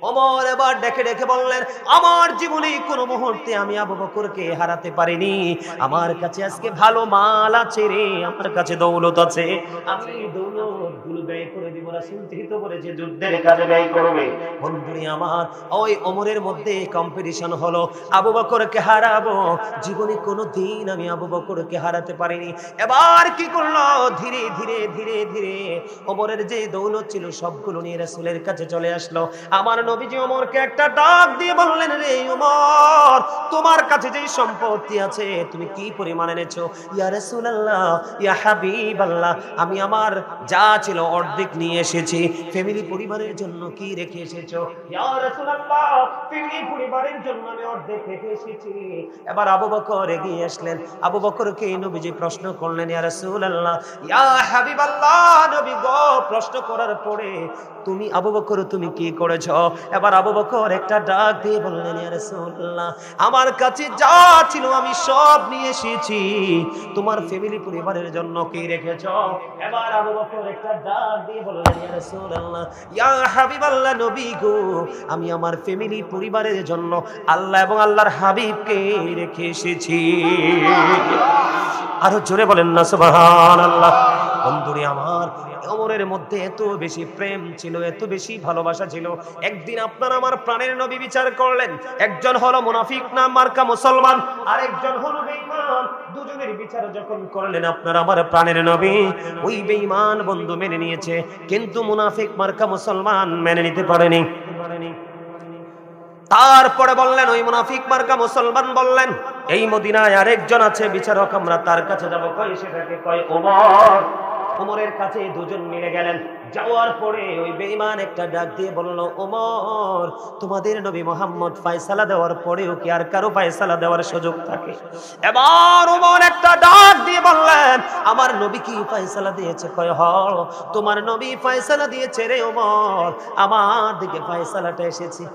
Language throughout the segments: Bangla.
ওমর এবার ডেকে ডেকে বললেন, আমার জীবনে কোনো মুহূর্তে আমি আবু বকরকে হারাতে পারিনি। আমার কাছে আজকে ভালো মাল আছে রে, আমার কাছে দৌলত আছে, আমি দৌলত গুলো ব্যয় করে দিব। রাসূল যেহেতু বলেছে যুদ্ধের কাজে ব্যয় করবে। বন্ধুরে আমার, ওই ওমরের মধ্যে কম্পিটিশন হলো, আবু বকরকে হারাবো। জীবনে কোনো দিন আমি আবু বকরকে হারাতে পারিনি। এবার কি করলো, ধীরে ধীরে ধীরে ধীরে ওমরের যে দৌলত ছিল সবগুলো নিয়ে রাসূলের কাছে চলে আসলো। আমার নবীজি ওমরকে একটা ডাক দিয়ে বললেন, রে ওমর, তোমার কাছে যে সম্পত্তি আছে তুমি কি পরিমাণে এনেছো? ইয়া রাসূলুল্লাহ, ইয়া হাবিবাল্লাহ, আমি আমার যা ছিল অর্ধেক নিয়ে এসেছি। ফ্যামিলি পরিবারের জন্য কি রেখে এসেছো? ইয়া রাসূলুল্লাহ, ফ্যামিলি পরিবারের জন্য আমি অর্ধেক রেখে এসেছি। এবার আবু বকর এগিয়ে আসলেন। আবু বকরকে নবীজি প্রশ্ন করলেন, ইয়া রাসূলুল্লাহ, ইয়া হাবিবাল্লাহ, নবী গো, প্রশ্ন করার পরে তুমি আবু বকর তুমি কি করেছো? এবার আবু বকর একটা ডাক দিয়ে বললেন, ইয়া রাসূলুল্লাহ, আমার কাছে যা ছিল আমি সব নিয়ে এসেছি। তোমার ফ্যামিলি পরিবারের জন্য কি রেখেছো? এবার আবু বকর একটা ডাক দিয়ে বললেন, ইয়া রাসূলুল্লাহ, ইয়া হাবিবাল্লাহ, নবী গো, আমি আমার ফ্যামিলি পরিবারের জন্য আল্লাহ এবং আল্লাহর হাবিবকে রেখে এসেছি। আরো জোরে বলেন না সুবহানাল্লাহ। বন্ধুরে আমার, ওমরের মধ্যে এত বেশি প্রেম ছিল, এত বেশি ভালোবাসা ছিল। একদিন আপনার আমার প্রাণের নবী বিচার করলেন, একজন হলো মুনাফিক নাম মার্কা মুসলমান, আর একজন হলো বেঈমান। দুজনের বিচার যখন করলেন আপনার আমার প্রাণের নবী, ওই বেঈমান বন্ধু মেনে নিয়েছে, কিন্তু মুনাফিক মার্কা মুসলমান মেনে নিতে পারেনি। তারপরে বললেন, ওই মুনাফিক মার্কা মুসলমান বললেন, এই মদিনায় আরেকজন আছে বিচারক, আমরা তার কাছে যাব। কয় সেটাকে? কয় ওমর। ওমরের কাছে দুজন মিলে গেলেন। যাওয়ার পরে ওই বেঈমান একটা ডাক দিয়ে বলল, ওমর, তোমাদের নবী মুহাম্মদ ফয়সালা দেওয়ার পরেও কি আর কারো ফয়সালা দেওয়ার সুযোগ থাকে? এবার ওমর একটা ডাক দিয়ে বললেন, আমার নবী কি ফয়সালা দিয়েছে? কয় হ, তোমার নবী ফয়সালা দিয়েছে রে ওমর, আমার দিকে ফয়সালাটা এসেছে।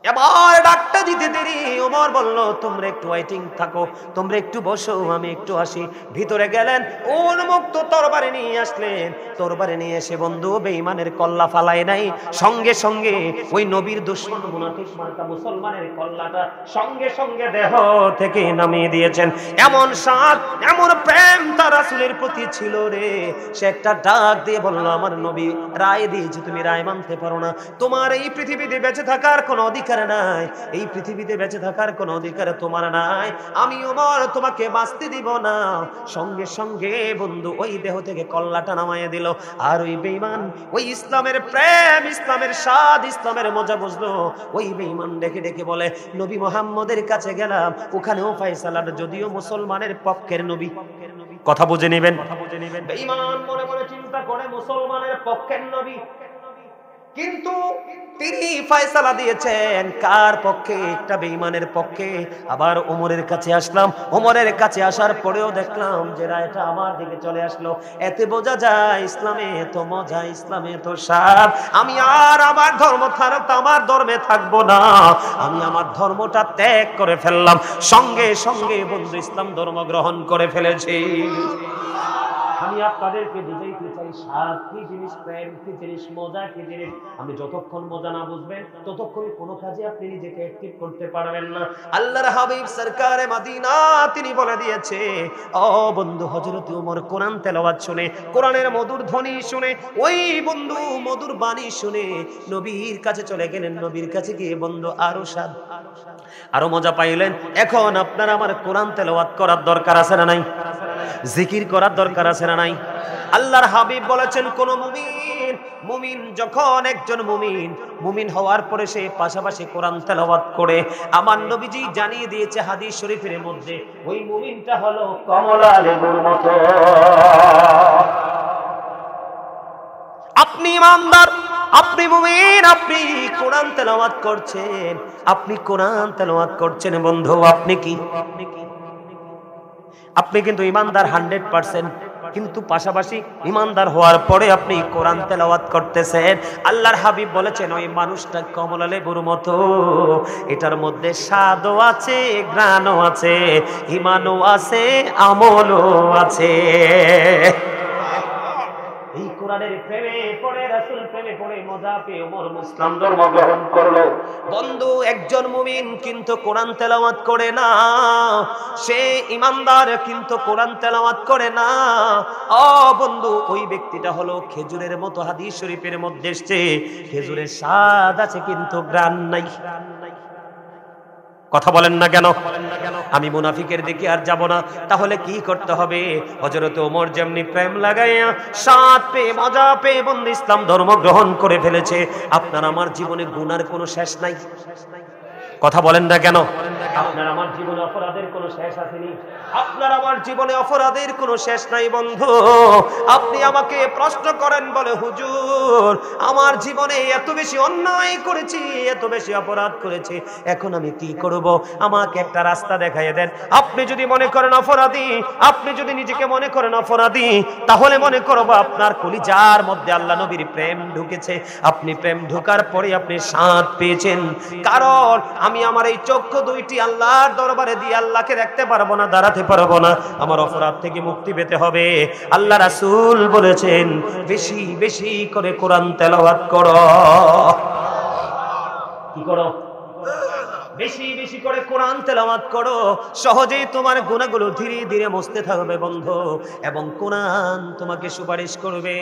এবার ডাকটা দিতে দেরি, ওমর বলল, তোমরা একটু ওয়েটিং থাকো, তোমরা একটু বসো, আমি একটু আসি। ভিতরে গেলেন, উন্মুক্ত তরবারি নিয়ে আসলেন। তরবারি নিয়ে এসে বন্ধু বেঈমানের কল্লা ফালায় নাই, সঙ্গে সঙ্গে ওই নবীর দুশমন মুনাফিক মার্কা মুসলমানের কল্লাটা সঙ্গে সঙ্গে দেহ থেকে নামিয়ে দিয়েছেন। এমন সাথ, এমন প্রেম তার রাসূলের প্রতি ছিল রে, সে একটা ডাক দিয়ে বলল, আমার নবী রায় দিয়েছে, তুমি রায় মানতে পারো না, তোমার এই পৃথিবীতে বেঁচে থাকার কোনো অধিকার নাই, এই পৃথিবীতে বেঁচে থাকার কোনো অধিকার তোমার নাই, আমি ওমর তোমাকে বাঁচতে দিব না। সঙ্গে সঙ্গে বন্ধু ওই দেহ থেকে কল্লাটা নামাইয়া দিল। আর ওই বেঈমান ওই ইসলামের প্রেম, ইসলামের স্বাদ, ইসলামের মজা বুঝলো। ওই বেঈমান ডেকে ডেকে বলে, নবী মুহাম্মদের কাছে গেলাম, ওখানেও ফয়সালা, যদিও মুসলমানের পক্ষের নবী। কথা বুঝে নেবেন। বেঈমান মনে মনে চিন্তা করে, মুসলমানের পক্ষের নবী, কিন্তু তিনি ফয়সালা দিয়েছেন কার পক্ষে? একটা বেঈমানের পক্ষে। আবার ওমরের কাছে আসলাম, ওমরের কাছে আসার পরেও দেখলাম যে রায়টা আমার দিকে চলে আসলো। এতে বোঝা যায় ইসলামে এত মজা, ইসলামে এত স্বাদ। আমি আর আমার ধর্ম ছাড়া আমার ধর্মে থাকবো না, আমি আমার ধর্মটা ত্যাগ করে ফেললাম। সঙ্গে সঙ্গে বন্ধু ইসলাম ধর্ম গ্রহণ করে ফেলেছি। আমি আপনাদেরকে বুঝাইতে চাই স্বাদ কি জিনিস, প্রেম কি জিনিস, মজা কি জিনিস। আমি যতক্ষণ মজা না বুঝবেন ততক্ষণ কোনো কাজে আপনি নিজেকে অ্যাক্টিভ করতে পারবেন না। আল্লাহর হাবিব সরকারে মদিনা তিনি বলে দিয়েছে, ও বন্ধু, হযরত ওমর কোরআন তেলাওয়াত শুনে, কোরআনের মধুর ধ্বনি শুনে, ওই বন্ধু মধুর বাণী শুনে নবীর কাছে চলে গেলেন। নবীর কাছে গিয়ে বন্ধু আরো স্বাদ, আরো মজা পাইলেন। এখন আপনার আমার কোরআন তেলাওয়াত করার দরকার আছে না নাই? জিকির করার দরকার আছে না নাই? আল্লাহর হাবিব বলেছেন, কোন মুমিন যখন একজন মুমিন হওয়ার পরে সে পাশাপাশি কোরআন তেলাওয়াত করে, আমার নবীজি জানিয়ে দিয়েছে হাদিস শরীফের মধ্যে, ওই মুমিনটা হলো কমলা লেবুর মতো। আপনি ইমানদার, আপনি মুমিন, আপনি কোরআন তেলাওয়াত করছেন, আপনি কোরআন তেলাওয়াত করছেন বন্ধু, আপনি কি? আপনি কিন্তু ইমানদার 100%, কিন্তু পাশাপাশি ইমানদার হওয়ার পরে আপনি কোরআন তেলাওয়াত করতেছেন। আল্লাহর হাবিব বলেছেন, ওই মানুষটা কমলা লেবুর মতো, এটার মধ্যে স্বাদও আছে, ঘ্রাণও আছে, ঈমানও আছে, আমলও আছে। এই কোরআনের প্রেমে পড়ে, রাসূল প্রেমে পড়ে মজা পেয়ে ওমর ইসলাম ধর্ম গ্রহণ করলো। বন্ধু, একজন মুমিন কিন্তু কোরআন তেলাওয়াত করে না, সে ঈমানদার কিন্তু কোরআন তেলাওয়াত করে না। ও বন্ধু, ওই ব্যক্তিটা হলো খেজুরের মতো। হাদিস শরীফের মধ্যে এসেছে খেজুরের স্বাদ আছে কিন্তু ঘ্রাণ নাই। কথা বলেন না কেন? আমি মুনাফিকের দিকে আর যাব না। তাহলে কি করতে হবে? হযরত ওমর যেমনি প্রেম লাগাইয়া স্বাদ পেয়ে মজা পেয়ে বন্ধু ইসলাম ধর্ম গ্রহণ করে ফেলেছে, আপনার আমার জীবনে গুনার কোনো শেষ নাই। কথা বলেন না কেন? আপনার আমার জীবনে অপরাধের কোনো শেষ আসেনি। আপনার আমার জীবনে অপরাধের কোনো শেষ নাই বন্ধু। আপনি আমাকে প্রশ্ন করেন, বলে হুজুর আমার জীবনে এত বেশি অন্যায় করেছি, এত বেশি অপরাধ করেছি, এখন আমি কি করব? আমাকে একটা রাস্তা দেখাইয়ে দেন। আপনি যদি মনে করেন অপরাধী, আপনি যদি নিজেকে মনে করেন অপরাধী, তাহলে মনে করব আপনার কলিজার মধ্যে আল্লাহ নবীর প্রেম ঢুকেছে। আপনি প্রেম ঢোকার পরে আপনি স্বাদ পেয়েছেন। কারণ আমি আমার এই চক্ষু দুইটি আল্লাহর দরবারে দিয়ে আল্লাহকে দেখতে পারবো না, দাঁড়াতে পারবো না। আমার অপরাধ থেকে মুক্তি পেতে হবে। আল্লাহ রাসূল বলেছেন বেশি বেশি করে কোরআন তেলাওয়াত করো। কি করো? বেশি বেশি করে কোরআন তেলাওয়াত করো। সহজেই তোমার গুনাহগুলো ধীরে ধীরে মুছতে থাকবে বন্ধু। এবং কোরআন তোমাকে সুপারিশ করবে,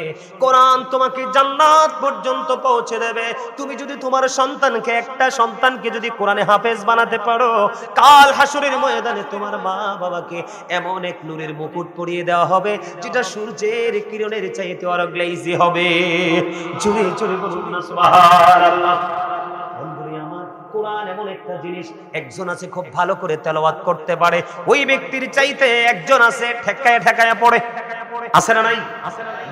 কোরআন তোমাকে জান্নাত পর্যন্ত পৌঁছে দেবে। তুমি যদি তোমার সন্তানকে, একটা সন্তানকে যদি কোরআনে হাফেজ বানাতে পারো, কাল হাসরের ময়দানে তোমার মা বাবাকে এমন এক নূরের মুকুট পরিয়ে দেওয়া হবে যেটা সূর্যের কিরণের চাইতে আরো গ্লেজি হবে। জোরে জোরে বলুন না সুবহানাল্লাহ। কোরআন এমন একটা জিনিস, একজন আছে খুব ভালো করে তেলাওয়াত করতে পারে, ওই ব্যক্তির চাইতে একজন আছে ঠেকায় ঠেকায় পড়ে। আছে না নাই?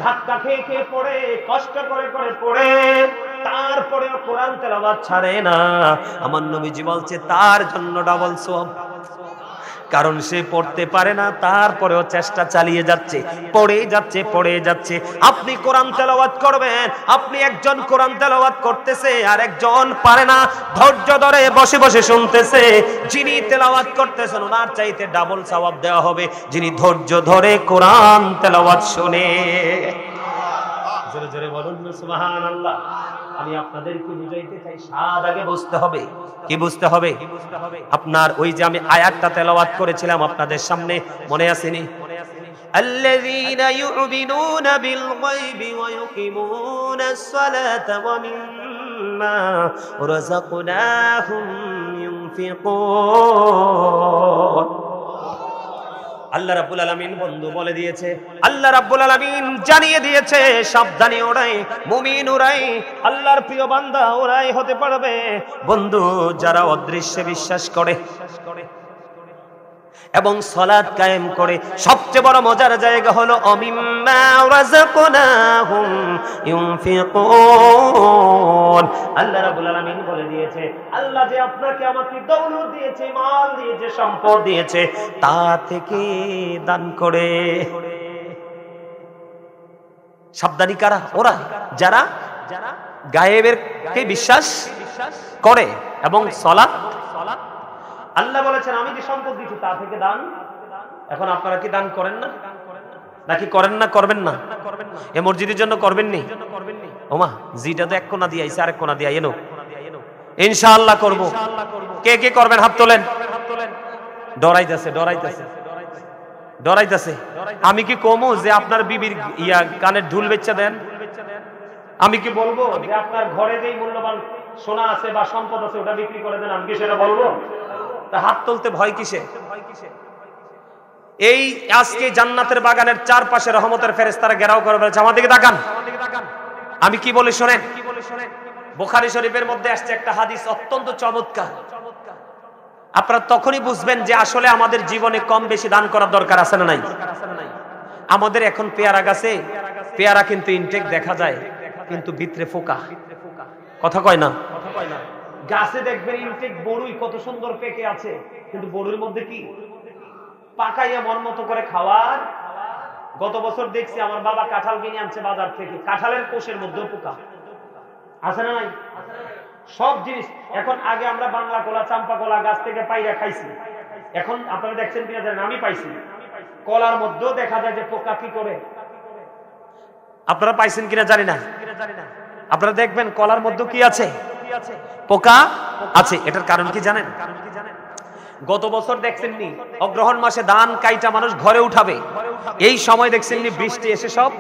ধাক্কা খেয়ে খেয়ে পড়ে, কষ্ট করে করে পড়ে, তারপরেও কোরআন তেলাওয়াত ছাড়ে না। আমার নবীজি বলছে তার জন্য ডাবল সওয়াব। কারণ সে পড়তে পারে না, তারপরেও চেষ্টা চালিয়ে যাচ্ছে, পড়ে যাচ্ছে পড়ে যাচ্ছে। আপনি কোরআন তেলাওয়াত করবেন, আপনি একজন কোরআন তেলাওয়াত করতেছে আর একজন পারে না, ধৈর্য ধরে বসে বসে শুনতেছে। যিনি তেলাওয়াত করতেছেন ওনার চাইতে ডাবল সওয়াব দেওয়া হবে যিনি ধৈর্য ধরে কোরআন তেলাওয়াত শুনে। জোরে জোরে বলুন না সুবহানাল্লাহ। আমি আপনাদেরকে বুঝাইতে চাই, স্বাদ আগে বুঝতে হবে। কি বুঝতে হবে? আপনার ওই যে আমি আয়াতটা তেলাওয়াত করেছিলাম আপনাদের সামনে, মনে আসেনি? আল্লাযীনা ইউমিনুনা বিল গায়বি ওয়া ইউকিমুনাস সালাতা ওয়া মিম্মা রাযাকনাহুম ইউনফিকুন। আল্লাহ রাব্বুল আলামিন বন্ধু বলে দিয়েছে, আল্লাহ রাব্বুল আলামিন জানিয়ে দিয়েছে, সাবধানী ওরাই মুমিন, ওরাই আল্লাহর প্রিয় বান্দা, ওরাই হতে পারবে বন্ধু যারা অদৃশ্যে বিশ্বাস করে এবং সালাত কায়েম করে। সবচেয়ে বড় মজার জায়গা হলো অমিম্মা রাযাকনাহুম ইউনফিকুন। আল্লাহ রাব্বুল আলামিন বলে দিয়েছে, আল্লাহ যে আপনাকে আমাকে দৌলত দিয়েছে, মাল দিয়েছে, সম্পদ দিয়েছে, তা থেকে দান করে। সাবধানী কারা? ওরা যারা গায়েবের কে বিশ্বাস করে এবং সালাত। আল্লাহ বলেছেন আমি যে সম্পদ দিয়েছি তা থেকে দান। এখন আপনারা কি দান করেন না? নাকি করেন না? করবেন না? এ মসজিদের জন্য করবেন নি? ওমা জিটা তো এক কোনা দিয়ে আইছে, আরেক কোনা দিয়ে এনো। ইনশাআল্লাহ করব। কে কে করবেন হাত তোলেন। ডরাইতেছে ডরাইতেছে ডরাইতেছে। আমি কি কমু যে আপনার বিবির ইয়া কানের ঢুল বেচা দেন? আমি কি বলবো যে আপনার ঘরে যেই মূল্যবান সোনা আছে বা সম্পদ আছে ওটা বিক্রি করে দেন? আমি কি সেটা বলবো? তা হাত তুলতে ভয় কিসে? এই আজকে জান্নাতের বাগানের চারপাশে রহমতের ফেরেশতারা ঘেরাও করে ফেলেছে। আমার দিকে তাকান, আমি কি বলি শোনেন। বুখারী শরীফের মধ্যে আসছে একটা হাদিস, অত্যন্ত চমৎকার। আপনারা তখনই বুঝবেন যে আসলে আমাদের জীবনে কম বেশি দান করার দরকার আছে না নাই। আমাদের এখন পেয়ারা গাছে পেয়ারা কিন্তু ইনটেক দেখা যায়, কিন্তু ভিতরে ফোকা। কথা কয় না? গাছে দেখবেন ইনটেক বড়ুই কত সুন্দর পেকে আছে, কিন্তু বড়ুর মধ্যে কি পাকাইয়া মন মতো করে খাওয়ার। গত বছর দেখছি আমার বাবা কাঁঠাল কিনে আনছে বাজার থেকে, কাঁঠালের কোষের মধ্যেও পোকা আছে না নাই? সব জিনিস এখন, আগে আমরা বাংলা কলা, চাম্পা কলা গাছ থেকে পাইরা খাইছি, এখন আপনারা দেখছেন কিনা জানেন, আমি পাইছি কলার মধ্যেও দেখা যায় যে পোকা কি করে। আপনারা পাইছেন কিনা জানি না। আপনারা দেখবেন কলার মধ্যে কি আছে, পোকা আছে। এটার কারণ কি জানেন? গত বছর দেখছেননি অগ্রহণ মাসে ধান কাইটা মানুষ ঘরে উঠাবে, এই সময় দেখছেননি বৃষ্টি এসে সব,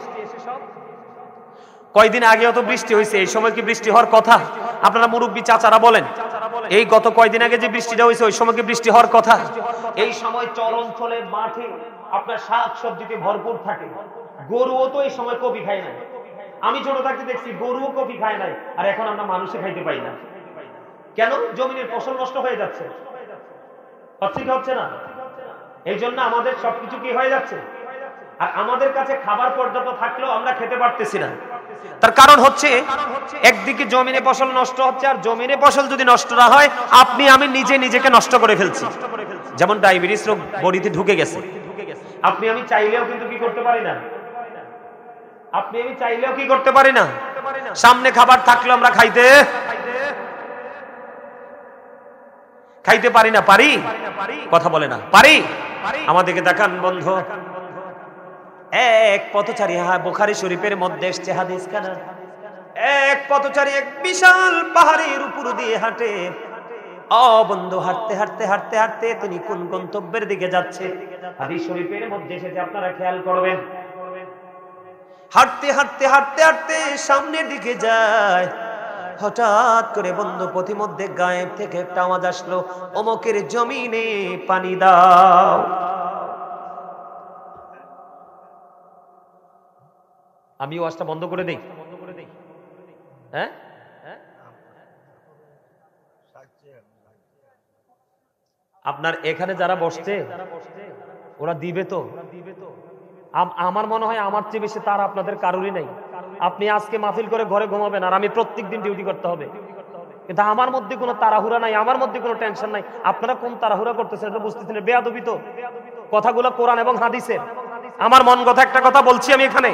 কয়দিন আগেও তো বৃষ্টি হয়েছে, এই সময় কি বৃষ্টি হওয়ার কথা? আপনারা মুরব্বী চাচারা বলেন, এই গত কয়দিন আগে যে বৃষ্টিটা হয়েছে ওই সময় কি বৃষ্টি হওয়ার কথা? এই সময় চরাঞ্চলে মাঠে আপনার শাক সবজিতে ভরপুর থাকে, গরুও তো এই সময় কফি খায় না। আমি ছোট থাকতে দেখছি গরুও কফি খায় নাই, আর এখন আমরা মানুষে খাইতে পাই না। কেন? জমিনের ফসল নষ্ট হয়ে যাচ্ছে, হচ্ছে কি হচ্ছে না? এই জন্য আমাদের সবকিছু কি হয়ে যাচ্ছে, আর আমাদের কাছে খাবার পর্যাপ্ত থাকলেও আমরা খেতে পারতেছি না। তার কারণ হচ্ছে একদিকে জমিনে ফসল নষ্ট হচ্ছে, আর জমিনে ফসল যদি নষ্ট না হয় আপনি আমি নিজেকে নষ্ট করে ফেলছি। যেমন ডায়াবেটিস রোগ বডিতে ঢুকে গেছে, আপনি আমি চাইলেও কিন্তু কি করতে পারি না, আপনি আমি চাইলেও কি করতে পারি না। সামনে খাবার থাকলে আমরা খাইতে পারি না, পারি? কথা বলে না, পারি? আমাদেরকে দেখান বন্ধু, এক পথচারী, বুখারী শরীফের মধ্যে এসেছে হাদিস খানা, এক পথচারী এক বিশাল পাহাড়ের উপর দিয়ে হাঁটে। ও বন্ধু, হাঁটতে হাঁটতে হাঁটতে হাঁটতে তিনি কোন গন্তব্যের দিকে যাচ্ছে হাদিস শরীফের মধ্যে এসেছে, আপনারা খেয়াল করবেন। হাঁটতে হাঁটতে হাঁটতে হাঁটতে সামনের দিকে যায়, হঠাৎ করে বন্ধু পথিমধ্যে গায়েব থেকে একটা আওয়াজ আসলো, অমুকের জমিনে পানি দাও। আমি ওয়াজটা বন্ধ করে দেই, হ্যাঁ? আপনার এখানে যারা বসছে ওরা দিবে তো? আমার মনে হয় আমার চেয়ে বেশি তার আপনাদের কারোরই নাই। আপনি আজকে মাহফিল করে ঘরে ঘুমাবেন, আর আমি প্রত্যেকদিন ডিউটি করতে হবে, কিন্তু আমার মধ্যে কোনো তাড়াহুড়া নাই, আমার মধ্যে কোনো টেনশন নাই। আপনারা কোন তাড়াহুড়া করতেছেন এটা বুঝতেছেন? বেয়াদবি তো। কথাগুলো কোরআন এবং হাদিসের। আমার মন কথা একটা কথা বলছি আমি এখানে,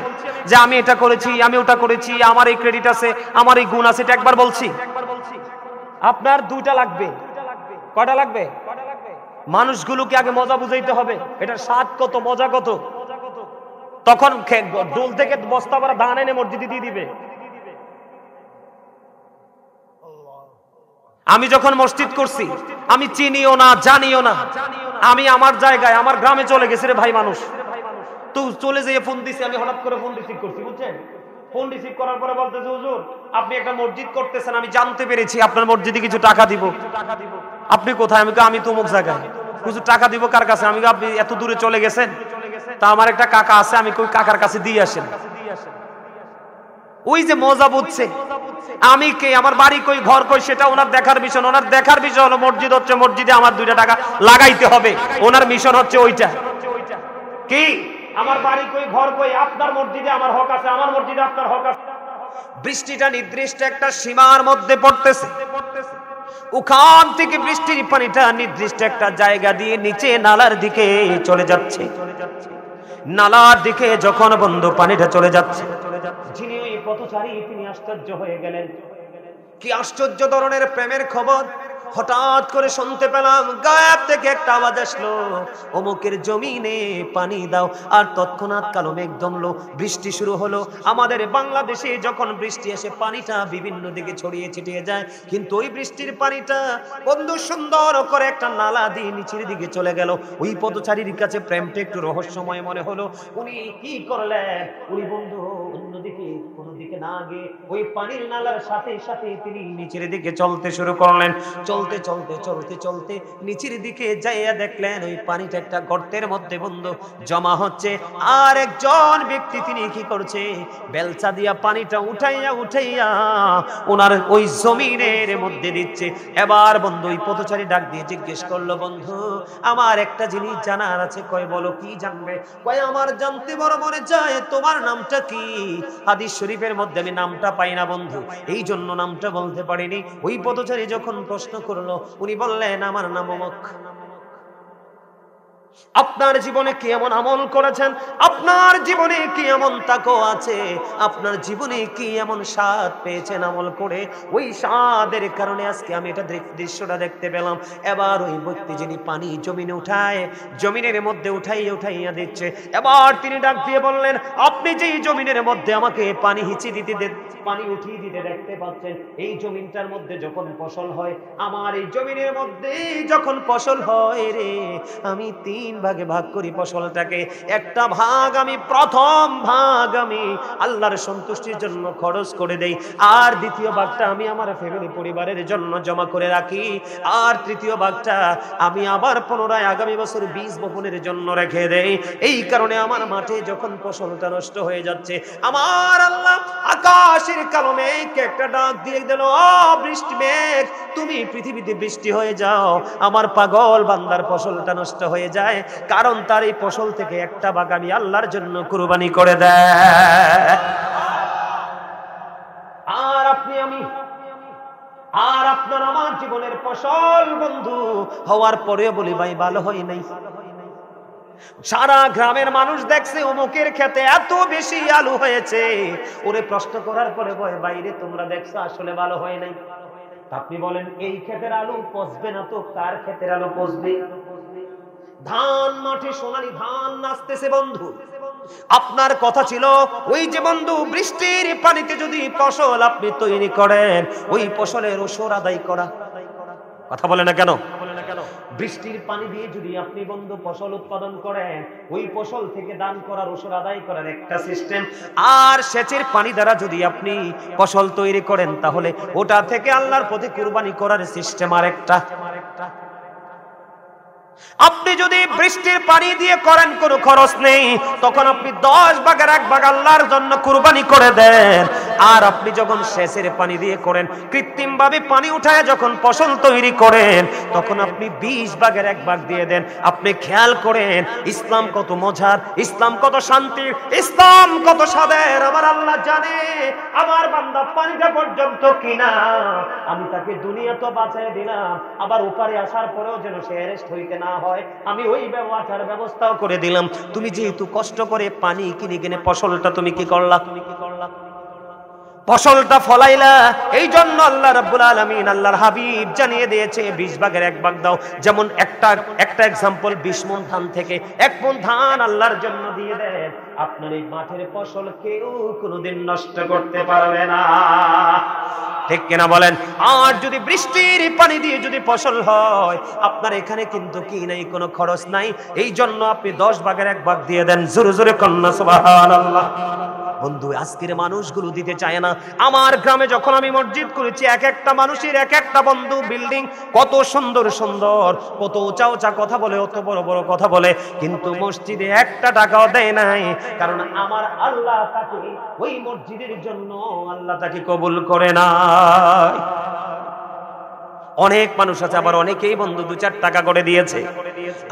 যে আমি এটা করেছি, আমি ওটা করেছি, আমার এই ক্রেডিট আছে, আমার এই গুণ আছে, এটা একবার বলছি? আপনার দুইটা লাগবে। কয়টা লাগবে? মানুষগুলোকে আগে মজা বুঝাইতে হবে, এটার স্বাদ কত, মজা কত। তখন ডোল থেকে বস্তা ভরা ধান এনে মসজিদে দিয়ে দিবে। আমি যখন মসজিদ করছি আমি চিনিও না, জানিও না, আমি আমার জায়গায় আমার গ্রামে চলে গেছি রে ভাই। মানুষ তো চলে যেয়ে ফোন দিছি, আমি হঠাৎ করে ফোন রিসিভ করছি, বুঝছেন? ফোন রিসিভ করার পরে বলতেছে, হুজুর আপনি একটা মসজিদ করতেছেন, আমি জানতে পেরেছি আপনার মসজিদে কিছু টাকা দিব। আপনি কোথায়? আমি তো অমুক জায়গায়। হুজুর টাকা দিব কার কাছে? আমি আপনি এত দূরে চলে গেছেন, তা আমার একটা কাকা আছে, আমি কই কাকার কাছে দিয়ে আসেন। ওই যে মজা বুঝছে, আমি কে, আমার বাড়ি কই, ঘর কই, সেটা ওনার দেখার বিষয়। ওনার দেখার বিষয় হলো মসজিদ হচ্ছে, মসজিদে আমার 2টা টাকা লাগাইতে হবে। ওনার মিশন হচ্ছে ওইটা। কি আমার বাড়ি কই, ঘর কই, আপনার মসজিদে আমার হক আছে, আমার মসজিদে আপনার হক আছে। বৃষ্টিটা নির্দিষ্ট একটা সীমার মধ্যে পড়তেছে, ওখান থেকে বৃষ্টির পানিটা নির্দিষ্ট একটা জায়গা দিয়ে নিচে নালার দিকে চলে যাচ্ছে। নালার দিকে যখন বন্ধু পানিটা চলে যাচ্ছে, যিনি ওই পথচারী তিনি আশ্চর্য হয়ে গেলেন। কি আশ্চর্য ধরনের প্রেমের খবর! হঠাৎ করে শুনতে পেলাম গায়েব থেকে একটা আওয়াজ আসলো, অমুকের জমিনে পানি দাও। আর তৎক্ষণাৎ কালো মেঘ দমলো, বৃষ্টি শুরু হলো। আমাদের বাংলাদেশে যখন বৃষ্টি এসে পানিটা বিভিন্ন দিকে ছড়িয়ে ছিটিয়ে যায়, কিন্তু ওই বৃষ্টির পানিটা বন্ধু সুন্দর করে একটা নালা দিয়ে নিচের দিকে চলে গেল। ওই পথচারীর কাছে প্রেমটা একটু রহস্যময় মনে হলো। উনি কি করলেন? উনি বন্ধু অন্যদিকে কোনো দিকে না গিয়ে ওই পানির নালার সাথে সাথে তিনি নিচের দিকে চলতে শুরু করলেন। চলতে চলতে চলতে চলতে নিচের দিকে যাইয়া দেখলেন ওই পানিটা একটা গর্তের মধ্যে বন্ধু জমা হচ্ছে। আর একজন ব্যক্তি তিনি কি করছে, বেলচা দিয়া পানিটা উঠাইয়া উঠাইয়া ওনার ওই জমিনের মধ্যে দিচ্ছে। এবার বন্ধু ওই পথচারী ডাক দিয়ে জিজ্ঞেস করলো, বন্ধু আমার একটা জিনিস জানার আছে। কয় বলো, কি জানবে? কয় আমার জানতে বড় মনে চায়, তোমার নামটা কি? হাদিস শরীফের মধ্যে আমি নামটা পাই না বন্ধু, এই জন্য নামটা বলতে পারিনি। ওই পথচারী যখন প্রশ্ন করলো, উনি বললেন আমার নাম অমুক। আপনার জীবনে কি এমন আমল করেছেন, আপনার জীবনে কি এমন তাকওয়া আছে, আপনার জীবনে কি এমন স্বাদ পেয়েছেন আমল করে, ওই স্বাদের কারণে আজকে আমি এটা দৃশ্যটা দেখতে পেলাম। এবার ওই ব্যক্তি যিনি পানি জমিনে উঠায়, জমিনের মধ্যে উঠাইয়া দিচ্ছে, এবার তিনি ডাক দিয়ে বললেন, আপনি যেই জমিনের মধ্যে আমাকে পানি পানি উঠিয়ে দিতে দেখতে পাচ্ছেন, এই জমিনটার মধ্যে যখন ফসল হয়, আমার এই জমিনের মধ্যে যখন ফসল হয় রে, আমি 3 ভাগে ভাগ করি ফসলটাকে। একটা ভাগ আমি, প্রথম ভাগ আমি আল্লাহর সন্তুষ্টির জন্য খরচ করে দেই, আর দ্বিতীয় ভাগটা আমি আমার ফ্যামিলি পরিবারের জন্য জমা করে রাখি, আর তৃতীয় ভাগটা আমি আবার পুনরায় আগামী বছর বীজ বপনের জন্য রেখে দেই। এই কারণে আমার মাঠে যখন ফসলটা নষ্ট হয়ে যাচ্ছে, আমার আল্লাহ আকাশের কালো মেঘকে একটা ডাক দিয়ে দিল, ও বৃষ্টি মেঘ, তুমি পৃথিবীতে বৃষ্টি হয়ে যাও, আমার পাগল বান্দার ফসলটা নষ্ট হয়ে যায়, কারণ তার এই ফসল থেকে একটা ভাগ আমি আল্লাহর জন্য কুরবানি করে দেয়। আর আপনি আমি আর আপনার আমার জীবনের ফসল বন্ধু হওয়ার পরেও বলি ভাই ভালো হয় নাই। সারা গ্রামের মানুষ দেখছে অমুকের ক্ষেতে এত বেশি আলু হয়েছে, ওরে প্রশ্ন করার পরে বলে বাইরে তোমরা দেখছো আসলে ভালো হয় নাই। আপনি বলেন এই ক্ষেতের আলু পচবে না তো কার ক্ষেতের আলু পচবে? ধান মাঠে সোনালী ধান নাচতেছে বন্ধু, আপনার কথা ছিল ওই যে বন্ধু বৃষ্টির পানিতে যদি ফসল আপনি তৈরি করেন, ওই ফসলের ওসর আদায় করা। কথা বলে না কেন? বৃষ্টির পানি দিয়ে যদি আপনি বন্ধু ফসল উৎপাদন করেন, ওই ফসল থেকে দান করার ওসর আদায় করার একটা সিস্টেম, আর সেচের পানি দ্বারা যদি আপনি ফসল তৈরি করেন, তাহলে ওটা থেকে আল্লাহর পথে কুরবানি করার সিস্টেম আরেকটা। আপনি যদি বৃষ্টির পানি দিয়ে করেন, কোনো খরচ নেই, তখন আপনি 10 ভাগের 1 ভাগ আল্লাহর জন্য কুরবানি করে দেন। আর আপনি যখন সেচের পানি দিয়ে করেন, কৃত্রিম ভাবে পানি উঠায় যখন ফসল তৈরি করেন, তখন আপনি 20 ভাগের 1 ভাগ দিয়ে দেন। আপনি খেয়াল করেন ইসলাম কত মজার, ইসলাম কত শান্তির, ইসলাম কত স্বাদের। আমার আল্লাহ জানে আমার বান্দা পানিটা পর্যন্ত কিনা, আমি তাকে দুনিয়া তো বাঁচাই দিলাম, আবার উপরে আসার পরেও যেন সে অ্যারেস্ট হইতে না হয়, আমি ওই ব্যবস্থাও করে দিলাম। তুমি যেহেতু কষ্ট করে পানি কিনে ফসলটা তুমি কি করলা, ফসলটা ফলাইলা, এই জন্য আল্লাহ রাব্বুল আলামিন আল্লাহর হাবিব জানিয়ে দিয়েছে 20 ভাগের 1 ভাগ দাও। যেমন একটা এক্সাম্পল, 20 মণ ধান থেকে 1 মণ ধান আল্লাহর জন্য দিয়ে দেন, আপনার এই মাঠের ফসল কেউ কোনোদিন নষ্ট করতে পারবে না। ঠিক কিনা বলেন? আর যদি বৃষ্টির পানি দিয়ে যদি ফসল হয়, আপনার এখানে কিন্তু কি নাই, কোনো খরচ নাই, এই জন্য আপনি 10 ভাগের 1 ভাগ দিয়ে দেন। জোরে জোরে কন্যা সুবহানাল্লাহ। বন্ধু আজকের মানুষগুলো দিতে চায় না। আমার গ্রামে যখন আমি মসজিদ করেছি, এক একটা মানুষের এক একটা বন্ধু বিল্ডিং, কত সুন্দর সুন্দর, কত উঁচা উঁচা কথা বলে, অত বড় বড় কথা বলে, কিন্তু মসজিদে 1 টাকাও দেয় নাই, কারণ আমার আল্লাহ তাকে ওই মসজিদের জন্য আল্লাহ তাকে কবুল করে নাই। অনেক মানুষ আছে, আবার অনেকেই বন্ধু 2-4 টাকা করে দিয়েছে।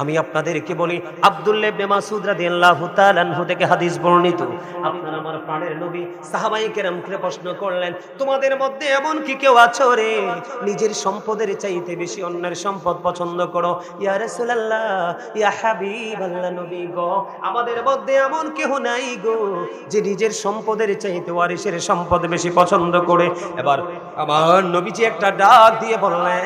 আমি আপনাদেরকে বলি, আব্দুল্লাহ ইবনে মাসউদ রাদিয়াল্লাহু তাআলা আনহু থেকে হাদিস বর্ণিত, আপনার আমার প্রাণের নবী সাহাবায়ে কেরামকে প্রশ্ন করলেন, তোমাদের মধ্যে এমন কি কেউ আছো রে নিজের সম্পদের চাইতে বেশি অন্যের সম্পদ পছন্দ করো? ইয়া রাসূলুল্লাহ, ইয়া হাবিবাল্লাহ, নবী গো, আমাদের মধ্যে এমন কেউ নাই গো যে নিজের সম্পদের চাইতে ওয়ারিসের সম্পদ বেশি পছন্দ করে। এবার আমার নবীজি একটা ডাক দিয়ে বললেন,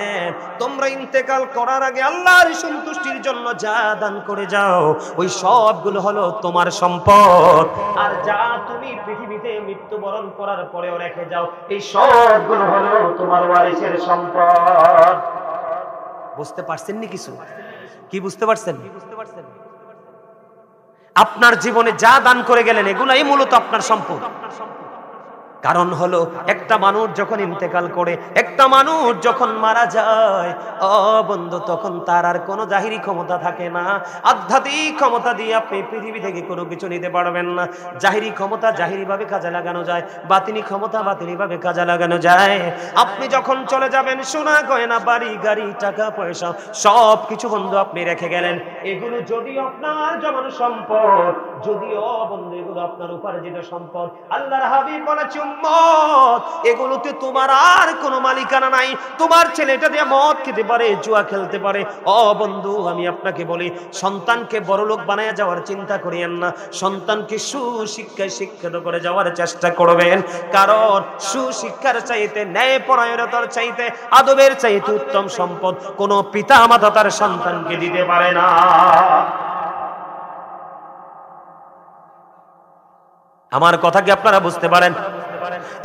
তোমরা ইন্তেকাল করার আগে আল্লাহর সন্তুষ্টির জন্য যা দান করে যাও, ওই সবগুলো হলো তোমার সম্পদ, আর যা তুমি পৃথিবীতে মৃত্যুবরণ করার পরেও রেখে যাও, এই সবগুলো হলো তোমার ওয়ারিসের সম্পদ। বুঝতে পারছেন নি কিছু? কি বুঝতে পারছেন? আপনার জীবনে যা দান করে গেলেন, এগুলাই মূলত আপনার সম্পদ। কারণ হলো একটা মানুষ যখন ইন্তেকাল করে, একটা মানুষ যখন মারা যায়, ও বন্ধু, তখন তার আর কোনো জাহিরি ক্ষমতা থাকে না। আধ্যাত্মিক ক্ষমতা দিয়ে আপনি পৃথিবী থেকে কোনো কিছু নিতে পারবেন না। জাহিরি ক্ষমতা জাহিরি ভাবে কাজে লাগানো যায়, বাতিনি ক্ষমতা বাতিনি ভাবে কাজে লাগানো যায়। আপনি যখন চলে যাবেন, সোনা গয়না বাড়ি গাড়ি টাকা পয়সা সব কিছু বন্ধু আপনি রেখে গেলেন, এগুলো যদিও আপনার জমানো সম্পদ, যদিও বন্ধু এগুলো আপনার উপার্জিত সম্পদ, আল্লাহর হাবিব বলেছেন সম্পদ, এগুলোতে তোমার আর কোনো মালিকানা নাই। তোমার ছেলেটা দিয়ে মদ খেতে পারে, জুয়া খেলতে পারে। ও বন্ধু, আমি আপনাকে বলি, সন্তানকে বড়লোক বানায় যাওয়ার চিন্তা করিয়েন না, সন্তানকে সুশিক্ষায় শিক্ষিত করে যাওয়ার চেষ্টা করবেন। কারণ সুশিক্ষার চাইতে, ন্যায় পরায়ণতার চাইতে, আদবের চাইতে উত্তম সম্পদ কোনো পিতা মাতা তার সন্তানকে দিতে পারে না। আমার কথা কি আপনারা বুঝতে পারেন?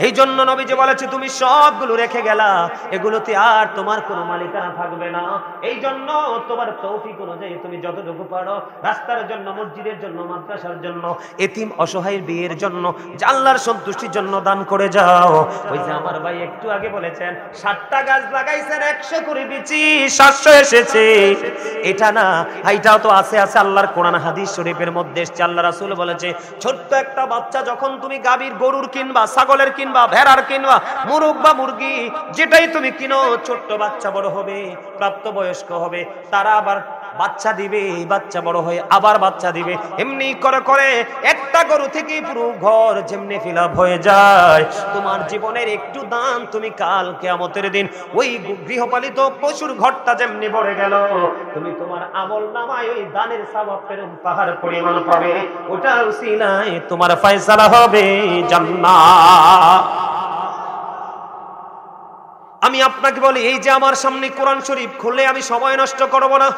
এই জন্য নবীজি বলেছে, তুমি সবগুলো রেখে গেলা, এগুলোতে আর তোমার কোনো মালিকানা থাকবে না। এই জন্য তোমার তৌফিক অনুযায়ী তুমি যতটুকু পারো, রাস্তার জন্য, মসজিদের জন্য, মাদ্রাসার জন্য, এতিম অসহায়ের বিয়ের জন্য, আল্লাহর সন্তুষ্টির জন্য দান করে যাও। ওই যে আমার ভাই একটু আগে বলেছেন 60টা গাছ লাগাইছেন, 100 করে বিচি 700 এসেছে। এটা না, এইটাও তো আছে আল্লাহর কোরআন হাদিস শরীফের মধ্যে এসেছে। আল্লাহ রাসূল বলেছে, ছোট্ট একটা বাচ্চা যখন তুমি গাভীর, গরুর কিনবা, ছাগলের কিনবা, ভেড়ার কিনবা, মুরগ বা মুরগি, যেটাই তুমি কিনো, ছোট্ট বাচ্চা বড় হবে, প্রাপ্তবয়স্ক হবে, তারা আবার বাচ্চা দিবে, বাচ্চা বড় হয়ে আবার বাচ্চা দিবে। এমনি করে করে একটা গরু থেকে পুরো ঘর যেমনি ফিল আপ হয়ে যায়। তোমার জীবনের একটু দান তুমি কাল কিয়ামতের দিন ওই গৃহপালিত পশুর ঘরটা যেমনি ভরে গেল, তুমি তোমার আমল নামায় ওই দানের সওয়াবের পাহাড় পরিমাণ পাবে। ওটার উসিলায় তোমার ফয়সালা হবে জান্নাত। আমি আপনাকে বলি, এই যে আমার সামনে কোরআন শরীফ খুললে আমি সময় নষ্ট করব না।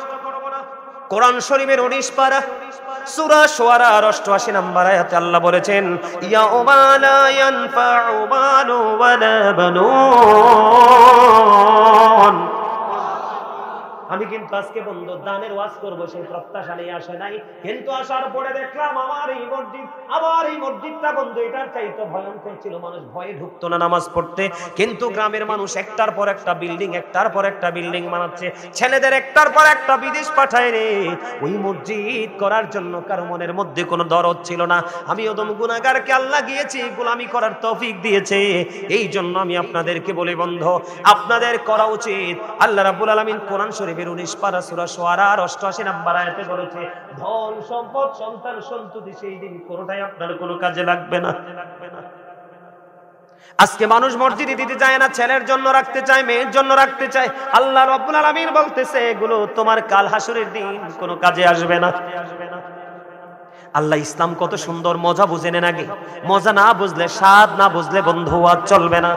কোরআন শরীফের 19 পারা সূরা শুআরা 88 নম্বর আয়াতে আল্লাহ বলেছেন, ইয়াউমা লা ইয়ানফাউ মালু ওয়ালা বানুন। আমি কিন্তু আজকে বন্ধু দানের ওয়াজ করবো সেই প্রত্যাশা নিয়ে আসে নাই, কিন্তু আসার পরে দেখলাম আমার এই মসজিদটা বন্ধু এটার চাইতে ভয়ঙ্কর ছিল। মানুষ ভয়ে ঢুকতো না নামাজ পড়তে, কিন্তু গ্রামের মানুষ একটার পর একটা বিল্ডিং, একটার পর একটা বিল্ডিং বানাচ্ছে, ছেলেদের একটার পর একটা বিদেশ পাঠায় রে ওই মসজিদ করার জন্য। কারো মনের মধ্যে কোনো দরদ ছিল না। আমি ওদম গুনাহগারকে আল্লাহ গিয়েছি গোলামি করার তৌফিক দিয়েছে। এই জন্য আমি আপনাদেরকে বলি বন্ধু, আপনাদের করা উচিত। আল্লাহ রাব্বুল আলামিন কোরআন শরীফ 19 পারা সূরা শুআরা 88 নম্বর আয়াতে বলেছে, ধন সম্পদ, সন্তান সন্ততি সেই দিন কোনটাই আপনার কোনো কাজে লাগবে না। আজকে মানুষ মসজিদে দিতে চায় না, ছেলের জন্য রাখতে চায়, মেয়ের জন্য রাখতে চায়। আল্লাহ রাব্বুল আলামিন বলতেছে, এগুলো তোমার কাল হাসরের দিন কোনো কাজে আসবে না। আল্লাহ ইসলাম কত সুন্দর, মজা বুঝে নেন আগে। মজা না বুঝলে, স্বাদ না বুঝলে বন্ধু আর চলবে না।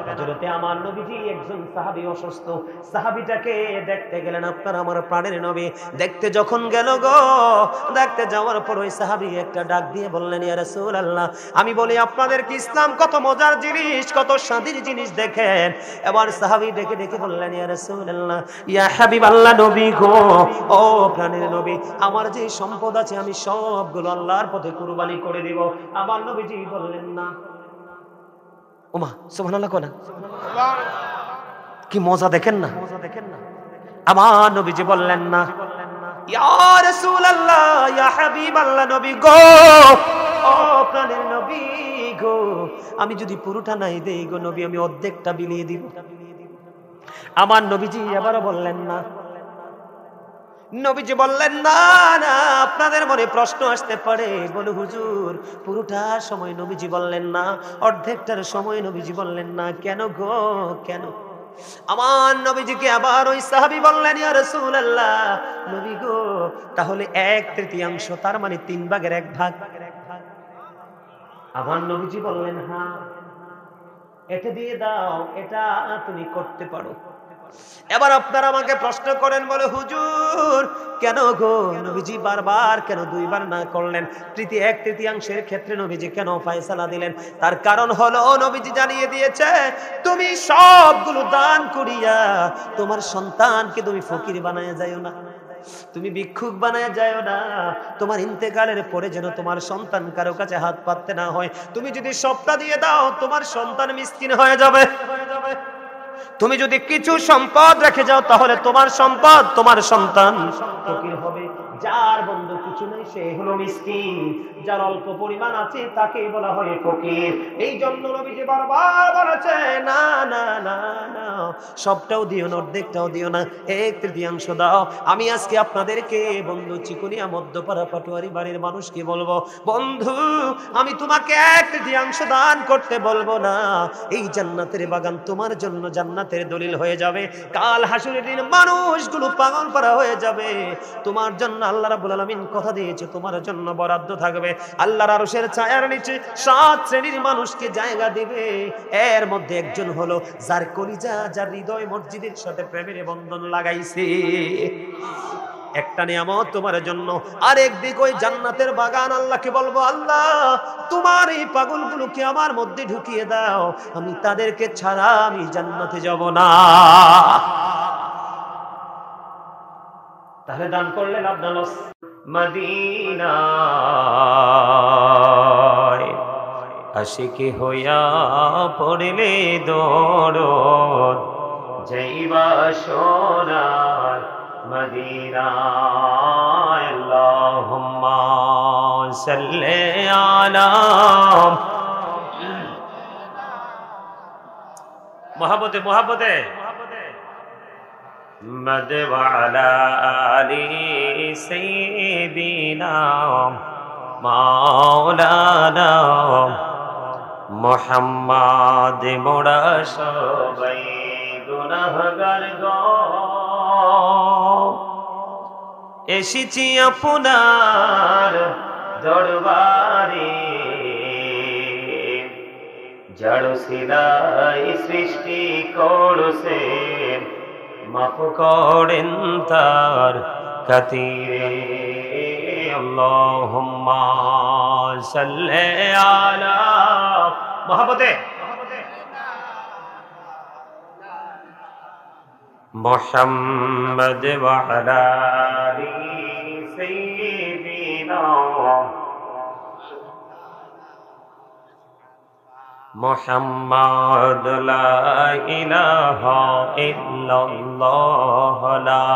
হযরতে আমার নবীজি একজন সাহাবী অসুস্থ, সাহাবীটাকে দেখতে গেলেন আপনার আমার প্রাণের নবী। দেখতে যখন গেল গো, দেখতে যাওয়ার পর ওই সাহাবী একটা ডাক দিয়ে বললেন, ইয়া রাসূলুল্লাহ, আমি বলি আপনাদের কি ইসলাম কত মজার জিনিস, কত স্বাদের জিনিস দেখেন। এবার সাহাবী দেখে দেখে বললেন, ইয়া রাসূলুল্লাহ, ইয়া হাবিবাল্লাহ, নবী গো, ও প্রাণের নবী, আমার যে সম্পদ আছে আমি সবগুলো আল্লাহর পথে কুরবানি করে দিব। আমার নবীজি বললেন না। ওমা সুবহানাল্লাহ কোনা, কি মজা দেখেন না। আমার নবীজি বললেন না, ইয়া রাসূলুল্লাহ, ইয়া হাবিবাল্লাহ, নবী গো, ও প্রাণের নবী গো, আমি যদি পুরোটা নাই দেই গো নবী, আমি অর্ধেকটা বিলিয়ে দিব। আমার নবীজি এবারও বললেন না। নবীজি বললেন, না না, আপনাদের মনে প্রশ্ন আসতে পারে, বলে হুজুর পুরোটা সময় নবীজি বললেন না, অর্ধেকটার সময় নবীজি বললেন না, কেন গো, কেন? আমার নবীজিকে আবার ওই সাহাবী বললেন, ইয়া রাসূলুল্লাহ, নবী গো, তাহলে 1/3, তার মানে 3 ভাগের 1 ভাগ। আমার নবীজি বললেন, হ্যাঁ, এটা দিয়ে দাও, এটা তুমি করতে পারো। এবার আপনারা আমাকে প্রশ্ন করেন, বলে হুজুর কেন গো নবীজি বারবার কেন 2 বার না করলেন? 1/3 ক্ষেত্রে নবীজি কেন ফয়সালা দিলেন? তার কারণ হলো নবীজি জানিয়ে দিয়েছে, তুমি সবগুলো দান করিয়া তোমার সন্তানকে তুমি ফকির বানায় যাইও না, তুমি ভিক্ষুক বানায় যাও না। তোমার ইন্তেকালের পরে যেন তোমার সন্তান কারো কাছে হাত পাততে না হয়। তুমি যদি সবটা দিয়ে দাও, তোমার সন্তান মিসকিন হয়ে যাবে। তুমি যদি কিছু সম্পদ রেখে যাও, তাহলে তোমার সম্পদ, তোমার সন্তান ফকির হবে। যার বন্ধু কিছু নেই সে হলো মিসকিন, যার অল্প পরিমাণ আছে তাকে বলা হয় ফকির। এই জন্য নবীজি বারবার বলেছে, না না না না, সবটাও দিও না, অর্ধেকটাও দিও না, 1/3 দাও। আমি আজকে আপনাদেরকে বন্ধু চিকুনিয়া মধ্যপাড়া পাটোয়ারি বাড়ির মানুষকে বলবো, বন্ধু আমি তোমাকে 1/3 দান করতে বলবো না। এই জান্নাতের বাগান তোমার জন্য জান্নাতের দলিল হয়ে যাবে। কাল হাসরের দিন মানুষগুলো পাগল পারা হয়ে যাবে। তোমার জন্য আল্লাহ রাব্বুল আলামিন কথা দিয়েছে, তোমার জন্য বরাদ্দ থাকবে। আল্লাহর আরশের ছায়ার নিচে 7 শ্রেণীর মানুষকে জায়গা দিবে। এর মধ্যে একজন হলো যার কলিজা, যার হৃদয় মসজিদের সাথে প্রেমের বন্ধন লাগাইছে। একটা নিয়ামত তোমার জন্য। আর একদিক ওই জান্নাতের বাগান। আল্লাহকে বলবো, আল্লাহ তোমার এই পাগলগুলোকে আমার মধ্যে ঢুকিয়ে দাও, আমি তাদেরকে ছাড়া আমি জান্নাতে যাব না। তাহলে দান করলে লাভ না লস? মদিনায় আশিকি হইয়া পড়লে দরদ, যাইবা সোনার মদিনায়। আল্লাহুম্মা সাল্লি আলা মুহাব্বতে মুহাব্বতে মদ ওয়ালা আলি সাইয়্যিদিনা মাওলানা মুহাম্মদ। মোরা সবাই গুনাহগার গো, এসেছি আপনার দরবারে। জড় সিলাই সৃষ্টি করছেন, মাফ করেন তার খাতিরে। আল্লাহুম্মা সাল্লি আলা মুহাম্মদে মুহাম্মদ ওয়া আলা আলি সাইয়্যিদিনা মুহাম্মদ। লা ইলাহা ইল্লাল্লাহ, লা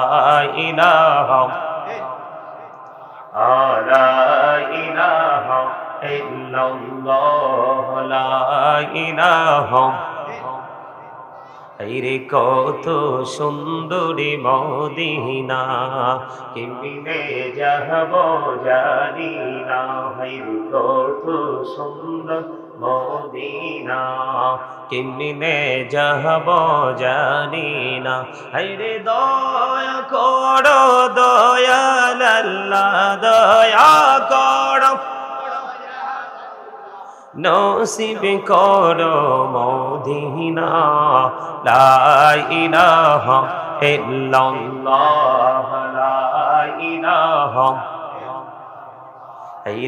ইলাহা লা ইলাহা ইল্লাল্লাহ, লা ইলাহা। রে কত সুন্দরী মদিনা, কেমনে যাব জানি না। রে কত সুন্দর মদিনা, কেমনে যাব জানি না। রে দয়া করো দয়াল আল্লাহ, দয়া করো নসিব করো মদিনা। লা ইলাহা ইল্লাল্লাহ, লা ইলাহা।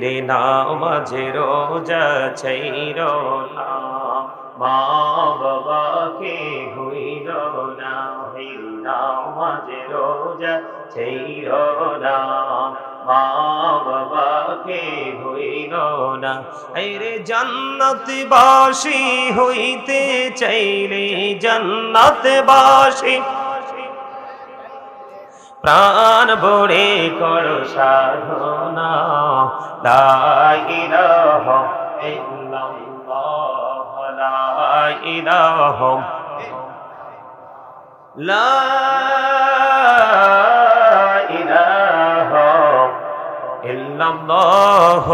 রে নামাজে রোজা ছাইরো না, মা বাবাকে ভুইল না। নামাজে রোজা ছাইরো না, মা বাবাকে ভুইল না। রে জান্নাতবাসী হইতে চাইলে, জান্নাতবাসী প্রাণ ভরে করো সাধনা। লা ইলাহা ইল্লাল্লাহ, লা ইলাহা লা ইলাহা ইল্লাল্লাহ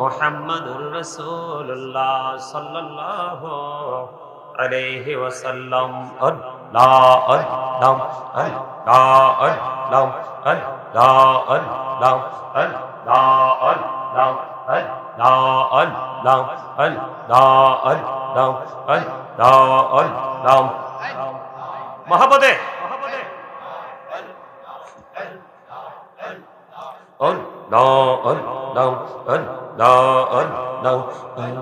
মুহাম্মাদুর রাসূলুল্লাহ সাল্লাল্লাহু আলাইহি ওয়াসাল্লাম। আল্লাহ আল্লাহ আল্লাহ আল্লাহ আল্লাহ আল্লাহ আল্লাহ আল্লাহ আল্লাহ আল্লাহ আল্লাহ আল্লাহ আল্লাহ আল্লাহ। মুহাব্বতে আল্লাহ আল্লাহ আল্লাহ আল্লাহ।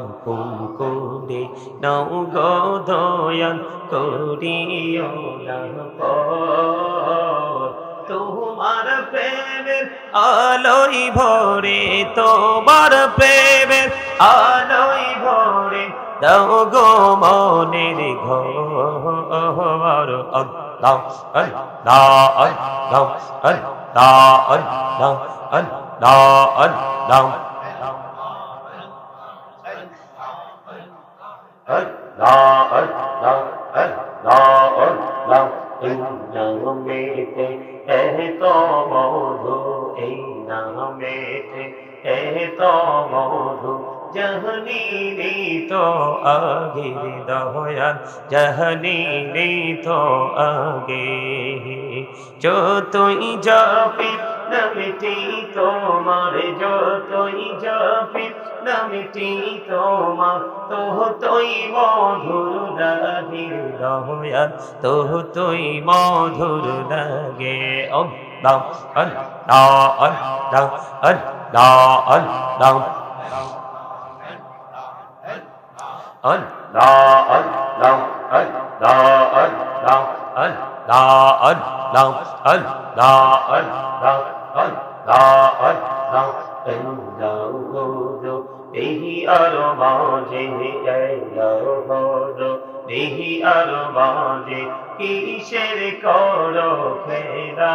হুকুম করে নাও গো দয়াল, করিও না পর। তোমার প্রেমের আলোয় ভরে, তোমার প্রেমের আলোয় ভরে দাও গো মনের ঘর। আল্লাহ আল্লাহ আল্লাহ আল্লাহ আল্লাহ আল্লাহ আল্লাহ আল্লাহ আল্লাহ আল্লাহ এই নামেতে এত মধু এই নামেতে এত মধু জাহানি তো আগে দয়াল জাহানি তো আগে যতই যাবে নামটি তোমার যতই যাবে নামটি তোমার ততই মধুর লাগে দয়াল ততই মধুর লাগে আল্লাহ আল্লাহ আল্লাহ আল্লাহ আল্লাহ Allah, Allah, Allah, Allah, Allah, Allah, Allah, Allah, Allah, Allah, ehi armaje, ehi armaje, kisher koro khela,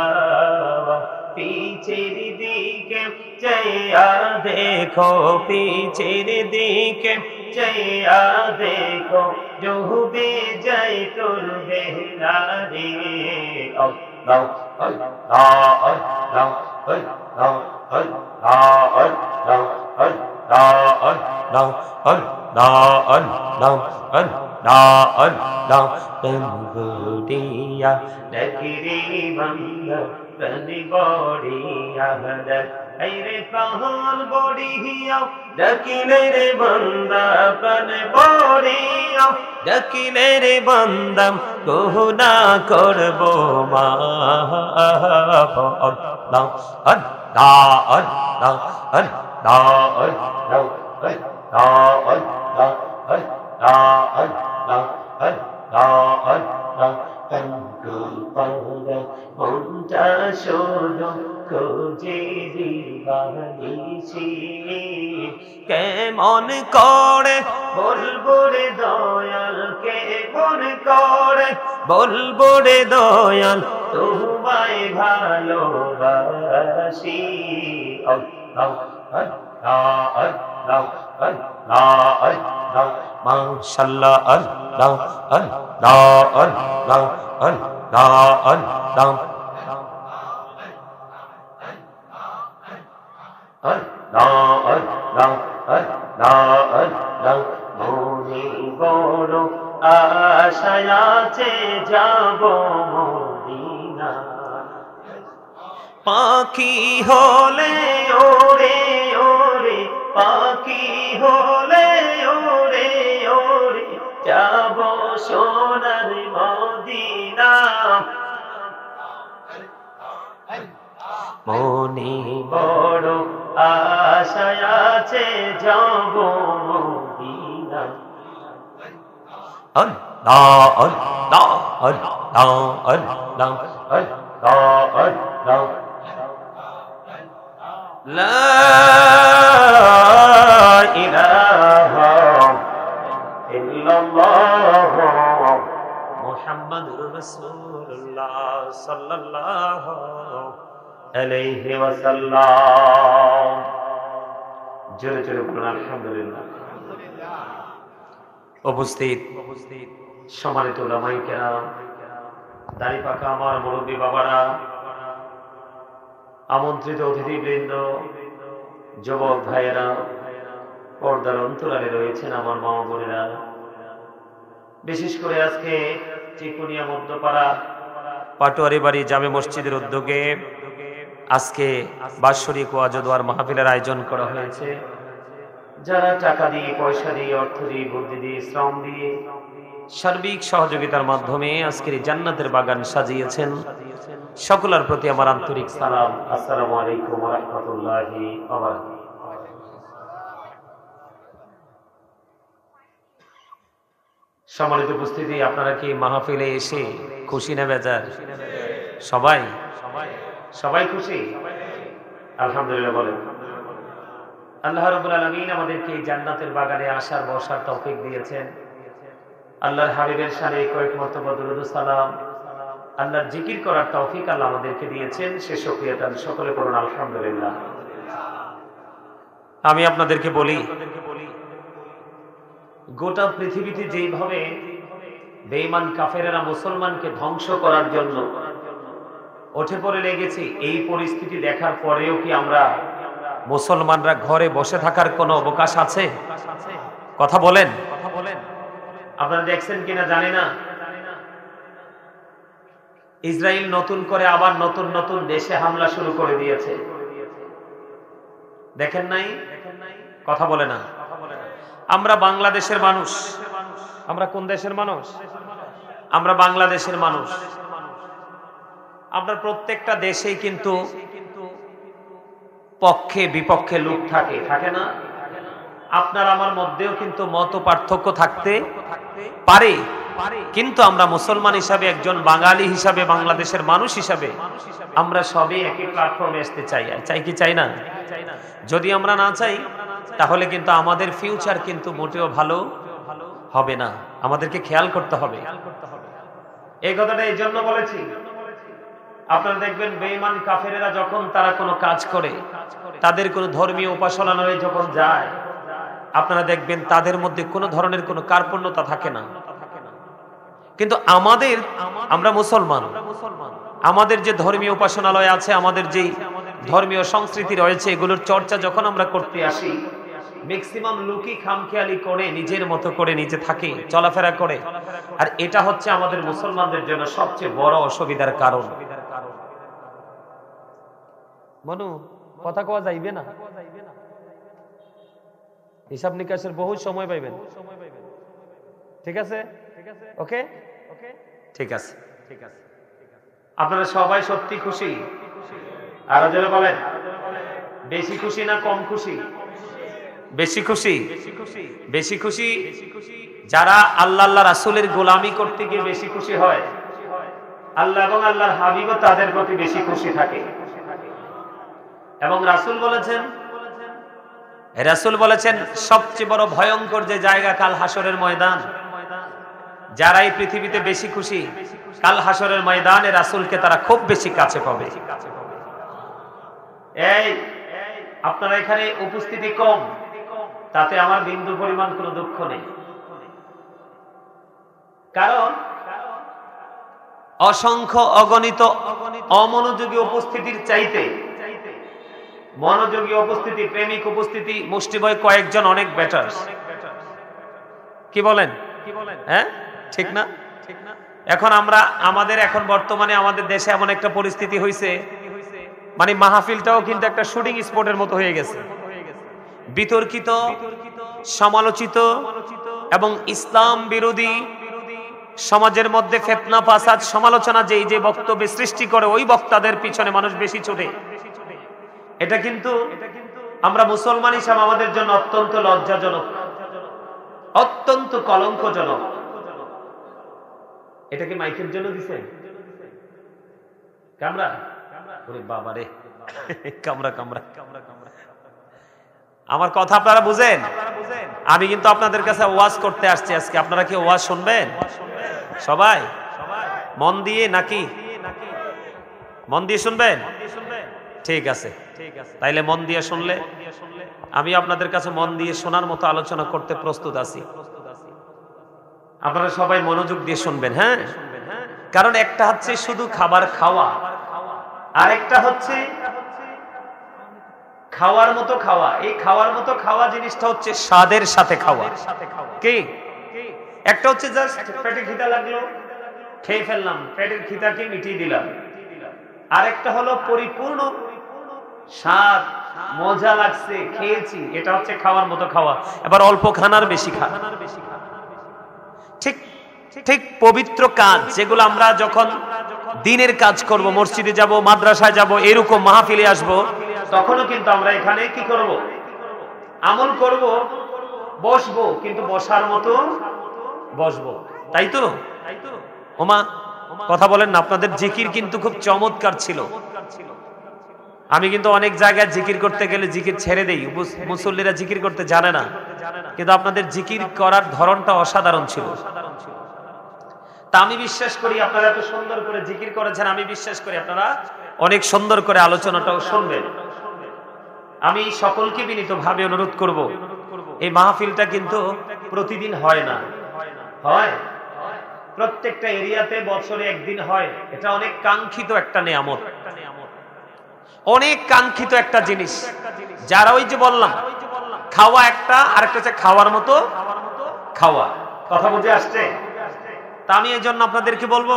पीछे दिखे चया देखो पीछे दिखे चया देखो जो भी जय तुर बेहारी अल्लाह अल्लाह अल्लाह अल्लाह अल्लाह अल्लाह अल्लाह अल्लाह अल्लाह अल्लाह अल्लाह तंबुदिया नकरी बंदा तनी बड़िया रे पहाड़ बड़िया डकिले रे बंदा पन बड़िया डकिले रे बंदा कोहना करबो मा अल्लाह अल्लाह अल्लाह अल्लाह अल्लाह अल्लाह अल्लाह अल्लाह अल्लाह अल्लाह মনটা শুধু খুঁজে দিবানিছি কেমন করে বলবো রে দয়াল কেমন করে বলবো রে দয়াল তোমায় ভালোবাসি আল্লাহ আল্লাহ আল্লাহ আল্লাহ আল্লাহ মাশাআল্লাহ আল্লাহ আল্লাহ আল্লাহ আল্লাহ আল্লাহ আল্লাহ আল্লাহ আল্লাহ আল্লাহ মনে বড় আশা আছে যাব মদিনা পাখি হলে ওরে ওরে পাখি হলে ওরে ওরে যাব সোনার মদিনা মনে বড় আশা আছে যাব মদিনা আল্লাহ আল্লাহ আল্লাহ আল্লাহ আল্লাহ আল্লাহ লা ইলাহা ইল্লাল্লাহ মুহাম্মাদুর রাসূলুল্লাহ সাল্লাল্লাহু আলাইহি ওয়াসাল্লাম জোরে জোরে বলুন আলহামদুলিল্লাহ উপস্থিত সম্মানিত উলামায়ে কেরাম দাড়ি পাকা আমার মুরব্বী বাবারা আমন্ত্রিত অতিথিবৃন্দ যুবক ভাইয়েরা পর্দার অন্তরালে রয়েছেন আমার মা বোনেরা বিশেষ করে আজকে চিকুনিয়া মধ্যপাড়া পাটোয়ারি বাড়ি জামে মসজিদের উদ্যোগে আজকে বাৎসরিক ওয়াজ ও দোয়ার মাহফিলের আয়োজন করা হয়েছে যারা টাকা দিয়ে পয়সা দিয়ে অর্থ দিয়ে বুদ্ধি দিয়ে শ্রম দিয়ে সার্বিক সহযোগিতার মাধ্যমে আজকের জান্নাতের বাগান সাজিয়েছেন সকলের প্রতি আমার আন্তরিক সালাম আসসালামু আলাইকুম ওয়া রাহমাতুল্লাহি ওয়া বারাকাতুহু সম্মানিত উপস্থিতি আপনারা কি মাহফিলে এসে খুশি না বেজার সবাই সবাই খুশি আলহামদুলিল্লাহ বলেন আল্লাহ রাব্বুল আলামিন আমাদেরকে জান্নাতের বাগানে আসার বসার তৌফিক দিয়েছেন আল্লাহর হাবিবের শানে কয়েক মর্তবা দরুদ ও সালাম আল্লাহর জিকির করার তৌফিক আল্লাহ আমাদেরকে দিয়েছেন সে শুকরিয়াটা সকলে পড়ুন আলহামদুলিল্লাহ আমি আপনাদেরকে বলি গোটা পৃথিবীতে যেভাবে বেঈমান কাফেরেরা মুসলমানকে ধ্বংস করার জন্য উঠে পড়ে লেগেছে। এই পরিস্থিতি দেখার পরেও কি আমরা মুসলমানরা ঘরে বসে থাকার কোনো অবকাশ আছে? কথা বলেন। আপনারা দেখছেন কিনা জানি না, ইসরায়েল নতুন করে আবার নতুন নতুন দেশে হামলা শুরু করে দিয়েছে। দেখেন নাই? কথা বলে না। আমরা বাংলাদেশের মানুষ। আমরা কোন দেশের মানুষ? আমরা বাংলাদেশের মানুষ। আপনার প্রত্যেকটা দেশেই কিন্তু পক্ষে বিপক্ষে লোক থাকে, থাকে না? আপনার আমার মধ্যেও কিন্তু মত পার্থক্য থাকতে পারে, কিন্তু আমরা মুসলমান হিসাবে, একজন বাঙালি হিসাবে, বাংলাদেশের মানুষ হিসাবে আমরা সবই একই প্ল্যাটফর্মে আসতে চাই। চাই কি চাই না? যদি আমরা না চাই তাহলে কিন্তু আমাদের ফিউচার কিন্তু মোটেও ভালো হবে না। আমাদেরকে খেয়াল করতে হবে। এই কথাটা এই জন্য বলেছি, আপনারা দেখবেন বেঈমান কাফেরেরা যখন তারা কোনো কাজ করে, তাদের কোনো ধর্মীয় উপাসনালয়ে যখন যায়, আপনারা দেখবেন তাদের মধ্যে কোনো ধরনের কোনো কার্পণ্যতা থাকে না। কিন্তু আমরা মুসলমান, আমাদের যে ধর্মীয় উপাসনালয় আছে, আমাদের যে ধর্মীয় সংস্কৃতি রয়েছে, এগুলোর চর্চা যখন আমরা করতে আসি, ম্যাক্সিমাম লোকই খামখেয়ালি করে, নিজের মতো করে নিজে থাকে, চলাফেরা করে। আর এটা হচ্ছে আমাদের মুসলমানদের জন্য সবচেয়ে বড় অসুবিধার কারণ। মনু, কথা কোয়া যাইবে না, হিসাব নিকাশের বহু সময় পাইবেন। ঠিক আছে? ওকে, ঠিক আছে। আপনারা সবাই সত্যি খুশি? আরো জোরে বলেন, বেশি খুশি না কম খুশি? বেশি খুশি। বেশি খুশি যারা আল্লাহ আল্লাহ রাসূলের গোলামি করতে গিয়ে বেশি খুশি হয়। আল্লাহ এবং আল্লাহর হাবিবও তাদের প্রতি বেশি খুশি থাকে। এবং রাসূল বলেছেন সবচেয়ে বড় ভয়ঙ্কর যে জায়গা কাল হাসরের ময়দান। যারা এই পৃথিবীতে বেশি খুশি, কাল হাসরের ময়দানে রাসূলকে তারা খুব বেশি কাছে পাবে। এই আপনারা এখানে উপস্থিতি কম, তাতে আমার বিন্দু পরিমাণ কোনো দুঃখ নেই। কারণ অসংখ্য অগণিত অমনোযোগী উপস্থিতির চাইতে মনোযোগী উপস্থিতি, প্রেমিক উপস্থিতি, মুষ্টিবয় কয়েকজন অনেক বেটার। কি বলেন? হ্যাঁ, ঠিক না? এখন এখন বর্তমানে আমাদের দেশে এমন একটা পরিস্থিতি হয়েছে, মানে মাহফিলটাও কিন্তু একটা শুটিং স্পটের মতো হয়ে গেছে। বিতর্কিত, সমালোচিত এবং ইসলাম বিরোধী, সমাজের মধ্যে ফিতনা ফাসাদ, সমালোচনা যে বক্তব্যে সৃষ্টি করে, ওই বক্তাদের পিছনে মানুষ বেশি ছোটে। এটা কিন্তু আমরা মুসলমান হিসাবে আমাদের জন্য অত্যন্ত লজ্জাজনক, অত্যন্ত কলঙ্কজনক। এটা কি মাইকের জন্য দিছে? কামরা? ওরে বাবা রে, কামরা। আমার কথা আপনারা বুঝেন? আমি কিন্তু আপনাদের কাছে ওয়াজ করতে আসছি আজকে। আপনারা কি ওয়াজ শুনবেন? সবাই মন দিয়ে, নাকি মন দিয়ে শুনবেন? ঠিক আছে, তাইলে মন দিয়ে শুনলে আমি আপনাদের কাছে মন দিয়ে শোনার মতো আলোচনা করতে প্রস্তুত আছি। আপনারা সবাই মনোযোগ দিয়ে শুনবেন, হ্যাঁ? কারণ একটা হচ্ছে শুধু খাবার খাওয়া, আর একটা হচ্ছে খাওয়ার মতো খাওয়া। এই খাওয়ার মতো খাওয়া জিনিসটা হচ্ছে স্বাদের সাথে খাওয়া। কি? একটা হচ্ছে জাস্ট পেটে খিদা লাগলো, খেয়ে ফেললাম, পেটের খিদাকে মিটিয়ে দিলাম। আর একটা হলো পরিপূর্ণ স্বাদ, মজা লাগছে, খেয়েছি, এটা হচ্ছে খাওয়ার মতো খাওয়া। এবার অল্প খানার বেশি খা। ঠিক পবিত্র কাজ যেগুলো আমরা যখন দিনের কাজ করব, মসজিদে যাব, মাদ্রাসায় যাব, এরকম মাহফিলে আসব, তখনও কিন্তু আমরা এখানে কি করব? আমল করব, বসবো, কিন্তু বসার মতো বসবো। তাই তো? ওমা, কথা বলেন না। আপনাদের জিকির কিন্তু খুব চমৎকার ছিল। আমি কিন্তু অনেক জায়গায় জিকির করতে গেলে জিকির ছেড়ে দেই, মুসল্লিরা জিকির করতে জানে না, কিন্তু আপনাদের জিকির করার ধরনটা অসাধারণ ছিল। তা আমি বিশ্বাস করি আপনারা এত সুন্দর করে জিকির করেছেন, আমি বিশ্বাস করি আপনারা অনেক সুন্দর করে আলোচনাটাও শুনবেন। আমি সকলকে বিনীতভাবে অনুরোধ করব, এই মাহফিলটা কিন্তু প্রতিদিন হয় না, হয় প্রত্যেকটা এরিয়াতে বছরে একদিন হয়, এটা অনেক কাঙ্ক্ষিত একটা নিয়ামত, অনেক কাঙ্ক্ষিত একটা জিনিস। যারা ওই যে বললাম খাওয়া একটা, আরেকটা হচ্ছে খাওয়ার মতো খাওয়া। কথা বুঝে আসছে? তা আমি এই জন্য আপনাদেরকে বলবো,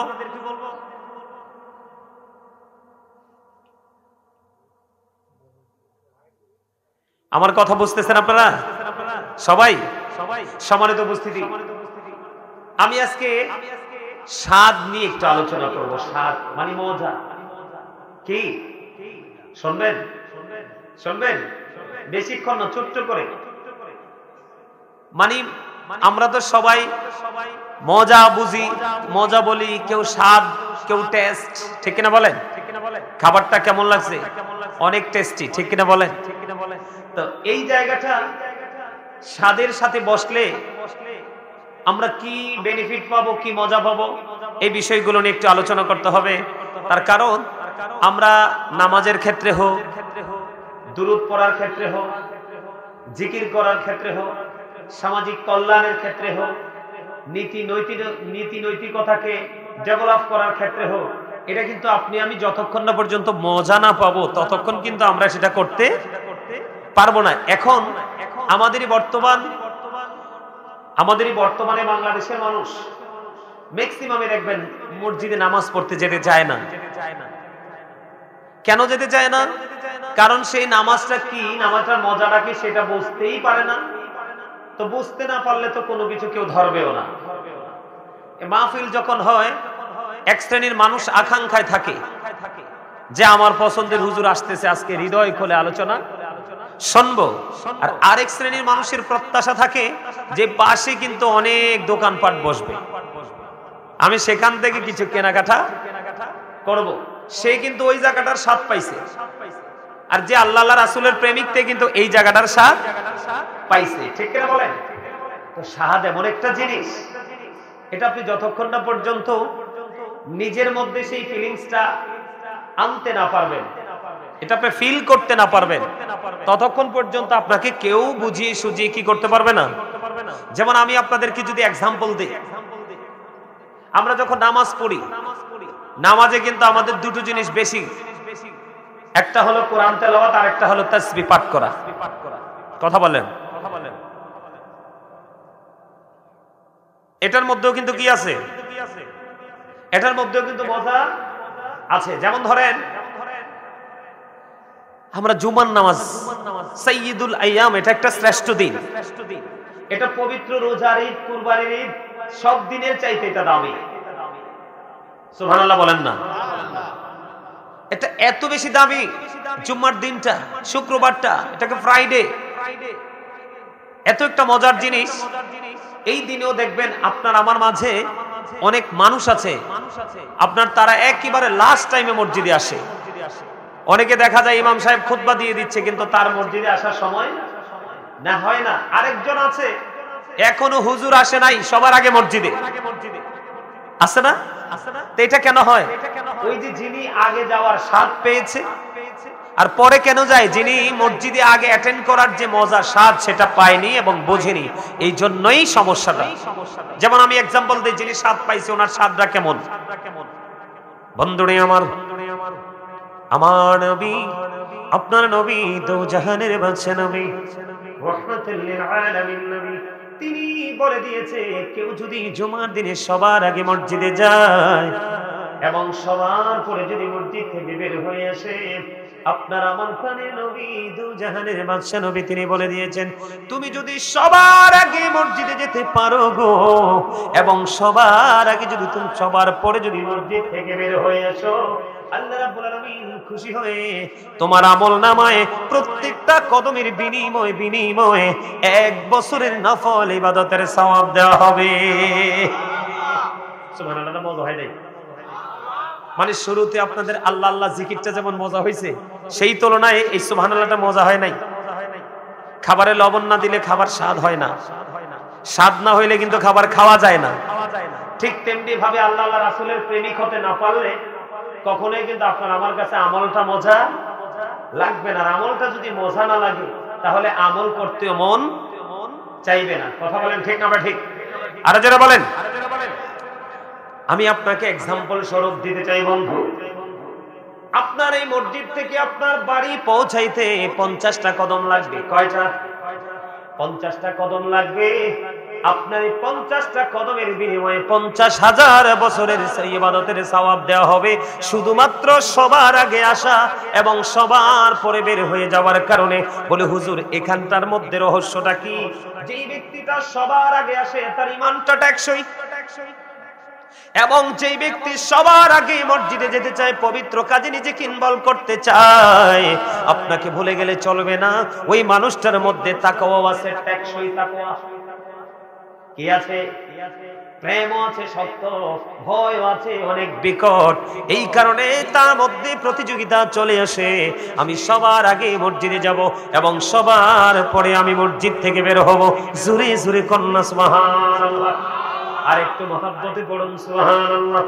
আমার কথা বুঝতেছেন আপনারা সবাই? সম্মানিত উপস্থিতি, আমি আজকে স্বাদ নিয়ে একটু আলোচনা করব। স্বাদ মানে মজা। কি শুনবেন? শুনবেন বেশিক্ষণ না, ছোট্ট করে। মানে আমরা তো সবাই মজা বুঝি, মজা বলি, কেউ স্বাদ, কেউ টেস্ট, ঠিক কিনা বলেন? খাবারটা কেমন লাগছে? অনেক টেস্টি, ঠিক কিনা বলেন? তো এই জায়গাটা স্বাদের সাথে বসলে আমরা কি বেনিফিট পাবো, কি মজা পাবো, এই বিষয়গুলো নিয়ে একটু আলোচনা করতে হবে। তার কারণ আমরা নামাজের ক্ষেত্রে হোক, দুরূদ পড়ার ক্ষেত্রে হোক, জিকির করার ক্ষেত্রে হোক, সামাজিক কল্যাণের ক্ষেত্রে হোক, নীতি নৈতিকতাকে ডেভেলপ করার ক্ষেত্রে হোক, এটা কিন্তু আপনি আমি যতক্ষণ না পর্যন্ত মজা না পাবো ততক্ষণ কিন্তু আমরা সেটা করতে পারবো না। এখন আমাদেরই বর্তমানে বাংলাদেশের মানুষ ম্যাক্সিমামে দেখবেন মসজিদে নামাজ পড়তে যেতে চায় না। কেন যেতে চায় না? কারণ সেই নামাজটা কি, নামাজটার মজাটা কি সেটা বুঝতেই পারে না। তো বুঝতে না পারলে তো কোনো কিছু কেউ ধরবেও না। মাহফিল যখন হয়, এক শ্রেণীর মানুষ আকাঙ্ক্ষায় থাকে যে আমার পছন্দের হুজুর আসতেছে, আজকে হৃদয় খুলে আলোচনা শুনবো। আর আরেক শ্রেণীর মানুষের প্রত্যাশা থাকে যে পাশে কিন্তু অনেক দোকানপাট বসবে, আমি সেখান থেকে কিছু কেনাকাটা করব। সে কিন্তু ওই জায়গাটার স্বাদ পাইছে। আর যে আল্লাহ রাসূলের প্রেমিক তে কিন্তু এই জায়গাটার স্বাদ পাইছে, ঠিক কিনা বলেন? তো স্বাদ এমন একটা জিনিস, এটা আপনি যতক্ষণ না পর্যন্ত নিজের মধ্যে সেই ফিলিংসটা আনতে না পারবেন, এটা আপনি ফিল করতে না পারবেন, ততক্ষণ পর্যন্ত আপনাকে কেউ বুঝিয়ে সুজিয়ে কি করতে পারবে না। যেমন আমি আপনাদেরকে যদি এক্সাম্পল দিই, আমরা যখন নামাজ পড়ি, নামাজে কিন্তু আমাদের দুটো জিনিস বেশি, একটা হলো কোরআন তেলাওয়াত, আর একটা হলো তাসবিহ পাঠ করা। কথা বলেন? এটার মধ্যেও কিন্তু কি আছে? এটার মধ্যেও কিন্তু মজা আছে। যেমন ধরেন আমরা জুমার নামাজ, সাইয়্যিদুল আইয়াম, এটা একটা শ্রেষ্ঠ দিন, এটা পবিত্র রোজার ঈদ, কুরবানির ঈদ, সব দিনের চাইতে এটা দামি। সুবহানাল্লাহ বলেন না? এটা এত বেশি দামি, জুম্মার দিনটা, শুক্রবারটা, এটাকে ফ্রাইডে, এত একটা মজার জিনিস। এই দিনেও দেখবেন আপনার আমার মাঝে অনেক মানুষ আছে, আপনার তারা একেবারে লাস্ট টাইমে মসজিদে আসে। অনেকে দেখা যায় ইমাম সাহেব খুতবা দিয়ে দিচ্ছে, কিন্তু তার মসজিদে আসার সময় না হয় না। আরেকজন আছে এখনো হুজুর আসে নাই, সবার আগে মসজিদে আসে না। তো এটা কেন হয়? ওই যে যিনি আগে যাওয়ার স্বাদ পেয়েছে, আর পরে কেন যায়? যিনি মসজিদে আগে অ্যাটেন্ড করার যে মজা, স্বাদ, সেটা পায়নি এবং বোঝেনি, এই জন্যই সমস্যাটা। যেমন আমি এক্সাম্পল দিই, যিনি স্বাদ পাইছে ওনার স্বাদটা কেমন। বন্ধুরে আমার, আমার নবী, আপনার নবী দো জাহানের বাদশা নবী, রাহমাতুল লিল আলামিন নবী, তিনি বলে দিয়েছে কেউ যদি জুমার দিনে সবার আগে মসজিদে যায় এবং সবার পরে যদি মসজিদ থেকে বের হয়ে আসে, আপনার আমার প্রাণের নবী দু জাহানের বাদশা নবী তিনি বলে দিয়েছেন, তুমি যদি সবার আগে মসজিদে যেতে পারো গো, এবং সবার আগে যদি তুমি সবার পরে যদি মসজিদ থেকে বের হয়ে আসো, আল্লাহ রাব্বুল আলামিন খুশি হয়ে তোমার আমলনামায় প্রত্যেকটা কদমের বিনিময়ে 1 বছরের নফল ইবাদতের সওয়াব দেওয়া হবে। সুবহানাল্লাহ, মজা হয় নাই? মানে শুরুতে আপনাদের আল্লাহ আল্লাহ জিকিরটা যেমন মজা হয়েছে, সেই তুলনায় এই সুবহানাল্লাহটা মজা হয় নাই। খাবারে লবণ না দিলে খাবার স্বাদ হয় না, স্বাদ না হইলে কিন্তু খাবার খাওয়া যায় না। ঠিক তেমনি ভাবে আল্লাহ আল্লাহ রাসূলের প্রেমিক হতে না পারলে কখনোই কিন্তু আপনার আমার কাছে আমলটা মজা লাগবে না। আমলটা যদি মজা না লাগে তাহলে আমল করতেও মন চাইবে না। কথা বলেন ঠিক না? ঠিক? আরো যারা বলেন, আমি আপনাকে এক্সাম্পল স্বরূপ দিতে চাই বন্ধু, আপনার এই মসজিদ থেকে আপনার বাড়ি পৌঁছাইতে 50টা কদম লাগবে। কয়টা? 50টা কদম লাগবে। আপনার এই 50টা কদমের বিনিময়ে 50,000 বছরের ইবাদতের সওয়াব দেওয়া হবে, শুধুমাত্র সবার আগে আসা এবং সবার পরে বের হয়ে যাওয়ার কারণে। বলে হুজুর এখানটার মধ্যে রহস্যটা কি? যেই ব্যক্তিটা সবার আগে আসে তার ঈমানটা টেকসই, এবং যেই ব্যক্তি সবার আগে মসজিদে যেতে চায়, পবিত্র কাজে নিজেকে ইনভলভ করতে চায়, আপনাকে ভুলে গেলে চলবে না, ওই মানুষটার মধ্যে তাকওয়া আছে, টেকসই তাকওয়া। কি আছে? প্রেমও আছে, সত্য, ভয়ও আছে অনেক বিকট। এই কারণে তার মধ্যে প্রতিযোগিতা চলে আসে, আমি সবার আগে মসজিদে যাব এবং সবার পরে আমি মসজিদ থেকে বের হব। জোরে জোরে কন্যা সুবহানাল্লাহ। আর একটু মহব্বতে পড়ুন সুবহানাল্লাহ।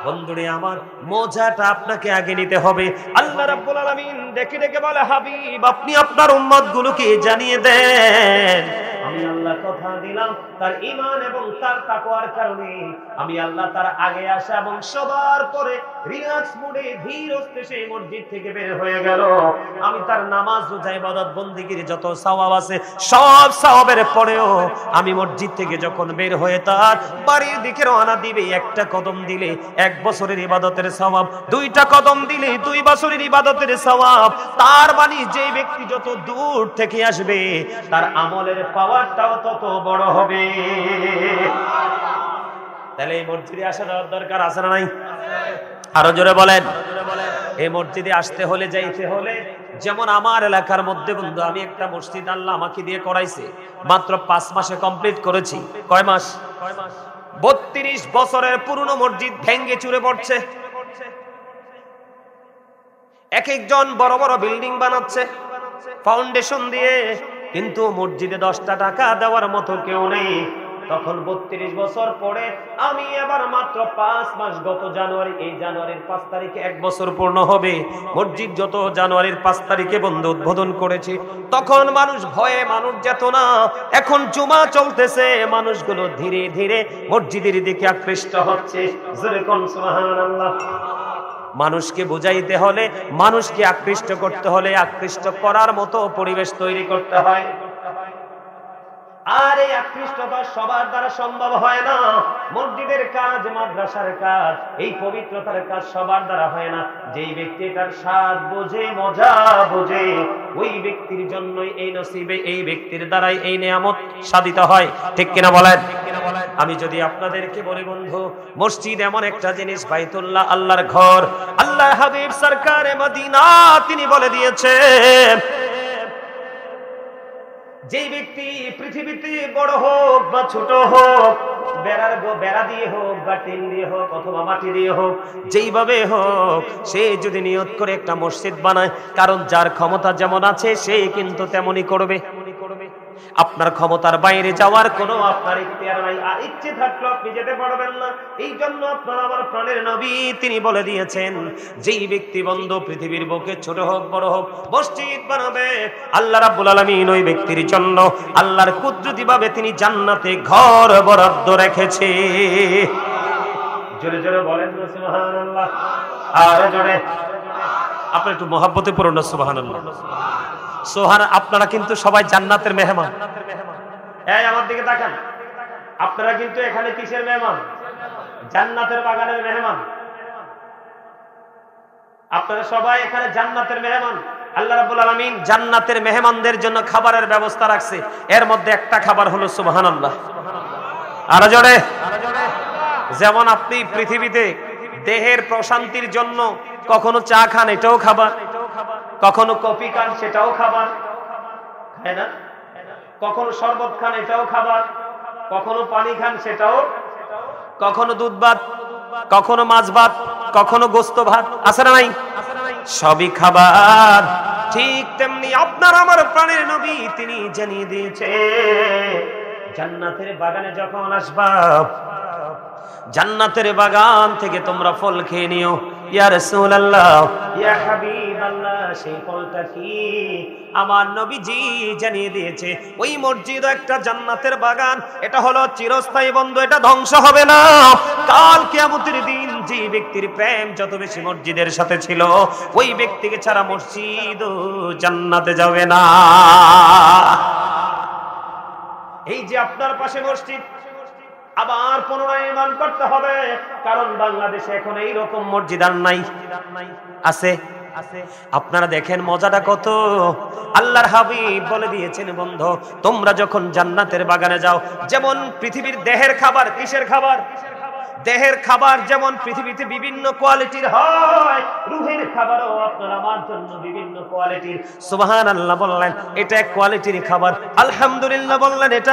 বন্ধুরে আমার, মজাটা আপনাকে আগে নিতে হবে। আল্লাহ রাব্বুল আলামিন ডেকে ডেকে বলে, হাবিব আপনি আপনার উম্মতগুলোকে জানিয়ে দেন, আমি আল্লাহ কথা দিলাম তার ঈমান এবং তার তাকওয়ার কারণে আমি আল্লাহ তার আগে আসা এবং সবার পরে রিল্যাক্স মুডে ধীর স্থিরে মসজিদ থেকে বের হয়ে গেল। আমি তার নামাজ রোজা ইবাদত বন্দেগীর যত সওয়াব আছে সব সওয়াবের পরেও আমি মসজিদ থেকে যখন বের হয়ে তার বাড়ির দিকে রওনা দিবে, একটা কদম দিলে 1 বছরের ইবাদতের সওয়াব, 2টা কদম দিলে 2 বছরের ইবাদতের সওয়াব। তার মানে যে ব্যক্তি যত দূর থেকে আসবে তার আমলের পাওয়ারটাও তত বড় হবে। তাহলে এই মসজিদে আসা যাওয়ার দরকার আছে না নাই? আরো জোরে বলেন। এই মসজিদে আসতে হলে, যাইতে হলে, যেমন আমার এলাকার মধ্যে বন্ধু, আমি একটা মসজিদ আল্লাহ আমাকে দিয়ে করাইছে, মাত্র 5 মাসে কমপ্লিট করেছি। কয় মাস? 32 বছরের পুরনো মসজিদ ভেঙে চুরে পড়ছে। এক একজন বড় বড় বিল্ডিং বানাচ্ছে ফাউন্ডেশন দিয়ে, কিন্তু মসজিদে 10টা টাকা দেওয়ার মতো কেউ নেই। তখন 32 বছর পরে আমি এবার মাত্র 5 মাস, গত জানুয়ারি, এই জানুয়ারির 5 তারিখে 1 বছর পূর্ণ হবে। মসজিদ যত জানুয়ারির 5 তারিখে বন্ধ উদ্বোধন করেছি, তখন মানুষ ভয়ে মানুষ যেত না। এখন জুমা চলতেছে, মানুষগুলো ধীরে ধীরে মসজিদের দিকে আকৃষ্ট হচ্ছে। জোরে কোন সুবহানাল্লাহ। মানুষকে বুঝাইতে হলে, মানুষকে আকৃষ্ট করতে হলে আকৃষ্ট করার মতো পরিবেশ তৈরি করতে হয়। আর এই আকৃষ্টতা সবার দ্বারা সম্ভব হয় না। মসজিদের কাজ, মাদ্রাসার কাজ, এই পবিত্রতার কাজ সবার দ্বারা হয় না। যেই ব্যক্তি এটার স্বাদ বোঝে, মজা বোঝে, ওই ব্যক্তির জন্যই এই নসিবে, এই ব্যক্তির দ্বারাই এই নিয়ামত সাধিত হয়। ঠিক কিনা বলেন? আমি যদি আপনাদেরকে বলি বন্ধু, মসজিদ এমন একটা জিনিস, বাইতুল্লাহ আল্লাহর ঘর। আল্লাহর হাবিব সরকারে মদিনা তিনি বলে দিয়েছেন, যেই ব্যক্তি পৃথিবীতে বড় হোক বা ছোট হোক, বেড়া দিয়ে হোক বা টিন দিয়ে হোক অথবা মাটি দিয়ে হোক, যেইভাবে হোক, সে যদি নিয়ত করে একটা মসজিদ বানায়, কারণ যার ক্ষমতা যেমন আছে সে কিন্তু তেমনই করবে। আপনার ক্ষমতার বাইরে যাওয়ার কোনো আপনার ইখতিয়ার নাই, আর ইচ্ছে থাকলেও আপনি যেতে পারবেন না। এই জন্য আপনার আমার প্রাণের নবী তিনি বলে দিয়েছেন, যেই ব্যক্তি বন্ধু পৃথিবীর বুকে ছোট হোক বড় হোক মসজিদ বানাবে, আল্লাহ রাব্বুল আলামিন ওই ব্যক্তির জন্য আল্লাহর কুদরতি ভাবে তিনি জান্নাতে ঘর বরাদ্দ রেখেছে। জোরে জোরে বলেন না সুবহানাল্লাহ। আর জোরে আপনি একটু মহব্বতে পড়ুন না সুবহানাল্লাহ। সোহান, আপনারা কিন্তু সবাই জান্নাতের মেহমান। এই আমার দিকে তাকান, আপনারা কিন্তু এখানে কিসের মেহমান? জান্নাতের বাগানের মেহমান। আপনারা সবাই এখানে জান্নাতের মেহমান। আল্লাহ রাব্বুল আলামিন জান্নাতের মেহমানদের জন্য খাবারের ব্যবস্থা রাখছে, এর মধ্যে একটা খাবার হলো সুবহানাল্লাহ। আর জোরে। যেমন আপনি পৃথিবীতে দেহের প্রশান্তির জন্য কখনো চা খান, এটাও খাবার, কখনো কফি খান, সেটাও খাবার, তাই না? কখনো শরবত খান, এটাও খাবার, কখনো পানি খান, সেটাও, কখনো দুধ ভাত, কখনো মাছ ভাত, কখনো গোস্ত ভাত, আছে না নাই? সবই খাবার। ঠিক তেমনি আপনার আমার প্রাণের নবী তিনি জানিয়ে দিয়েছে, জান্নাতের বাগানে যখন আসবা, জান্নাতের বাগান থেকে তোমরা ফল খেয়ে নিও, ইয়া রাসূলুল্লাহ, ইয়া হাবিবাল্লাহ, সেই ফলটা কি? আমার নবীজি জানিয়ে দিয়েছে, ওই মসজিদ একটা জান্নাতের বাগান। এটা হলো চিরস্থায়ী বন্ধু, এটা ধ্বংস হবে না। কাল কিয়ামতের দিন যে ব্যক্তির প্রেম যত বেশি মসজিদের সাথে ছিল, ওই ব্যক্তিকে ছাড়া মসজিদ জান্নাতে যাবে না। এই যে আপনার পাশে মসজিদ, আবার পুনরায় নির্মাণ করতে হবে, কারণ বাংলাদেশে এখন এইরকম মসজিদ আর নাই। আছে? আপনারা দেখেন মজাটা কত। আল্লাহর হাবিব বলে দিয়েছেন, বন্ধু তোমরা যখন জান্নাতের বাগানে যাও, যেমন পৃথিবীর দেহের খাবার, কিসের খাবার? দেহের খাবার যেমন পৃথিবীতে বিভিন্ন কোয়ালিটির হয়, রুহের খাবারও আপনার আমার জন্য বিভিন্ন কোয়ালিটির। সুবহানাল্লাহ বললেন, এটা এক কোয়ালিটির খাবার। আলহামদুলিল্লাহ বললেন, এটা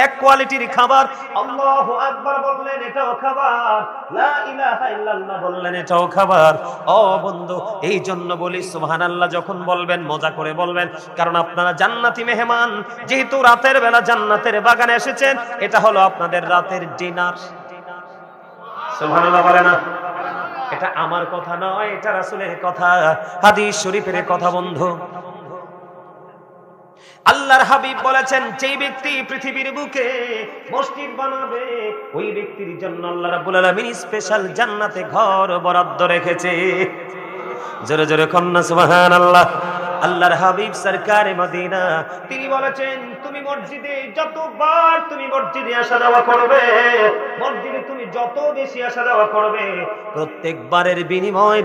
এক কোয়ালিটির খাবার। আল্লাহু আকবার বললেন, এটাও খাবার। লা ইলাহা ইল্লাল্লাহ বললেন, এটাও খাবার। ও বন্ধু, এই জন্য বলি সুবহানাল্লাহ যখন বলবেন মজা করে বলবেন, কারণ আপনারা জান্নাতি মেহমান। যেহেতু রাতের বেলা জান্নাতের বাগানে এসেছেন, এটা হলো আপনাদের রাতের ডিনার। সুবহানাল্লাহ বলে না? এটা আমার কথা নয়, এটা রাসূলের কথা, হাদিস শরীফের কথা। বন্ধু, আল্লাহর হাবিব বলেছেন, যেই ব্যক্তি পৃথিবীর বুকে মসজিদ বানাবে, ওই ব্যক্তির জন্য আল্লাহ রাব্বুল আলামিন স্পেশাল জান্নাতে ঘর বরাদ্দ রেখেছে। জোরে জোরে কন্না সুবহানাল্লাহ। আল্লাহর হাবিব সরকারে মদিনা তিনি বলেছেন, তুমি মসজিদে যতবার তুমি মসজিদে আসা যাওয়া করবে, মসজিদে তুমি যত বেশি আসা যাওয়া করবে, প্রত্যেকবারের বিনিময়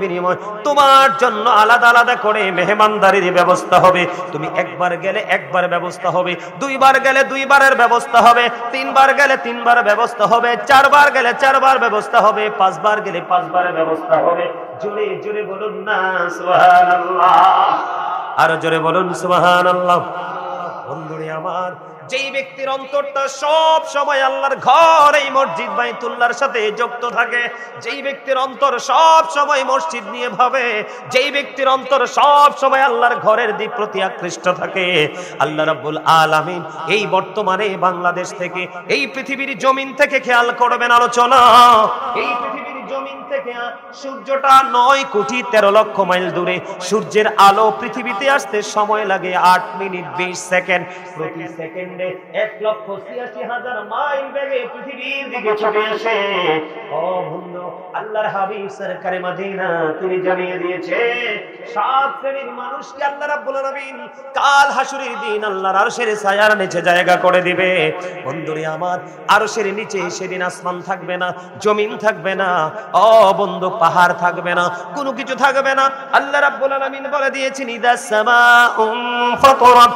তোমার জন্য আলাদা আলাদা করে মেহমানদারির ব্যবস্থা হবে। তুমি একবার গেলে একবার ব্যবস্থা হবে, দুইবার গেলে দুইবারের ব্যবস্থা হবে, তিনবার গেলে তিনবার ব্যবস্থা হবে, চারবার গেলে চারবার ব্যবস্থা হবে, পাঁচবার গেলে পাঁচবারের ব্যবস্থা হবে। জোরে জোরে বলুন না সুবহানাল্লাহ, আরো জোরে বলুন সুবহানাল্লাহ। বন্ধুরে আমার, যেই ব্যক্তির অন্তরটা সব সময় আল্লাহর ঘর এই মসজিদ বাইতুল্লাহর সাথে যুক্ত থাকে, যেই ব্যক্তির অন্তর সব সময় মসজিদ নিয়ে ভাবে, যেই ব্যক্তির অন্তর সব সময় আল্লাহর ঘরের দিক প্রতি আকৃষ্ট থাকে, আল্লাহ রাব্বুল আলামিন এই বর্তমানে বাংলাদেশ থেকে, এই পৃথিবীর জমিন থেকে, খেয়াল করবেন আলোচনা, এই পৃথিবীর জমিন থেকে সূর্যটা 9 কোটি 13 লক্ষ মাইল দূরে, সূর্যের আলো পৃথিবীতে আসতে সময় লাগে 8 মিনিট 20 সেকেন্ড। প্রতি সেকেন্ডে 1,86,000 মাইল বেগে পৃথিবীর দিকে ছুটে আসে। ও বন্ধু, আল্লাহর হাবিব সরকারে মদিনা তিনি জানিয়ে দিয়েছে, 7 শ্রেণীর মানুষকে আল্লাহ রাব্বুল আলামিন কাল হাসরের দিন আল্লাহর আরশের ছায়ার নিচে জায়গা করে দিবে। বন্ধুরে আমার, আরশের নিচে সেদিন আসমান থাকবে না, জমিন থাকবে না, ও বন্ধু পাহাড় থাকবে না, কোনো কিছু থাকবে না। আল্লাহ রাব্বুল আলামিন বলে দিয়েছেন, ইদা সামাউন ফাতারাত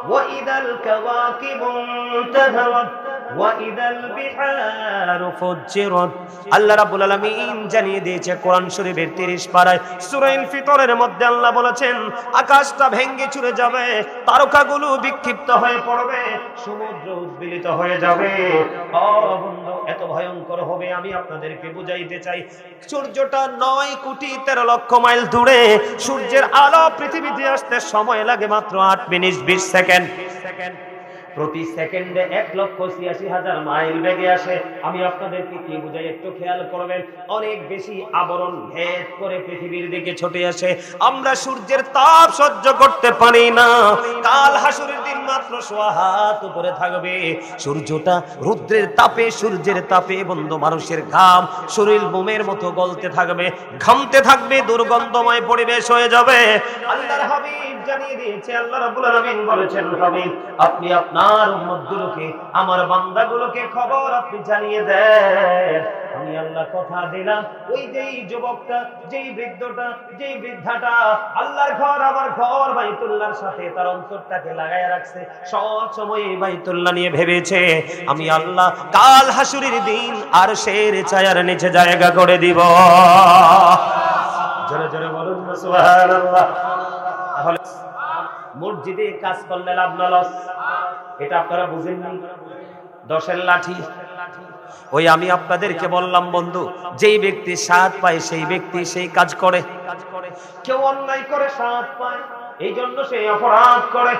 ওয়া ইদাল কাওয়াকিবু তাহারাত ওয়া ইদাল বিহারু ফুজ্জিরাত। আল্লাহ রাব্বুল আলামিন জানিয়ে দিয়েছে কোরআন শরীফের 30 পারায় সূরা আল ফিতরের মধ্যে আল্লাহ বলেছেন, আকাশটা ভেঙে চুরে যাবে, তারকাগুলো বিক্ষিপ্ত হয়ে পড়বে, সমুদ্র উদ্বেলিত হয়ে যাবে। ও বন্ধু, এত ভয়ঙ্কর হবে আমি আপনাদেরকে বুঝাইতে চাই। সূর্যটা 9 কোটি 13 লক্ষ মাইল দূরে, সূর্যের আলো পৃথিবীতে আসতে সময় লাগে মাত্র 8 মিনিট 20 সেকেন্ড। প্রতি সেকেন্ডে 1,86,000 মাইল বেগে আসে। আমি আপনাদেরকে কি বুঝাই একটু খেয়াল করবেন, অনেক বেশি আবরণ ভেদ করে পৃথিবীর দিকে ছুটে আসে। আমরা সূর্যের তাপ সহ্য করতে পারি না। কাল হাসরের দিন মাত্র 1.5 হাত উপরে থাকবে সূর্যটা, রুদ্রের তাপে, সূর্যের তাপে বন্ধু মানুষের ঘাম শরীর মোমের মতো গলতে থাকবে, ঘামতে থাকবে, দুর্গন্ধময় পরিবেশ হয়ে যাবে। আল্লাহর হাবিব জানিয়ে দিয়েছে, আল্লাহ রাব্বুল আলামিন বলেছেন, হাবিব আপনি আপনার উম্মতগুলোকে, আমার বান্দাগুলোকে খবর আপনি জানিয়ে দেন। আমি আল্লাহ কথা দিলাম, ওই যেই যুবকটা, যেই বৃদ্ধটা, যেই বৃদ্ধাটা আল্লাহর ঘর, আমার ঘর বাইতুল্লাহর সাথে তার অন্তরটাকে লাগায় রাখছে, সব সময় বাইতুল্লাহ নিয়ে ভেবেছে, আমি আল্লাহ কাল হাসরের দিন আরশের ছায়ার নিচে জায়গা করে দিব। জোরে জোরে বলুন না সুবহানাল্লাহ। তাহলে মসজিদে কাজ করলে লাভ না লস, এটা আপনারা বুঝেননি? 10-এর লাঠি। ওই আমি আপনাদেরকে বললাম বন্ধু, যেই ব্যক্তি স্বাদ পায় সেই ব্যক্তি সেই কাজ করে। কেউ অন্যায় করে স্বাদ পায়, এই জন্য সে অপরাধ করে।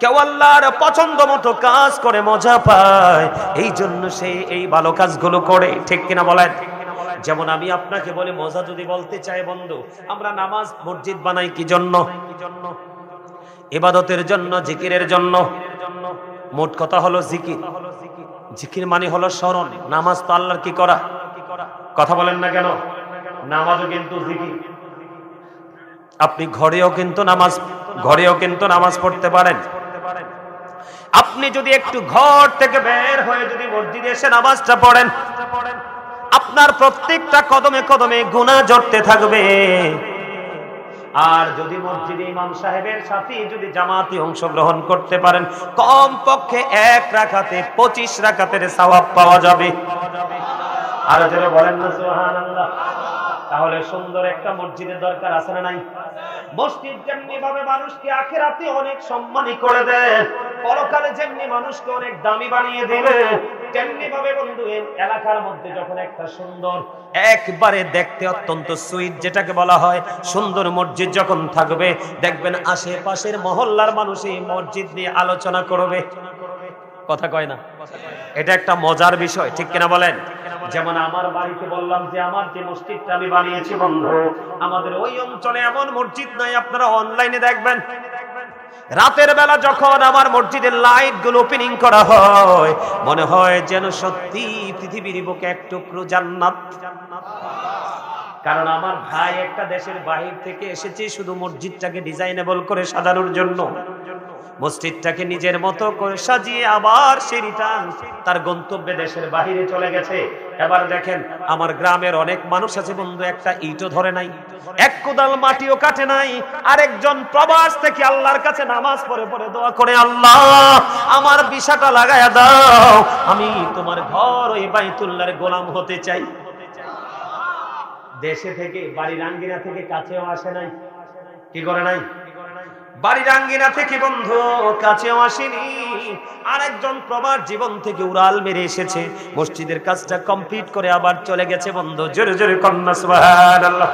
কেউ আল্লাহর পছন্দ মতো কাজ করে মজা পায়, এই জন্য সে এই ভালো কাজগুলো করে। ঠিক কিনা বলেন? যেমন আমি আপনাকে বলে মজা যদি বলতে চাই বন্ধু, আমরা নামাজ মসজিদ বানাই কি জন্য? ইবাদতের জন্য, জিকিরের জন্য। মোট কথা হলো জিকির। জিকির মানে হলো স্মরণ। নামাজ তো আল্লাহর কি করা? কথা বলেন না কেন? নামাজও কিন্তু জিকির। আপনি ঘরেও কিন্তু নামাজ পড়তে পারেন। আপনি যদি একটু ঘর থেকে বের হয়ে যদি মসজিদে এসে নামাজটা পড়েন, আপনার প্রত্যেকটা কদমে কদমে গুনাহ জড়তে থাকবে। আর যদি মসজিদে ইমাম সাহেবের সাথে যদি জামাতে অংশগ্রহণ করতে পারেন, কম পক্ষে 1 রাকাতে 25 রাকাতের সওয়াব পাওয়া যাবে। আর যারা বলেন না সুবহানাল্লাহ। তাহলে সুন্দর একটা মসজিদের দরকার আছে না নাই? মসজিদ যেমনি ভাবে মানুষকে আখিরাতে অনেক সম্মানী করে দেয়, পরকালে যেমনি মানুষকে অনেক দামি বানিয়ে দিবে, তেমনি ভাবে বন্ধু এলাকার মধ্যে যখন একটা সুন্দর, একবারে দেখতে অত্যন্ত সুইট যেটাকে বলা হয় সুন্দর মসজিদ যখন থাকবে, দেখবেন আশেপাশের মহল্লার মানুষ এই মসজিদ নিয়ে আলোচনা করবে। কথা কয় না? এটা একটা মজার বিষয়, ঠিক কিনা বলেন? যেমন আমার বাড়িতে বললাম যে আমার যে মসজিদটা আমি বানিয়েছি বন্ধু, আমাদের ওই অঞ্চলে এমন মসজিদ নাই। আপনারা অনলাইনে দেখবেন, রাতের বেলা যখন আমার মসজিদের লাইট গুলো ওপেনিং করা হয়, মনে হয় যেন সত্যি পৃথিবীর বুকে এক টুকরো জান্নাত। কারণ আমার ভাই একটা দেশের বাহির থেকে এসেছে শুধু মসজিদটাকে ডিজাইনেবল করে সাজানোর জন্য। মসজিদটাকে নিজের মতো করে সাজিয়ে আবার সে রিটার্ন তার গন্তব্যে দেশের বাহিরে চলে গেছে। এবার দেখেন, আমার গ্রামের অনেক মানুষ আছে বন্ধু, একটা ইটও ধরে নাই, এক কোদাল মাটিও কাটে নাই। আরেকজন প্রবাস থেকে আল্লাহর কাছে নামাজ পড়ে পড়ে দোয়া করে, আল্লাহ আমার ভিসাটা লাগায়া দাও, আমি তোমার ঘর ওই বাইতুল্লাহর গোলাম হতে চাই। দেশে থেকে, বাড়ির আঙ্গিনা থেকে কাছেও আসে নাই। কি করে নাই? বাড়ির আঙ্গিনা থেকে বন্ধু কাছেও আসেনি। আরেকজন প্রবাস জীবন থেকে উড়াল মেরে এসেছে, মসজিদের কাজটা কমপ্লিট করে আবার চলে গেছে বন্ধু। জোরে জোরে কন্যা সুবহানাল্লাহ।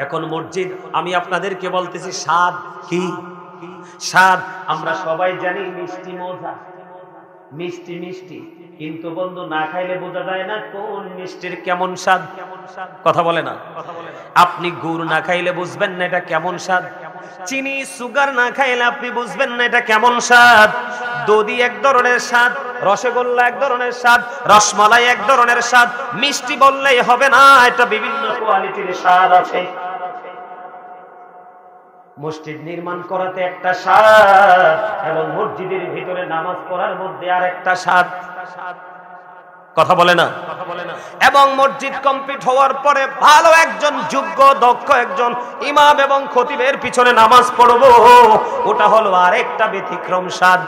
এখন মসজিদ আমি আপনাদেরকে বলতেছি, স্বাদ কি? স্বাদ আমরা সবাই জানি মিষ্টি মজা, মিষ্টি মিষ্টি, কিন্তু বন্ধু না খাইলে বোঝা যায় না কোন মিষ্টির কেমন স্বাদ। কথা বলে না? আপনি গুড় না খাইলে বুঝবেন না এটা কেমন স্বাদ। চিনি সুগার না খাইলে আপনি বুঝবেন না এটা কেমন স্বাদ। দধি এক ধরনের স্বাদ, রসগোল্লা এক ধরনের স্বাদ, রসমালাই এক ধরনের স্বাদ। মিষ্টি বললেই হবে না, এটা বিভিন্ন কোয়ালিটির স্বাদ আছে। মসজিদ নির্মাণ করাতে একটা স্বাদ, এবং মসজিদের ভিতরে নামাজ পড়ার মধ্যে আর একটা স্বাদ। কথা বলে না? এবং মসজিদ কমপ্লিট হওয়ার পরে ভালো একজন যোগ্য দক্ষ একজন ইমাম এবং খতিবের পিছনে নামাজ পড়বো, ওটা হলো আরেকটা ব্যতিক্রম স্বাদ।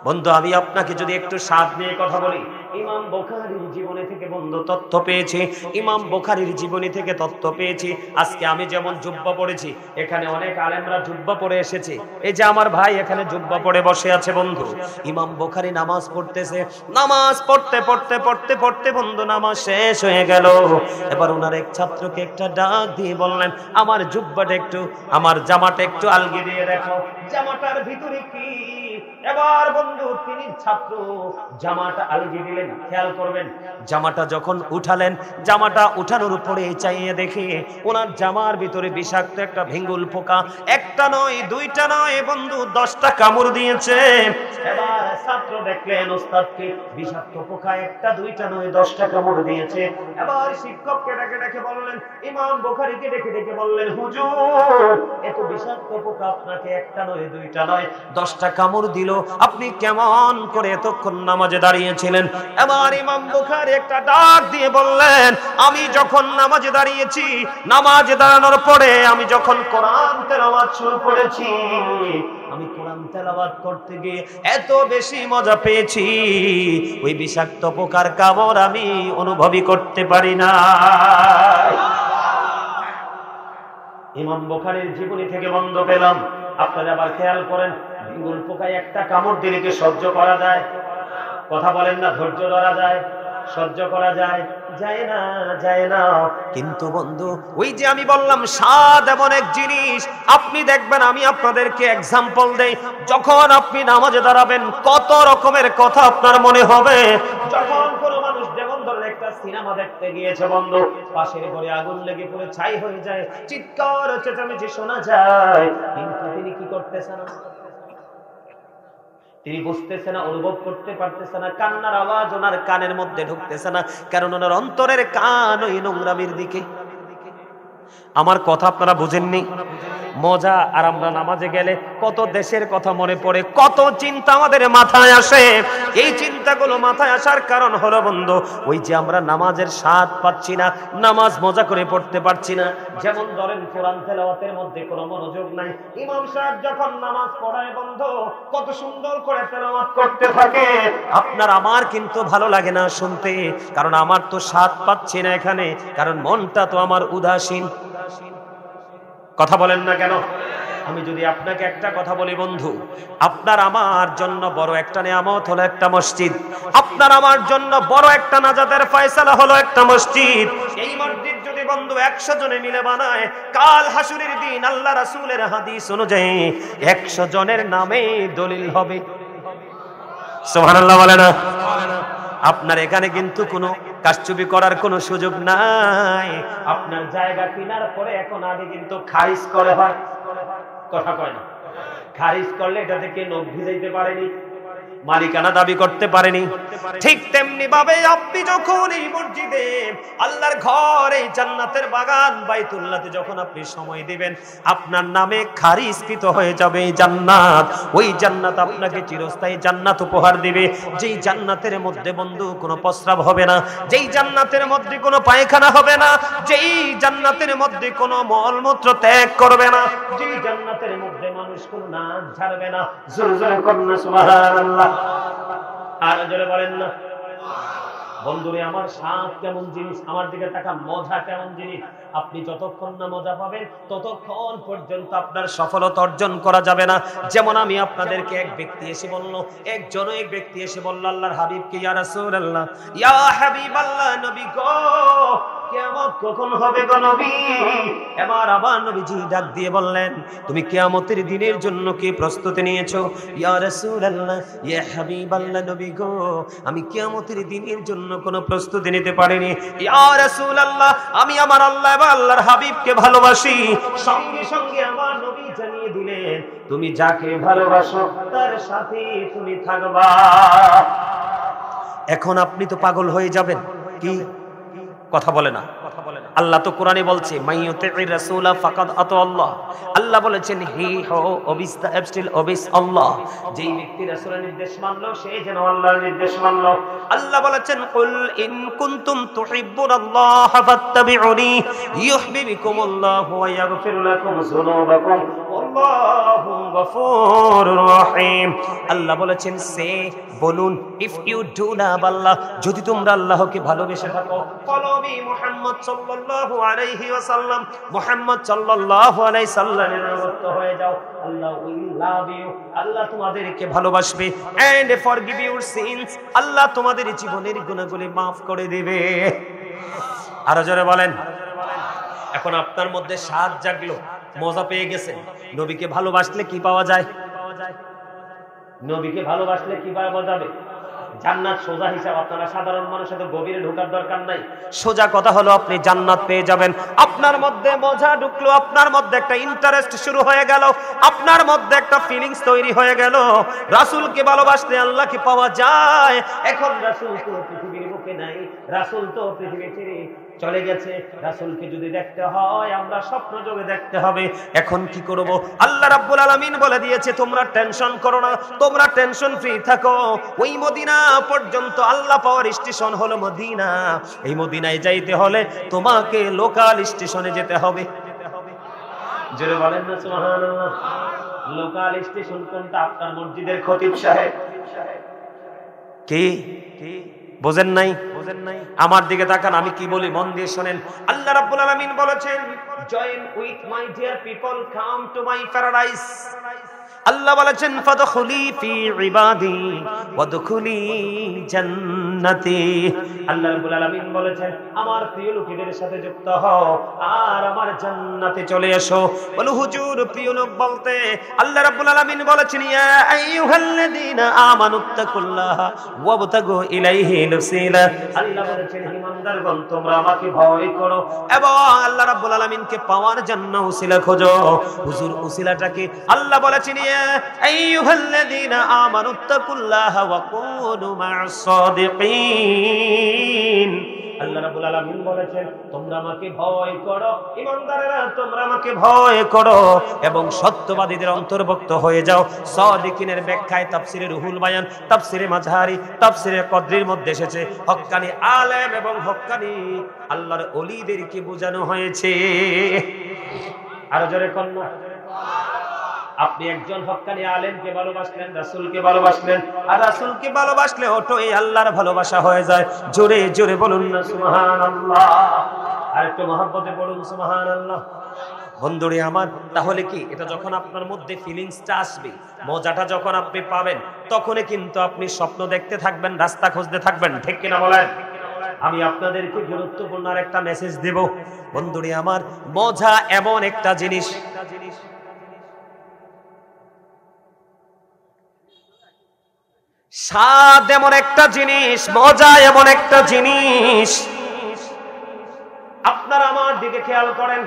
বন্ধু আমি আপনাকে যদি একটু স্বাদ নিয়ে কথা বলি, ইমাম বুখারীর জীবনী থেকে বন্ধু তথ্য পেয়েছি, ইমাম বুখারীর জীবনী থেকে তথ্য পেয়েছি। আজকে আমি যেমন জুব্বা পড়েছি, এখানে অনেক আলেমরা জুব্বা পরে এসেছে। এই যে আমার ভাই এখানে জুব্বা পরে বসে আছে বন্ধু, ইমাম বুখারী নামাজ পড়তেছে। নামাজ পড়তে পড়তে পড়তে পড়তে বন্ধু নামাজ শেষ হয়ে গেল। এবার ওনার এক ছাত্রকে একটা ডাক দিয়ে বললেন, আমার জুব্বাটা একটু, আমার জামাটা একটু আলগি দিয়ে দেখো, জামাটার ভিতরে কি। এবার বন্ধু তিনি ছাত্র জামাটা আলগি দিলেন। খেয়াল করবেন, জামাটা যখন উঠালেন, জামাটা উঠানোর উপরে চাইয়ে দেখে ওনার জামার ভিতরে বিষাক্ত একটা ভেঙ্গুল পোকা, একটা নয় দুইটা নয় বন্ধু 10টা কামড় দিয়েছে। এবার ছাত্র দেখলেন ওস্তাদকে বিষাক্ত পোকা একটা দুইটা নয় 10টা কামড় দিয়েছে। এবার শিক্ষককে ডেকে ডেকে বললেন, ইমাম বুখারীকে ডেকে ডেকে বললেন, হুজুর এত বিষাক্ত পোকা আপনাকে একটা নয় দুইটা নয় 10টা কামড় দিল, আপনি কেমন করে এতক্ষণ নামাজে দাঁড়িয়েছিলেন? এবার ইমাম বুখারী একটা ডাক দিয়ে বললেন, আমি যখন নামাজে দাঁড়িয়েছি, নামাজে দাঁড়ানোর পরে আমি যখন কোরআন তেলাওয়াত শুরু করেছি, আমি কোরআন তেলাওয়াত করতে গিয়ে এত বেশি মজা পেয়েছি, ওই বিষাক্ত পোকার কামড় আমি অনুভবই করতে পারি না। ইমাম বুখারীর জীবনী থেকে বন্ধ পেলাম। আপনারা আবার খেয়াল করেন, ভেঙ্গুল পোকায় একটা কামড় দিলে কি সহ্য করা যায়? কথা বলেন না, ধৈর্য ধরা যায়? সহ্য করা যায়? যায় না, যায় না। কিন্তু বন্ধু ওই যে আমি বললাম স্বাদ এমন এক জিনিস, আপনি দেখবেন, আমি আপনাদেরকে এক্সাম্পল দেই, যখন আপনি নামাজে দাঁড়াবেন কত রকমের কথা আপনার মনে হবে। যখন কোনো মানুষ যেমন ধরেন একটা সিনেমা দেখতে গিয়েছে বন্ধু, পাশের ঘরে আগুন লেগে পড়ে ছাই হয়ে যায়, চিৎকার চেঁচামেচি শোনা যায়, কিন্তু তিনি কি করতেছে না, তিনি বুঝতেছে না, অনুভব করতে পারতেছে না, কান্নার আওয়াজ ওনার কানের মধ্যে ঢুকতেছে না, কারণ ওনার অন্তরের কান ওই নোংরামির দিকে। আমার কথা আপনারা বুঝেননি? মজা। আর আমরা নামাজে গেলে কত দেশের কথা মনে পড়ে, কত চিন্তা আমাদের মাথায় আসে। এই চিন্তাগুলো মাথায় আসার কারণ হলো বন্ধু, ওই যে আমরা নামাজের স্বাদ পাচ্ছি না, নামাজ মজা করে পড়তে পারছি না। যেমন ধরেন কোরআন তেলাওয়াতের মধ্যে কোনো মনোযোগ নাই। ইমাম সাহেব যখন নামাজ পড়ায় বন্ধু, কত সুন্দর করে তেলাওয়াত করতে থাকে, আপনার আমার কিন্তু ভালো লাগে না শুনতে, কারণ আমার তো স্বাদ পাচ্ছি না এখানে, কারণ মনটা তো আমার উদাসীন। কথা বলেন না কেন? আমি যদি আপনাকে একটা কথা বলি বন্ধু, আপনার আমার জন্য বড় একটা নিয়ামত হলো একটা মসজিদ, আপনার আমার জন্য বড় একটা নাজাতের ফয়সালা হলো একটা মসজিদ। এই মসজিদ যদি বন্ধু 100 জনে মিলে বানায়, কাল হাসুরের দিন আল্লাহ রাসূলের হাদিস অনুযায়ী 100 জনের নামে দলিল হবে। সুবহানাল্লাহ বলে না? আপনার এখানে কিন্তু কোনো কারচুপি করার কোনো সুযোগ নাই। আপনার জায়গা কেনার পরে এখন আগে কিন্তু খারিজ করে হয়, কথা কয় না? খারিজ করলে এটা থেকে নখ ভিজাইতে পারেনি, মালিকানা দাবি করতে পারেনি। ঠিক তেমনি ভাবে আপনি যখন এই মসজিদে আল্লাহর ঘর, এই জান্নাতের বাগান বাইতুল্লাহতে যখন আপনি সময় দিবেন, আপনার নামে খারিজকৃত হয়ে যাবে এই জান্নাত। ওই জান্নাত আপনাকে চিরস্থায়ী জান্নাত উপহার দিবে, যেই জান্নাতের মধ্যে বন্ধু কোনো প্রস্রাব হবে না, যেই জান্নাতের মধ্যে কোনো পায়খানা হবে না, যেই জান্নাতের মধ্যে কোনো মলমূত্র ত্যাগ করবে না, যেই জান্নাতের মধ্যে মানুষ কোনো নাক ঝাড়বে না। জোরে জোরে করুন সুবহানাল্লাহ। আর জোরে বলেন না। বন্ধুরে আমার স্বাদ কেমন জিনিস, আমার দিকে তাকান, মজা কেমন জিনিস। আপনি যতক্ষণ না মজা পাবেন ততক্ষণ পর্যন্ত আপনার সফলতা অর্জন করা যাবে না। যেমন আমি আপনাদেরকে এক ব্যক্তি এসে বলল, এক ব্যক্তি এসে বলল আল্লাহর হাবিবকে, ইয়া রাসূলুল্লাহ, ইয়া হাবিবাল্লাহ, নবী গো, কিয়ামত কখন হবে গো নবী? এবার আবার নবীজি ডাক দিয়ে বললেন, তুমি কিয়ামতের দিনের জন্য কি প্রস্তুতি নিয়েছো? ইয়া রাসূলুল্লাহ, ইয়া হাবিবাল্লাহ, নবী গো, আমি কিয়ামতের দিনের জন্য কোনো প্রস্তুতি নিতে পারিনি। ইয়া রাসূলুল্লাহ, আমি আমার আল্লাহ এবং আল্লাহর হাবিবকে ভালোবাসি। সঙ্গে সঙ্গে আমার নবী জানিয়ে দিলেন, তুমি যাকে ভালোবাসো তার সাথে তুমি থাকবা। এখন আপনি তো পাগল হয়ে যাবেন। কি কথা বলে না? আল্লাহ তো কোরআনে বলছে, মাইয়ুতির রাসূলা ফাকাদ আতাআল্লাহ। আল্লাহ বলেছেন, হি হো ওবিস দা অ্যাবস্টিল ওবিস আল্লাহ। যেই ব্যক্তি রাসূলের নির্দেশ মানলো সে যেন আল্লাহর নির্দেশ মানলো। আল্লাহ বলেছেন, কুল ইন কুনতুম তুহিব্বুনাল্লাহ ফাত্তাবিউনি ইউহিব্বুকুমুল্লাহু ওয়া ইয়াগফির লাকুম যুনুবাকুম ওয়াল্লাহু গফুরুর রহিম। আল্লাহ বলেছেন, সে বলুন, ইফ ইউ ডু লাভ আল্লাহ, যদি তোমরা আল্লাহকে ভালোবেসে থাকো, কলবি মুহাম্মদ সাল্লাল্লাহু আলাইহি ওয়াসাল্লাম, মুহাম্মদ সাল্লাল্লাহু আলাইহি সাল্লামের অনুগত হয়ে যাও, আল্লাহ উইল লাভ ইউ, আল্লাহ তোমাদেরকে ভালোবাসবে, এন্ড ফরগিভ ইউর সিনস, আল্লাহ তোমাদের জীবনের গুনাহগুলি maaf করে দিবে। আরো জোরে বলেন। এখন আপনার মধ্যে স্বাদ জাগলো, মজা পেয়ে গেছেন। নবীকে ভালোবাসলে কি পাওয়া যায়? নবীকে ভালোবাসলে কি পাওয়া যাবে? জান্নাত। সোজা হিসাব, আপনারা সাধারণ মানুষ এত গভীরে ঢোকার দরকার নাই। সোজা কথা হলো আপনি জান্নাত পেয়ে যাবেন। আপনার মধ্যে মজা ঢুকলো, আপনার মধ্যে একটা ইন্টারেস্ট শুরু হয়ে গেল, আপনার মধ্যে একটা ফিলিংস তৈরি হয়ে গেল। রাসূলকে ভালোবাসলে আল্লাহকে পাওয়া যায়। এখন রাসূল তো পৃথিবীর বুকে নাই, রাসূল তো পৃথিবী ছেড়ে চলে গেছে। রাসূলকে যদি দেখতে হয় আমরা স্বপ্ন যোগে দেখতে হবে। এখন কি করব? আল্লাহ রাব্বুল আলামিন বলে দিয়েছে, তোমরা টেনশন করো না, তোমরা টেনশন ফ্রি থাকো। ওই মদিনা পর্যন্ত আল্লাহ পাওয়ার স্টেশন হলো মদিনা। এই মদিনায় যাইতে হলে তোমাকে লোকাল স্টেশনে যেতে হবে। জোরে বলেন না সুবহানাল্লাহ। লোকাল স্টেশন কোনটা? আপনার মসজিদের খতিব সাহেব। কি বোঝেন নাই? আমার দিকে তাকান, আমি কি বলি মন দিয়ে শোনেন। আল্লাহ রাব্বুল আলামিন বলেছেন, join with my dear people, come to my paradise. আল্লাহ বলেছেন ফাদখুলি ফি ইবাদি ওয়াদখুলি জান্নাতি। আল্লাহ রাব্বুল আলামিন বলেছেন আমার প্রিয় লোকদের সাথে যুক্ত হও আর আমার জান্নাতে চলে এসো। বলো হুজুর প্রিয় লোক বলতে আল্লাহ রাব্বুল আলামিন বলেছেন ইয়া আইয়ুহাল্লাযীনা আমানুত্তাকুল্লাহ ওয়াবতাগু ইলাইহিল ওয়াসিলা। আল্লাহ বলেছেন ঈমানদারগণ তোমরা আমাকে ভয় করো এবং আল্লাহ রাব্বুল আলামিনকে পাওয়ার জন্য ওসিলা খোঁজো। হুজুর ওসিলাটাকে আল্লাহ বলেছেন আইয়ুহাল্লাযীনা আমানুত্তাকুল্লাহা ওয়া কুনু মা'আস সাদিকিন। আল্লাহ রাব্বুল আলামিন বলেছেন তোমরা আমাকে ভয় করো, ঈমানদারেরা তোমরা আমাকে ভয় করো এবং সত্যবাদীদের অন্তর্ভুক্ত হয়ে যাও। সাদিকিনের ব্যাখ্যায় তাফসিরে রুহুল বায়ান, তাফসিরে মাযহারি, তাফসিরে কদরির মধ্যে এসেছে হক্কানি আলেম এবং হক্কানি আল্লাহর ওলিদেরকে বোঝানো হয়েছে। আরো জোরে কন্যা। আপনি একজন হক্কানি আলেমকে ভালোবাসলেন, রাসূলকে ভালোবাসলেন, আর রাসূলকে ভালোবাসলে ওটাই আল্লাহর ভালোবাসা হয়ে যায়। জোরে জোরে বলুন না সুবহানাল্লাহ। আর একটু মহব্বতে বলুন সুবহানাল্লাহ। বন্ধুরে আমার, তাহলে কি এটা যখন আপনার মধ্যে ফিলিংসটা আসবে, মজাটা যখন আপনি পাবেন, তখনই কিন্তু আপনি স্বপ্ন দেখতে থাকবেন, রাস্তা খুঁজতে থাকবেন, ঠিক কিনা বলেন? আমি আপনাদেরকে গুরুত্বপূর্ণ আর একটা মেসেজ দেব। বন্ধুরে আমার, মজা এমন একটা জিনিস, স্বাদ এমন একটা জিনিস, মজা এমন একটা জিনিস। আপনারা আমার দিকে খেয়াল করেন,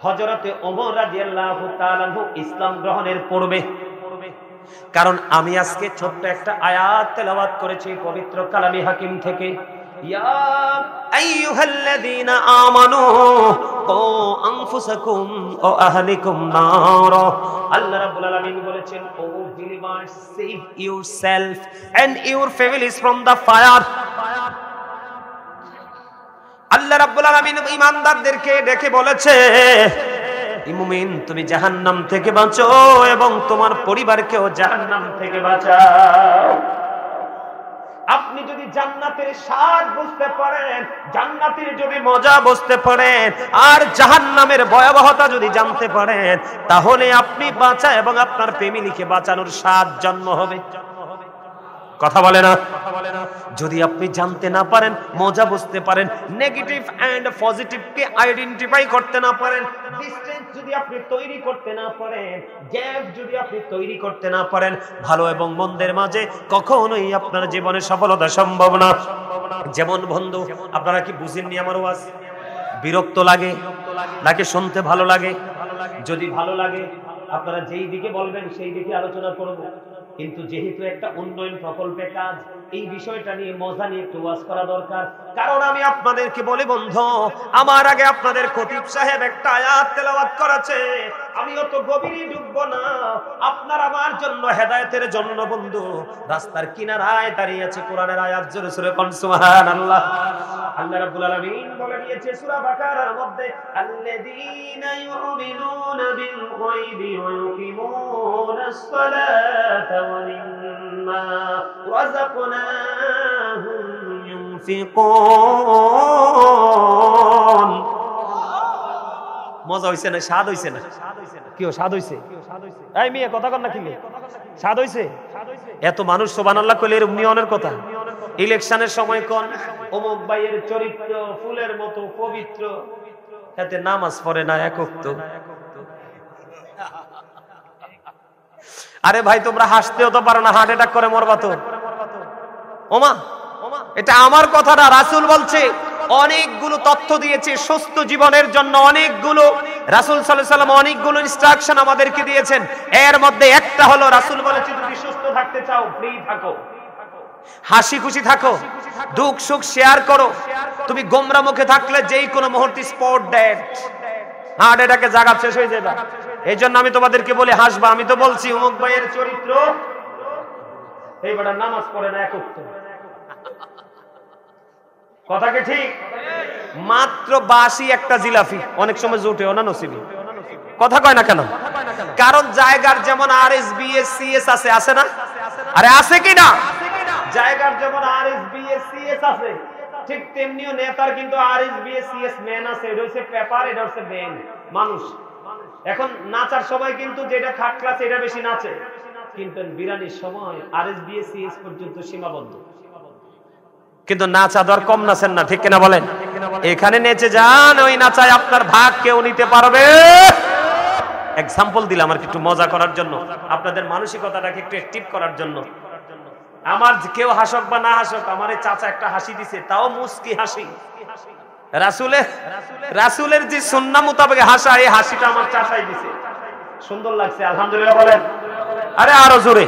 হযরতে ওমর রাদিয়াল্লাহু তাআলা ইসলাম গ্রহণের পূর্বে, কারণ আমি আজকে ছোট্ট একটা আয়াত তেলাওয়াত করেছি পবিত্র কালামে হাকিম থেকে, ইয়া আইয়ুহাল্লাযীনা আমানু কু আনফুসাকুম ওয়া আহলিকুম নার। আল্লাহ রাব্বুল আলামিন বলেছেন ও believers, save yourself and your families from the fire। আল্লাহ রাব্বুল আলামিন ঈমানদারদেরকে ডেকে বলেছে মুমিন তুমি জাহান্নাম থেকে বাঁচো এবং তোমার পরিবারকেও জাহান্নাম থেকে বাঁচাও। আপনি যদি জান্নাতের স্বাদ বুঝতে পারেন, জান্নাতের যদি মজা বুঝতে পারেন, আর জাহান্নামের ভয়াবহতা যদি জানতে পারেন, তাহলে আপনি বাঁচা এবং আপনার ফ্যামিলিকে বাঁচানোর স্বাদ জন্ম হবে। কথা বলে না? যদি আপনি জানতে না পারেন, মজা বুঝতে পারেন, নেগেটিভ এন্ড পজিটিভকে আইডেন্টিফাই করতে না পারেন, ডিসটেন্স যদি আপনি তৈরি করতে না পারেন, গ্যাপ যদি আপনি তৈরি করতে না পারেন, ভালো এবং মন্দের মাঝে কখনোই আপনার জীবনে সফলতা সম্ভব না। যেমন বন্ধু, আপনারা কি বুঝেননি আমার ওয়াজ? বিরক্ত লাগে নাকি শুনতে ভালো লাগে? যদি ভালো লাগে আপনারা যেই দিকে বলবেন সেই দিকে আলোচনা করব, কিন্তু যেহেতু একটা উন্নয়ন প্রকল্পে কাজ, এই বিষয়টা নিয়ে মজা নিয়ে একটু ওয়াজ করা দরকার। কারণ আমি আপনাদেরকে বলি বন্ধু, আমার আগে আপনাদের খতিব সাহেব একটা আয়াত তেলাওয়াত করেছে, আমি অত গভীরে ঢুকবো না। আপনার আমার জন্য হেদায়েতের জন্য বন্ধু রাস্তার কিনারায় দাঁড়িয়ে আছে কোরআনের আয়াত, জোরে জোরে কোন সুবহানাল্লাহ। আল্লাহ রাব্বুল আলামিন বলে দিয়েছে সূরা বাকারার মধ্যে, আল্লাযীনা ইউমিনুনা বিল গায়বি ওয়া ইউকিমুনাস সালাতা ওয়া মিম্মা রাযাকনাহুম ইউনফিকুন। মজা হইছে না? স্বাদ হইছে না? কিও স্বাদ হইছে? এই মিয়া কথা কর না, কি স্বাদ হইছে? এত মানুষ সুবহানাল্লাহ কইলে এর উন্নয়নের কথা। ইলেকশনের সময় কোন অমুক ভাইয়ের চরিত্র ফুলের মতো পবিত্র, এতে নামাজ পড়ে না এক ওয়াক্ত। আরে ভাই তোমরা হাসতেও তো পারো না, হার্ট অ্যাটাক করে মরবা তো। ওমা, এটা আমার কথা না, রাসূল বলছে। অনেকগুলো তথ্য দিয়েছে সুস্থ জীবনের জন্য, অনেকগুলো রাসূল সাল্লাল্লাহু আলাইহি ওয়াসাল্লাম অনেকগুলো ইনস্ট্রাকশন আমাদেরকে দিয়েছেন। এর মধ্যে একটা হলো রাসূল বলেছে যদি সুস্থ থাকতে চাও ফ্রি থাকো, হাসি খুশি থাকো, দুঃখ সুখ শেয়ার করো। তুমি গোমরা মুখে থাকলে যেই কোনো মুহূর্তে স্পট ডেড, হার্ট অ্যাটাকে জায়গা শেষ হয়ে যাবে। এই জন্য আমি তোমাদেরকে বলি হাসবা। আমি তো বলছি অমুক ভাইয়ের চরিত্র, এই বেটা নামাজ পড়ে না এক ওয়াক্ত। কথা কি ঠিক? মাত্র 82 একটা জিলাফি অনেক সময় জুটেও না নসিবি। কথা কয় না কেন? কারণ জায়গার যেমন আরএসবিএস সিএস আছে, আছে না? আরে আছে কি না? জায়গার যেমন আরএসবিএস সিএস আছে, ঠিক তেমনিও নেতার কিন্তু আরএসবিএস সিএস ম্যান আছে। এটা হচ্ছে পেপার, এটা হচ্ছে ব্যান, মানুষ। এখন নাচার সময় কিন্তু যেটা থার্ড ক্লাস এটা বেশি নাচে, কিন্তু বিরানির সময় RSBSCS পর্যন্ত সীমাবদ্ধ। কিন্তু নাচা দর কম নাচেন না, ঠিক কিনা বলেন? এখানে নেচে যান, ওই নাচায় আপনার ভাগ কেউ নিতে পারবে। এক্সাম্পল দিলাম আর একটু মজা করার জন্য, আপনাদের মানসিকতাটাকে একটু অ্যাক্টিভ করার জন্য। আমার কেউ হাসক বা না হাসক, আমার এই চাচা একটা হাসি দিছে, তাও মুস্কি হাসি। রাসূলের যে সুন্নাহ মোতাবেক হাসা, এই হাসিটা আমার চাচাই দিছে, সুন্দর লাগছে, আলহামদুলিল্লাহ বলেন। আরে আরো জোরে।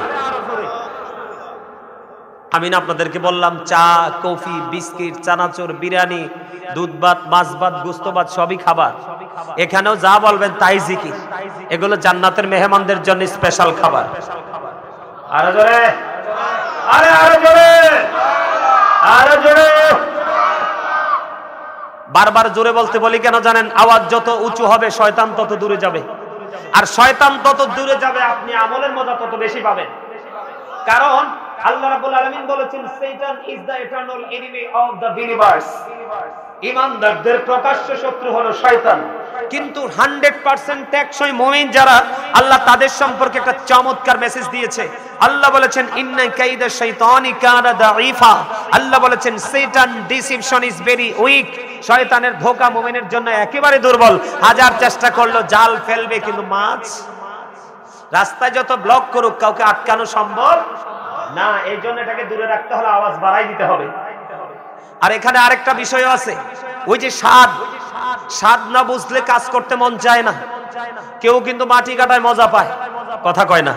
আমি না আপনাদেরকে বললাম চা, কফি, বিস্কিট, চানাচুর, বিরিয়ানি, দুধ ভাত, মাছ ভাত, গোশত ভাত সবই খাবার। এখানেও যা বলবেন তাই জিকির। এগুলো জান্নাতের মেহমানদের জন্য স্পেশাল খাবার। আরো জোরে, আরে আরো জোরে, আরো জোরে। বারবার জোরে বলতে বলি কেন জানেন? আওয়াজ যত উঁচু হবে শয়তান তত দূরে যাবে, আর শয়তান তত দূরে যাবে আপনি আমলের মজা তত বেশি পাবেন। কারণ আল্লাহ রাব্বুল আলামিন বলেছেন শয়তান is the eternal enemy of the believers. ঈমানদারদের প্রকাশ্য শত্রু হলো শয়তান। কিন্তু 100% টেকসই মুমিন যারা, আল্লাহ তাদের সম্পর্কে একটা চমৎকার মেসেজ দিয়েছে। আল্লাহ বলেছেন ইন্না কাইদা শাইতানি কানা দাঈফা। আল্লাহ বলেছেন শয়তান ডিসিপশন ইজ ভেরি উইক। শয়তানের ধোঁকা মুমিনের জন্য একেবারে দুর্বল। হাজার চেষ্টা করলো জাল ফেলবে, কিন্তু মাছ রাস্তায় যত ব্লক করুক কাউকে আটকানো সম্ভব না। এই জন্য এটাকে দূরে রাখতে হলে আওয়াজ বাড়াই দিতে হবে। আর এখানে আরেকটা বিষয় আছে, ওই যে স্বাদ না বুঝলে কাজ করতে মন চায় না। কেউ কিন্তু মাটি কাটায় মজা পায়, কথা কয় না।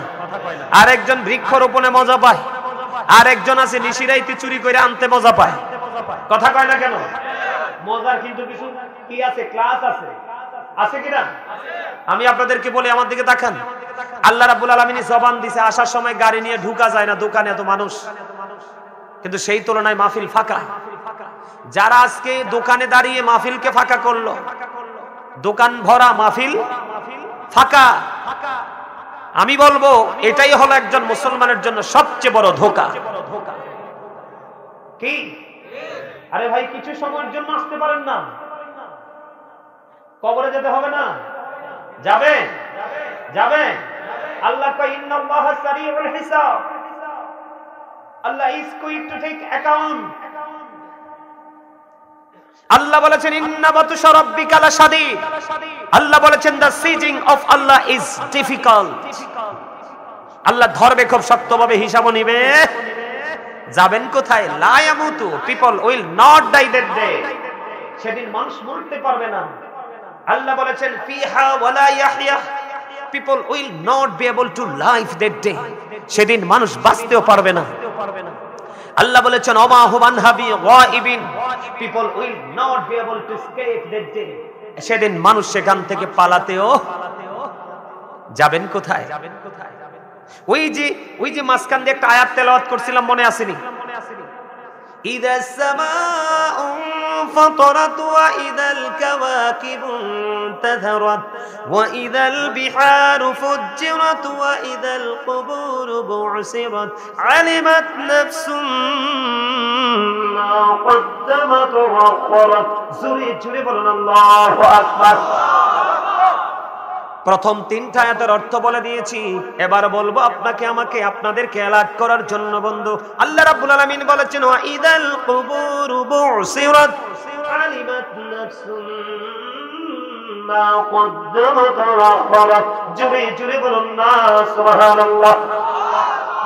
আরেকজন বৃক্ষরোপণে মজা পায়, আরেকজন আছে নিশিরাইতে চুরি করে আনতে মজা পায়, কথা কয় না কেন? মজার কিন্তু কিছু কি আছে, ক্লাস আছে, আছে কিনা? আমি আপনাদেরকে বলি, আমার দিকে তাকান। আল্লাহ রাব্বুল আলামিন জবান দিছে, আসার সময় গাড়ি নিয়ে ঢুকা যায় না, দোকানে এত মানুষ, কিন্তু সেই তুলনায় মাহফিল ফাঁকা। যারা আজকে দোকানে দাঁড়িয়ে মাহফিলকে ফাঁকা করলো, দোকান ভরা মাহফিল ফাঁকা, আমি বলবো এটাই হলো একজন মুসলমানের জন্য সবচেয়ে বড় ধোঁকা। কি? আরে ভাই, কিছু সময়ের জন্য আসতে পারেন না? কবরে যেতে হবে না? যাবে যাবে। আল্লাহ কয় ইন্নাল্লাহা সারিউল হিসাব। আল্লাহ is quick to take account. আল্লাহ বলেছেন ইন্না বাতুশা রাব্বিকা লাশাদীদ। আল্লাহ বলেছেন দ্য সিজিং অফ আল্লাহ ইজ ডিফিকাল্ট। আল্লাহ ধরবে খুব শক্তভাবে, হিসাবও নিবে। যাবেন কোথায়? লা ইয়ামুতু, people will not die that day. সেদিন মানুষ মরতে পারবে না। আল্লাহ বলেছেন ফিহা ওয়ালা ইয়াহইয়া, people will not be able to live that day. সেদিন মানুষ বাঁচতেও পারবে না। আল্লাহ বলেছেন ওমা হুম আনহা বিগাইবিন, people will not be able to escape that day. সেদিন মানুষ সেখান থেকে পালাতেও যাবেন কোথায়? ওই যে মাঝখান দিয়ে একটা আয়াত তেলাওয়াত করছিলাম, মনে আসেনি? إذا السماء انفطرت وإذا الكواكب انتثرت وإذا البحار فجرت وإذا القبور بعثرت علمت نفس ما قدمت وأخرت। জোরে বলুন আল্লাহু আকবার। প্রথম তিনটা আয়াতের অর্থ বলে দিয়েছি, এবার বলবো আপনাকে আমাকে আপনাদেরকে অ্যালার্ট করার জন্য। বন্ধু, আল্লাহ রাব্বুল আলামিন বলেছেন ওয়া ইদাল কুবুরু বুসিরাত আলিমাত নাফসুম মা কদ্দামাত ওয়া আখরাত। জোরে জোরে বলুন না সুবহানাল্লাহ,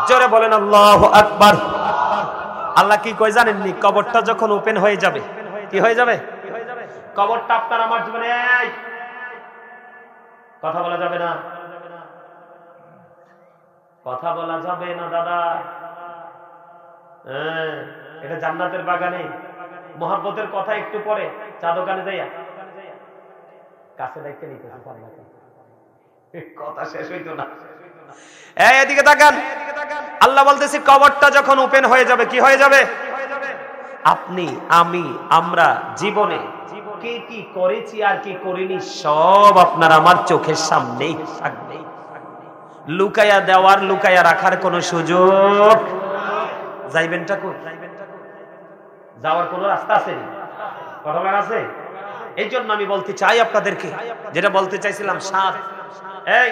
জোরে বলেন আল্লাহু আকবার। আল্লাহ কি কয় জানেননি? কবরটা যখন ওপেন হয়ে যাবে, কি হয়ে যাবে? কবরটা আপনার আমার জীবনে কথা বলা যাবে না, কথা বলা যাবে না দাদা। এটা জান্নাতের বাগানে মোহাব্বতের কথা একটু পরে চা দোকানে যাইয়া কাছে দেখতে নিতে কথা শেষ হইতো না। এদিকে তাকান, আল্লাহ বলতেছে কবরটা যখন ওপেন হয়ে যাবে, কি হয়ে যাবে? আপনি, আমি, আমরা জীবনে কে কি করেছি আর কি করিনি সব আপনার আমার চোখের সামনেই থাকবে। লুকায়া দেওয়ার, লুকায়া রাখার কোন সুযোগ, যাইবেনটা কই? যাওয়ার কোন রাস্তা আছে? কথা আছে? এই জন্য আমি বলতে চাই আপনাদেরকে, যেটা বলতে চাইছিলাম, স্বাদ। এই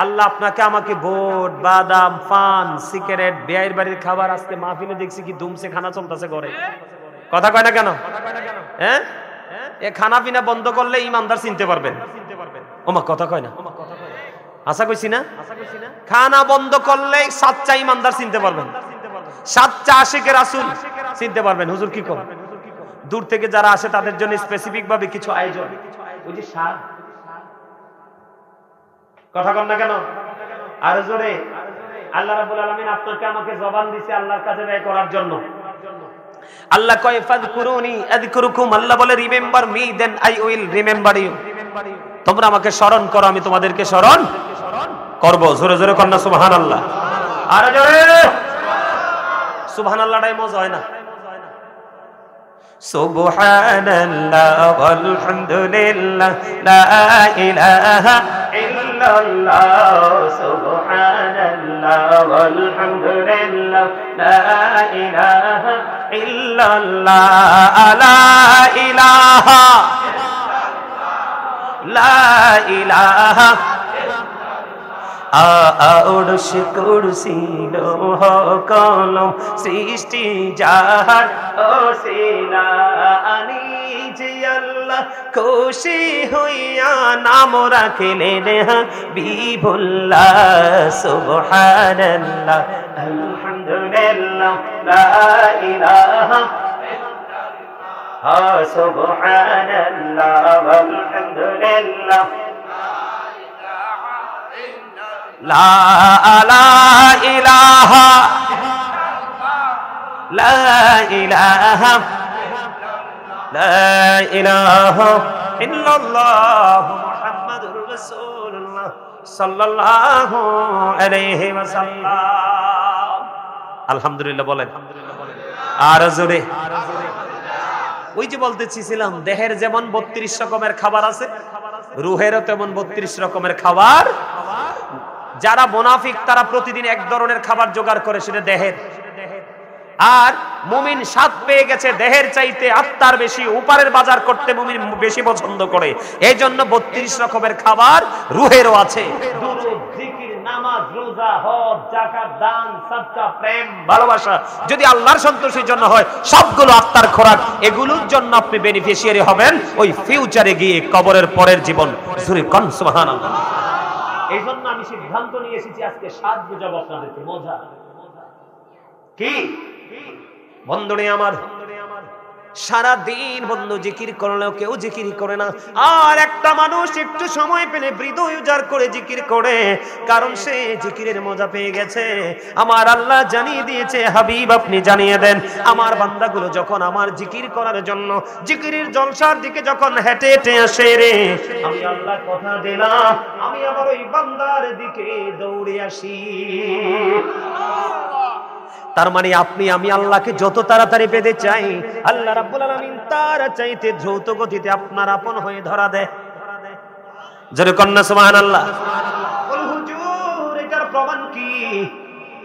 আল্লাহ আপনাকে আমাকে ভোট, বাদাম, পান, সিগারেট, বিয়ের বাড়ির খাবার, আজকে মাহফিলে দেখছি কি দুমসে খানা চলতেছে ঘরে, কথা কয় না কেন? হ্যাঁ, এ খানা পিনা বন্ধ করলে ইমানদার চিনতে পারবেন। ওমা কথা কয় না, আশা কইছি না? খানা বন্ধ করলে সাচ্চা ইমানদার চিনতে পারবেন, সাচ্চা আশিকে রাসূল চিনতে পারবেন। হুজুর কি করেন? দূর থেকে যারা আসে তাদের জন্য স্পেসিফিক ভাবে কিছু আয়োজন, ওই যে স্বাদ, কথা কন না কেন? আর জোরে, আল্লাহ রাব্বুল আলামিন আপনাকে আমাকে জবান দিয়েছে আল্লাহর কাজে ব্যয় করার জন্য। আল্লাহ কয় ফাযকুরুনি আযকুরুকুম, আল্লাহ বলে remember me then I will remember you. তোমরা আমাকে স্মরণ করো, আমি তোমাদেরকে স্মরণ করব। জোরে জোরে কর না সুবহানাল্লাহ। আর জোরে সুবহানাল্লাহটাই মজা হয় না? সুবহানাল্লাহ ওয়ালহামদুলিল্লাহ লা ইলাহা ইল্লাল্লাহ, সুবহানাল্লাহ ওয়ালহামদুলিল্লাহ লা ইলাহা ইল্লাল্লাহ, লা ইলাহা লা ইলাহা আউরশ কুরসি লোহ কলম সৃষ্টি যাহার ওসিলা, আনি যে আল্লাহ খুশি হইয়া নাম রাখিলেন হাবিবুল্লাহ। সুবহানাল্লাহ আলহামদুলিল্লাহ লা ইলাহা ইল্লাল্লাহ, সুবহানাল্লাহ আলহামদুলিল্লাহ লা ইলাহা লা ইলাহা লা ইলাহা ইল্লাল্লাহ মুহাম্মাদুর রাসূলুল্লাহ সাল্লাল্লাহু আলাইহি ওয়াসাল্লাম। আলহামদুলিল্লাহ বলেন আর জোরে। ওই যে বলতে চেয়েছিলাম, দেহের যেমন 32 রকমের খাবার আছে, রুহেরও তেমন 32 রকমের খাবার। যারা মুনাফিক তারা প্রতিদিন এক ধরনের খাবার জোগাড় করে, সেটা দেহের। আর মুমিন স্বাদ পেয়ে গেছে দেহের চাইতে, আত্মার বেশি, উপারের বাজার করতে মুমিন বেশি পছন্দ করে। এই জন্য 32 রকমের খাবার রুহেরও আছে। দুরূদ, জিকির, নামাজ, রোজা, হজ, যাকাত, দান, সাদকা, প্রেম, ভালোবাসা যদি আল্লাহর সন্তুষ্টির জন্য হয়, সবগুলো আত্মার খোরাক। এগুলোর জন্য আপনি বেনিফিশিয়ারি হবেন ওই ফিউচারে গিয়ে, কবরের পরের জীবন। জোরে কোন সুবহানাল্লাহ। এই জন্য আমি সিদ্ধান্ত নিয়ে এসেছি আজকে স্বাদ বুঝাবো আপনাদেরকে, মজা কি। বন্ধুরে আমার, সারা দিন বন্ধু জিকির করলেও কেউ জিকির করে না। আর একটা মানুষ একটু সময় পেলে হৃদয় উজাড় করে জিকির করে, কারণ সে জিকিরের মজা পেয়ে গেছে। আমার আল্লাহ জানিয়ে দিয়েছে, হাবিব আপনি জানিয়ে দেন, আমার বান্দাগুলো যখন আমার জিকির করার জন্য জিকিরের জলসার দিকে যখন হেঁটে হেঁটে আসে রে, আমি আল্লাহ কথা দিলাম, আমি আবার ওই বান্দার দিকে দৌড়ে আসি। তার মানে আপনি আমি আল্লাহকে যত তাড়াতাড়ি পেতে চাই, আল্লাহ রাব্বুল আলামিন তার চাইতে দ্রুত গতিতে আপনার আপন হয়ে ধরা দেয়। জোরে কন্না সুবহানাল্লাহ। বল হুজুর এটার প্রমাণ কি?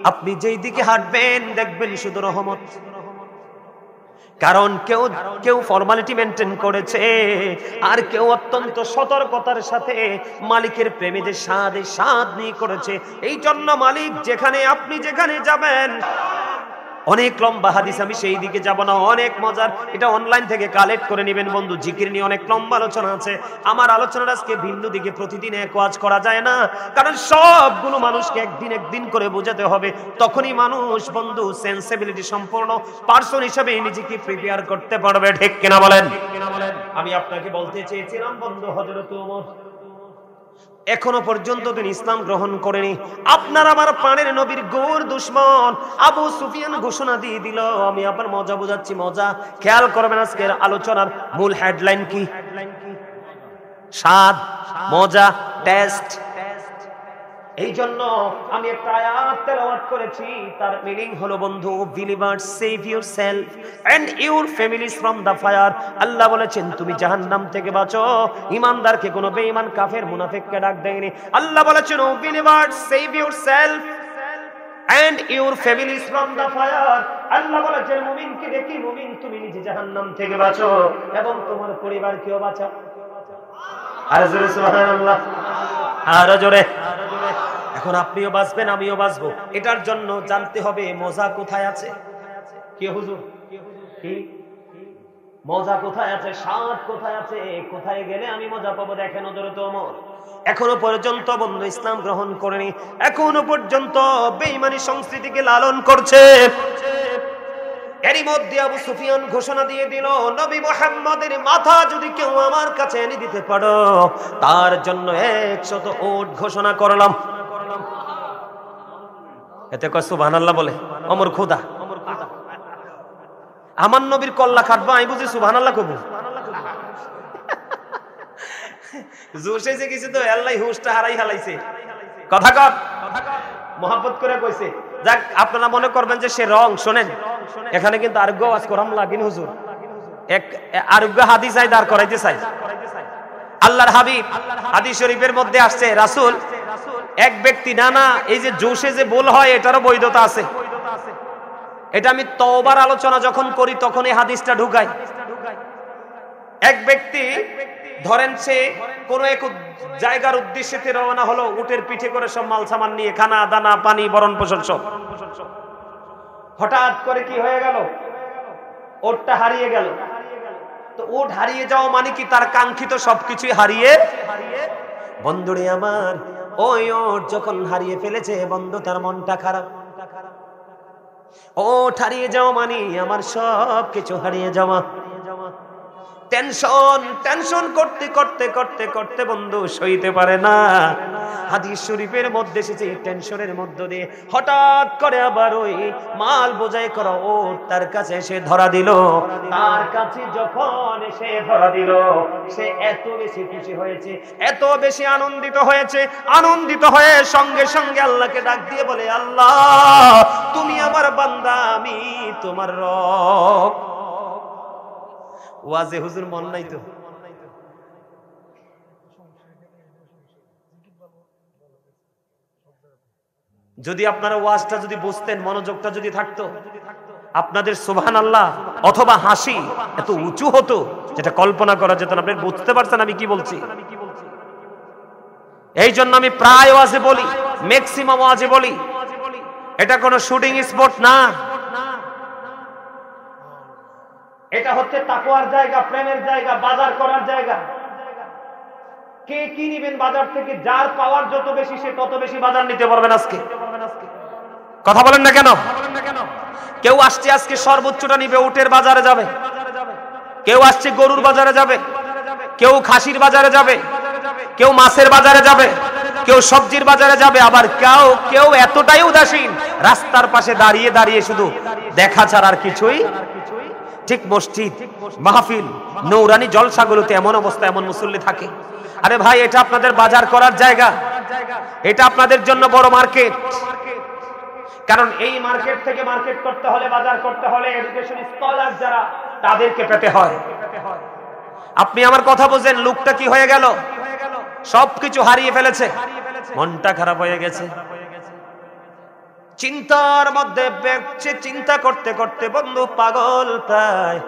আপনি যেই দিকে হাঁটবেন দেখবেন শুধু রহমত। কারণ কেউ ফর্মালিটি মেনটেন করেছে, আর কেউ অত্যন্ত সতর্কতার সাথে মালিকের প্রেমে যে স্বাদ নিয়ে করেছে। এই জন্য মালিক যেখানে, আপনি যেখানে যাবেন, অনেক লম্বা হাদিস, আমি সেই দিকে যাব না, অনেক মজার, এটা অনলাইন থেকে কালেক্ট করে নেবেন বন্ধু। জিকির নিয়ে অনেক লম্বা আলোচনা আছে। আমার আলোচনার আজকে ভিন্ন দিকে, প্রতিদিন এক ওয়াজ করা যায় না, কারণ সবগুলো মানুষকে একদিন করে বোঝাতে হবে। তখনই মানুষ বন্ধু সেন্সিবিলিটি সম্পূর্ণ পার্সন হিসেবে নিজেকে প্রিপেয়ার করতে পারবে। ঠিক কিনা বলেন? আমি আপনাকে বলতে চেয়েছিলাম বন্ধু, হযরত ওমর এখনো পর্যন্ত তিনি ইসলাম গ্রহণ করেনি। আপনার আমার প্রাণের নবীর গোর দুশমন আবু সুফিয়ান ঘোষণা দিয়ে দিল। আমি আপনার মজা বোঝাচ্ছি, মজা খেয়াল করবেন। আজকের আলোচনার মূল হেডলাইন কি? স্বাদ, মজা, টেস্ট। এই জন্য আমি একটা আয়াত তেলাওয়াত করেছি, তার মিনিং হলো বন্ধু, believers save yourself and your families from the fire. আল্লাহ বলেছেন তুমি জাহান্নাম থেকে বাঁচো। ঈমানদারকে কোনো বেঈমান, কাফের, মুনাফিককে ডাক দেয়নি। আল্লাহ বলেছেন O believers save yourself and your family is from the fire. আল্লাহ বলেছেন মুমিনকে দেখি মুমিন তুমি নিজে জাহান্নাম থেকে বাঁচো এবং তোমার পরিবারকেও বাঁচাও। আর জোরে সুবহানাল্লাহ, আর জোরে। এখন আপনিও বাঁচবেন, আমিও বাঁচবো। এটার জন্য জানতে হবে মজা কোথায় আছে। কি হুজুর, কি মজা কোথায় আছে, স্বাদ কোথায় আছে, কোথায় গেলে আমি মজা পাবো? দেখেন হযরত ওমর এখনো পর্যন্ত বন্ধু ইসলাম গ্রহণ করেনি, এখনো পর্যন্ত বেঈমানি সংস্কৃতিকে লালন করছে। এরই মধ্যে আবু সুফিয়ান ঘোষণা দিয়ে দিল, নবী মুহাম্মদের মাথা যদি কেউ আমার কাছে এনে দিতে পারো তার জন্য 100 উট ঘোষণা করলাম। এতে কয় সুবহানাল্লাহ বলে ওমর খোদা, আমার নবীর কল্লা কাটবা আমি বুঝি সুবহানাল্লাহ কবু। জোশে যে কিছু তো আল্লাহ হুশটা হারাই হালাইছে। কথা কর মোহাব্বত করে কইছে। যাক, আপনারা মনে করবেন যে সে রং। শোনেন, এখানে কিন্তু আরোগ্য ওয়াজ করাম লাগিন হুজুর, এক আরোগ্য হাদিস আই দাঁড় করাইতে চাই। আল্লাহর হাবিব হাদিস শরীফের মধ্যে আসছে, রাসূল এক ব্যক্তি, না না এই যে জোশে যে ভুল হয় এটারও বৈধতা আছে। এটা আমি তওবার আলোচনা যখন করি তখন এই হাদিসটা ঢুকাই। এক ব্যক্তি ধরেন সে কোন এক জায়গার উদ্দেশ্যে রওনা হলো, উটের পিঠে করে সব মাল সামান নিয়ে, খানা দানা পানি বরণ পোষণ সব। হঠাৎ করে কি হয়ে গেল, উটটা হারিয়ে গেল। তো উট হারিয়ে যাওয়া মানে কি তার কাঙ্ক্ষিত সবকিছুই হারিয়ে। বন্ধুরে আমার, ওই উট যখন হারিয়ে ফেলেছে বন্ধু তার মনটা খারাপ। উট হারিয়ে যাওয়া মানে আমার সব কিছু হারিয়ে যাওয়া। টেনশন টেনশন করতে করতে করতে করতে বন্ধু সইতে পারে না। হাদিস শরীফের মধ্যে এসেছে টেনশনের মধ্য দিয়ে হঠাৎ করে আবার ওই মাল বোঝাই করা উট তার কাছে এসে ধরা দিল। তার কাছে যখন এসে ধরা দিল সে এত বেশি খুশি হয়েছে, এত বেশি আনন্দিত হয়েছে, আনন্দিত হয়ে সঙ্গে সঙ্গে আল্লাহকে ডাক দিয়ে বলে, আল্লাহ তুমি আমার বান্দা, আমি তোমার রব। ওয়াজে হুজুর মন নাই তো? যদি আপনারা ওয়াজটা যদি বুঝতেন, মনোযোগটা যদি থাকতো, আপনাদের সুবহানাল্লাহ অথবা হাসি এত উঁচু হতো যেটা কল্পনা করা যেত না। আপনি বুঝতে পারছেন আমি কি বলছি? এই জন্য আমি প্রায় ওয়াজে বলি, ম্যাক্সিমাম ওয়াজে বলি, এটা কোনো শুটিং স্পট না, এটা হচ্ছে তাকওয়ার জায়গা, প্রেমের জায়গা, বাজার করার জায়গা। কে কি নিবেন বাজার থেকে? যার পাওয়ার যত বেশি সে তত বেশি বাজার নিতে পারবেন। আজকে কথা বলেন না কেন? কেউ আসছে আজকে সর্বোচ্চটা নিবে, উটের বাজারে যাবে। কেউ আসছে গরুর বাজারে যাবে, কেউ খাসির বাজারে যাবে, কেউ মাছের বাজারে যাবে, কেউ সবজির বাজারে যাবে। আবার কেউ কেউ এতটাই উদাসীন, রাস্তার পাশে দাঁড়িয়ে দাঁড়িয়ে শুধু দেখা ছাড়া আর কিছুই। ঠিক মসজিদ, মাহফিল, নৌরানি জলসাগুলোতে এমন অবস্থা, এমন মুসল্লি থাকে। আরে ভাই, এটা আপনাদের বাজার করার জায়গা, এটা আপনাদের জন্য বড় মার্কেট। কারণ এই মার্কেট থেকে মার্কেট করতে হলে, বাজার করতে হলে এডুকেশন স্কলার যারা তাদেরকে পেতে হয়। আপনি আমার কথা বুঝেন, লোকটা কি হয়ে গেল? সবকিছু হারিয়ে ফেলেছে, মনটা খারাপ হয়ে গেছে। চিন্তার মধ্যে বেঁচে চিন্তা করতে করতে বন্ধু পাগল প্রায়।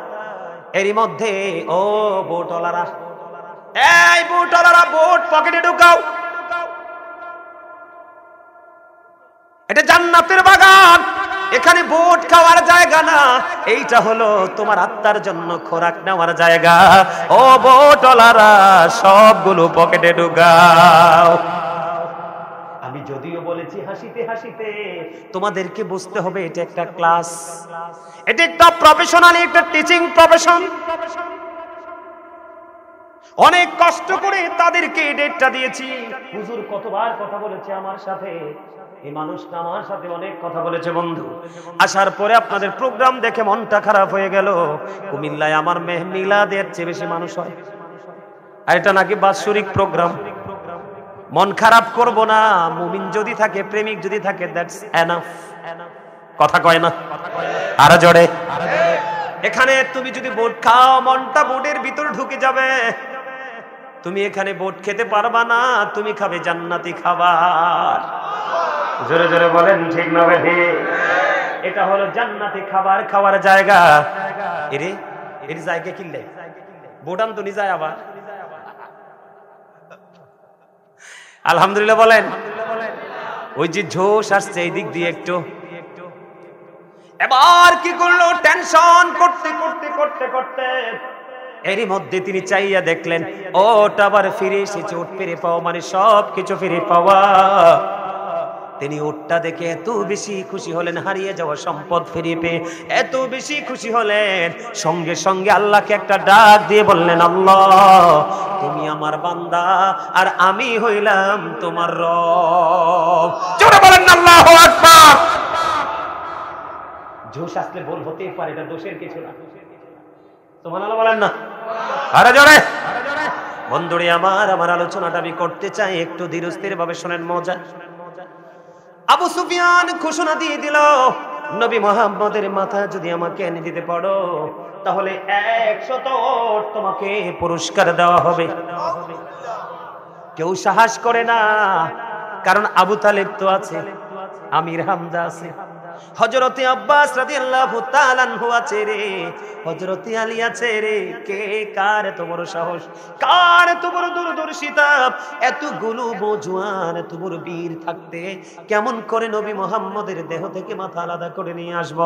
এরই মধ্যে ও বোটওয়ালারা, এই বোটওয়ালারা, বোট পকেটে ঢুকাও। এটা জান্নাতের বাগান, এখানে বোট খাওয়ার জায়গা না, এইটা হলো তোমার আত্মার জন্য খোরাক নেওয়ার জায়গা। ও বোটওয়ালারা, সবগুলো পকেটে ঢুকাও। আমি যদিও বলেছি হাসিতে হাসিতে, তোমাদেরকে বুঝতে হবে এটা একটা ক্লাস, এটা একটা প্রফেশনাল, একটা টিচিং প্রফেশন। অনেক কষ্ট করে তাদেরকে ডেটটা দিয়েছি। হুজুর কতবার কথা বলেছে আমার সাথে, এই মানুষটা আমার সাথে অনেক কথা বলেছে বন্ধু। আসার পরে আপনাদের প্রোগ্রাম দেখে মনটা খারাপ হয়ে গেল। কুমিল্লায় আমার মিলাদের চেয়ে বেশি মানুষ হয়, আর এটা নাকি বাৎসরিক প্রোগ্রাম। মন খারাপ করব না, মুমিন যদি থাকে, প্রেমিক যদি থাকে, দ্যাটস এনাফ। কথা কয় না? আর জোরে। এখানে তুমি যদি বোট খাও, মনটা বোটের ভিতর ঢুকে যাবে। তুমি এখানে বোট খেতে পারবা না, তুমি খাবে জান্নাতি খাবার। জোরে জোরে বলেন ঠিক না ভাই? এটা হলো জান্নাতি খাবার খাওয়ার জায়গা। এরে এর জায়গা কিনলে বোটাম তো নিজায় আবার আলহামদুলিল্লাহ বলেন। ওই যে ঝোশ আসছে এই দিক দিয়ে একটু, এবার কি করলো, টেনশন করতে করতে করতে করতে এরই মধ্যে তিনি চাইয়া দেখলেন ওটা আবার ফিরে এসেছে, ওট ফিরে পাওয়া মানে সব কিছু ফিরে পাওয়া। তিনি ওটটা দেখে এত বেশি খুশি হলেন, হারিয়ে যাওয়া সম্পদ ফিরে পেয়ে এত বেশি খুশি হলেন, সঙ্গে সঙ্গে আল্লাহকে একটা ডাক দিয়ে বললেন, আল্লাহ তুমি আমার বান্দা আর আমি হইলাম তোমার রব। জোরে বলেন আল্লাহু আকবার। জোশ আসলে ভুল হতেই পারে, এটা দোষের কিছু না। সুবহানাল্লাহ বলেন না আরে জোরে। বন্ধুরে আমার আলোচনাটা আমি করতে চাই, একটু ধীরস্থির ভাবে শোনেন। মজা, আবু সুফিয়ান ঘোষণা দিয়ে দিল, নবী মুহাম্মদের মাথা যদি আমাকে এনে দিতে পারো তাহলে 100 ওট তোমাকে পুরস্কার দেওয়া হবে। কেউ সাহস করে না, কারণ আবু তালেব তো আছে, আমির হামজা আছে, হযরতে আব্বাস রাদিয়াল্লাহু তাআলা আনহু আছে রে, হযরতে আলী আছে রে। কে কার এত বড় সাহস, কার এত বড় দূরদর্শিতা, এতগুলো বজওয়ান এত বড় বীর থাকতে কেমন করে নবী মুহাম্মদের দেহ থেকে মাথা আলাদা করে নিয়ে আসব?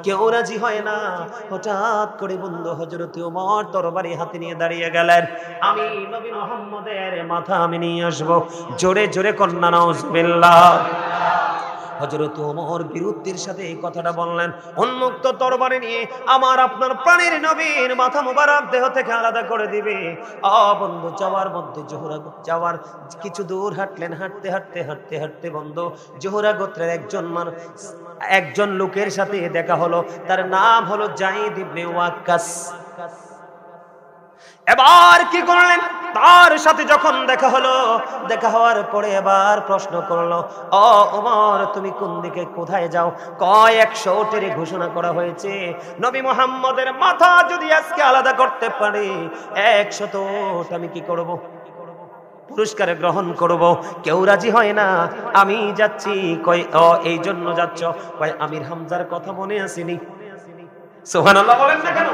কেউ রাজি হয় না। হঠাৎ করে বন্ধু হযরতে ওমর তরবারি হাতে নিয়ে দাঁড়িয়ে গেলেন, আমি নবী মুহাম্মদের মাথা আমি নিয়ে আসব। জোরে জোরে কন্যা নাউজুবিল্লাহ। হযরত ওমর বীরত্বের সাথে এই কথাটা বললেন, উন্মুক্ত তরবারি নিয়ে আমার আপনার প্রাণের নবীর মাথা মুবারক দেহ থেকে আলাদা করে দিবে। বন্ধু যাওয়ার মধ্যে যাওয়ার কিছু দূর হাঁটলেন, হাঁটতে হাঁটতে হাঁটতে হাঁটতে বন্ধু জোহরা গোত্রের একজন লোকের সাথে দেখা হলো, তার নাম হলো যায়েদ ইবনে ওয়াক্কাস। এবার কি করলেন, তার সাথে যখন দেখা হলো, দেখা হওয়ার পরে এবার প্রশ্ন করলো, ও ওমর তুমি কোন দিকে কোথায় যাও? কয় 100 ওটের ঘোষণা করা হয়েছে, নবী মুহাম্মদের মাথা যদি আজকে আলাদা করতে পারি 100 ওট আমি কি করব? পুরস্কার গ্রহণ করব। কেউ রাজি হয় না। আমি যাচ্ছি। কয় এই জন্য যাচ্ছ? কয় আমির হামজার কথা মনে আসেনি। সুবহানাল্লাহ বলেন না কেন?